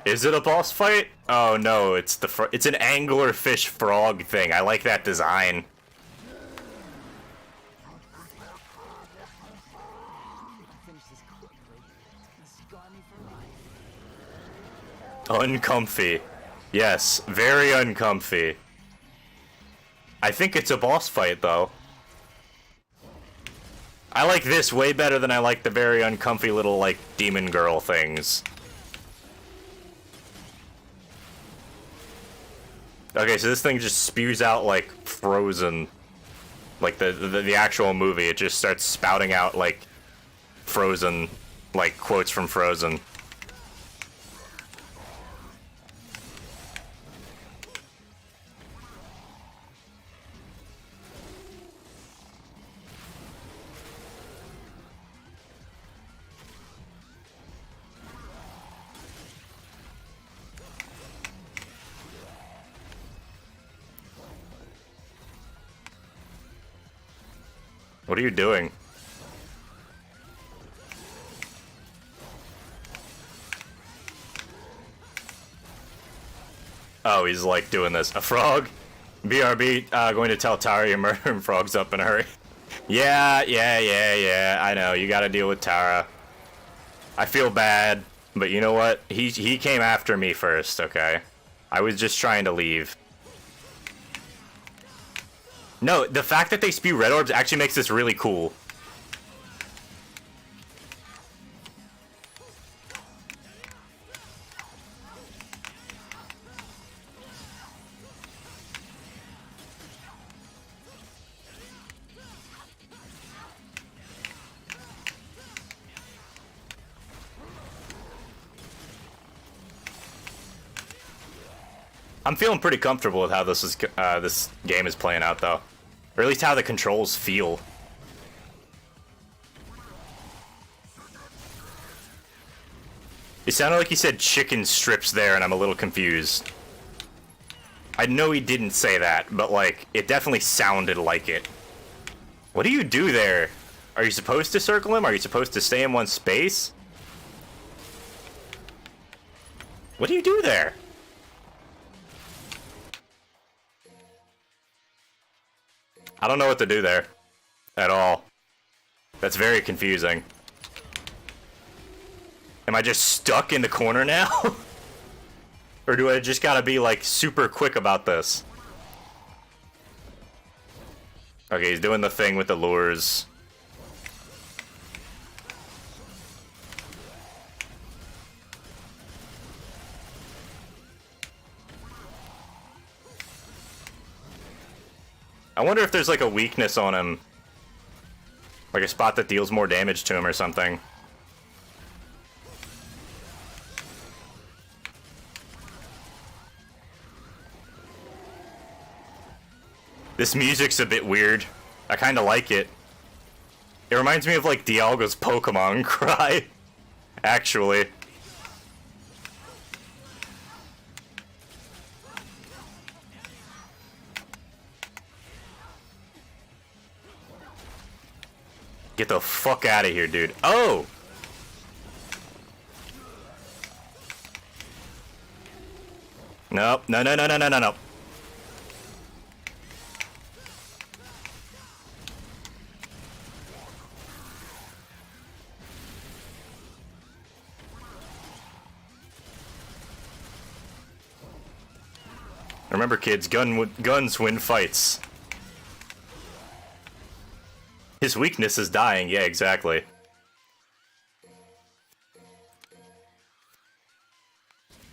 Is it a boss fight? Oh no, it's it's an anglerfish frog thing. I like that design. Uncomfy. Yes, very uncomfy. I think it's a boss fight, though. I like this way better than I like the very uncomfy little, like, demon girl things. Okay, so this thing just spews out, like, Frozen. Like, the actual movie. It just starts spouting out, like, Frozen, like, quotes from Frozen. What are you doing? Oh, he's like doing this. A frog? BRB, going to tell Tara you're murdering frogs up in a hurry. Yeah, I know, you gotta deal with Tara. I feel bad, but you know what? He came after me first, okay? I was just trying to leave. No, the fact that they spew red orbs actually makes this really cool. I'm feeling pretty comfortable with how this game is playing out, though. Or at least how the controls feel. It sounded like he said chicken strips there, and I'm a little confused. I know he didn't say that, but, like, it definitely sounded like it. What do you do there? Are you supposed to circle him? Are you supposed to stay in one space? What do you do there? I don't know what to do there. At all. That's very confusing. Am I just stuck in the corner now? Or do I just gotta be, like, super quick about this? Okay, he's doing the thing with the lures. I wonder if there's like a weakness on him. Like a spot that deals more damage to him or something. This music's a bit weird. I kinda like it. It reminds me of like Dialga's Pokemon cry. Actually. Get the fuck out of here, dude. Oh! Nope. No, no, no, no, no, no, no. Remember, kids, guns win fights. His weakness is dying. Yeah, exactly.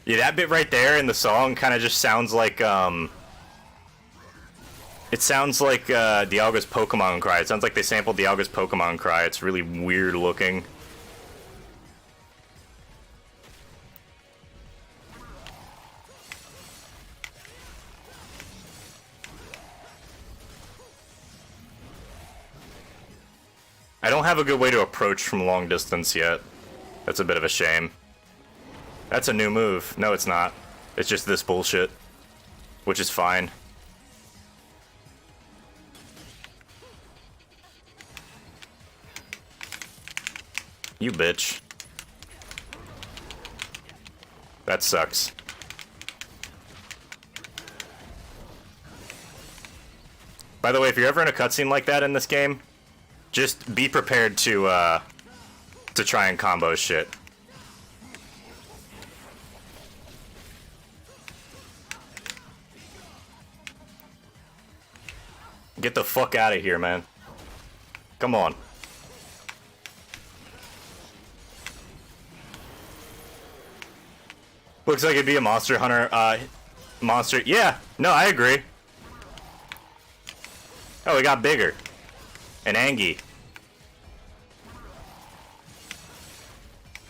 Yeah, that bit right there in the song kind of just sounds like, it sounds like, Dialga's Pokemon Cry. It sounds like they sampled Dialga's Pokemon Cry. It's really weird looking. I don't have a good way to approach from long distance yet. That's a bit of a shame. That's a new move. No, it's not. It's just this bullshit. Which is fine. You bitch. That sucks. By the way, if you're ever in a cutscene like that in this game, just be prepared to try and combo shit. Get the fuck out of here, man. Come on. Looks like it'd be a Monster Hunter, monster. Yeah, no, I agree. Oh, it got bigger. And Angie.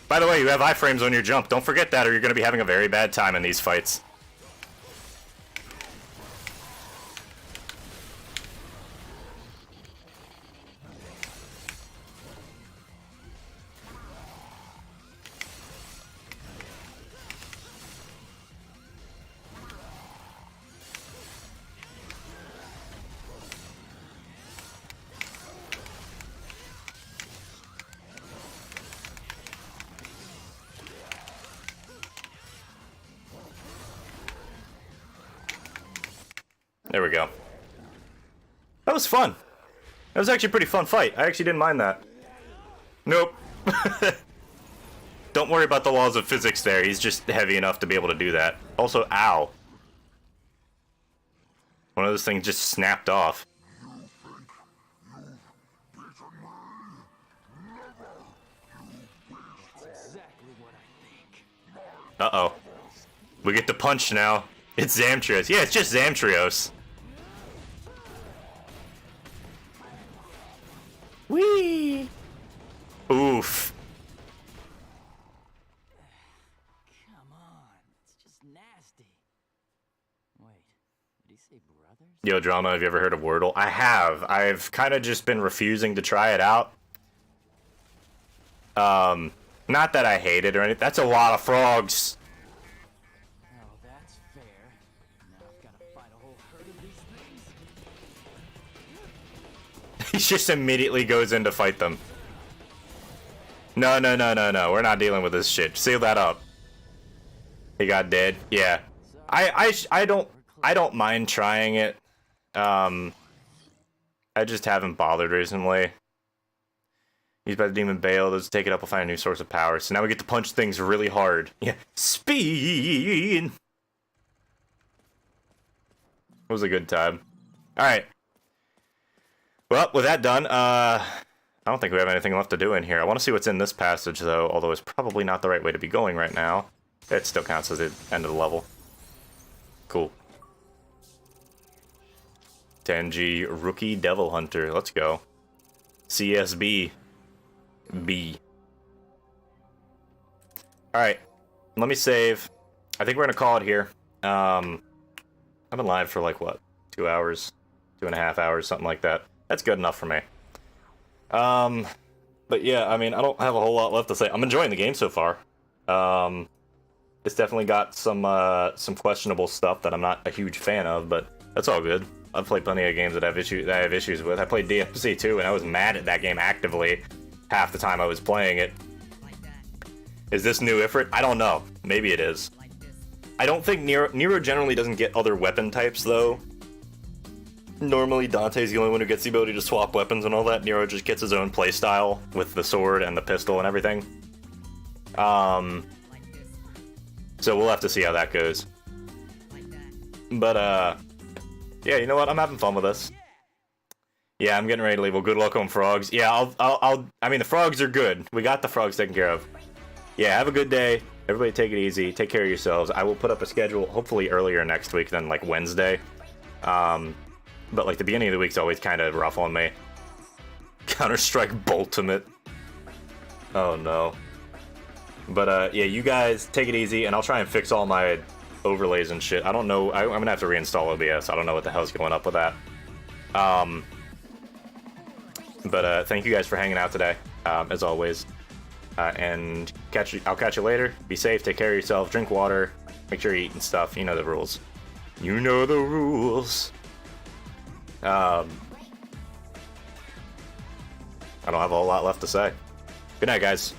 By the way, you have iframes on your jump. Don't forget that or you're going to be having a very bad time in these fights. There we go. That was fun. That was actually a pretty fun fight. I actually didn't mind that. Nope. Don't worry about the laws of physics there. He's just heavy enough to be able to do that. Also, ow. One of those things just snapped off. Uh-oh. We get the punch now. It's Zamtrios. Yeah, it's just Zamtrios. Whee! Oof. Come on, it's just nasty. Wait, did he say brothers? Yo, Dralnah, have you ever heard of Wordle? I have. I've kind of just been refusing to try it out. Not that I hate it or anything. That's a lot of frogs. Oh, that's fair. Now I've got to fight a whole herd of these things. He just immediately goes in to fight them. No, no, no, no, no. We're not dealing with this shit. Seal that up. He got dead. Yeah. I don't mind trying it. I just haven't bothered recently. Used by the demon Bale. Those take it up will find a new source of power. So now we get to punch things really hard. Yeah. Speed! It was a good time. Alright. Well, with that done, I don't think we have anything left to do in here. I want to see what's in this passage, though, although it's probably not the right way to be going right now. It still counts as the end of the level. Cool. Tenji, Rookie Devil Hunter. Let's go. CSB. B. Alright. Let me save. I think we're going to call it here. I've been live for, like, what? 2 hours? 2.5 hours? Something like that. That's good enough for me. But yeah, I mean, I don't have a whole lot left to say. I'm enjoying the game so far. It's definitely got some questionable stuff that I'm not a huge fan of, but that's all good. I've played plenty of games that I have issues with. I played DMC2 and I was mad at that game actively half the time I was playing it. Is this new Ifrit? I don't know. Maybe it is. I don't think Nero generally doesn't get other weapon types though. Normally Dante's the only one who gets the ability to swap weapons and all that. Nero just gets his own playstyle with the sword and the pistol and everything. So we'll have to see how that goes. But yeah, you know what? I'm having fun with this. Yeah, I'm getting ready to leave. Well, good luck on frogs. Yeah, I mean, the frogs are good. We got the frogs taken care of. Yeah, have a good day. Everybody take it easy. Take care of yourselves. I will put up a schedule, hopefully earlier next week than, like, Wednesday. But, like, the beginning of the week's always kind of rough on me. Counter-Strike Ultimate. Oh, no. But, yeah, you guys take it easy, and I'll try and fix all my overlays and shit. I don't know. I'm gonna have to reinstall OBS. I don't know what the hell's going up with that. But thank you guys for hanging out today, as always. And I'll catch you later. Be safe, take care of yourself, drink water, make sure you eat and stuff. You know the rules. You know the rules. I don't have a whole lot left to say. Good night, guys.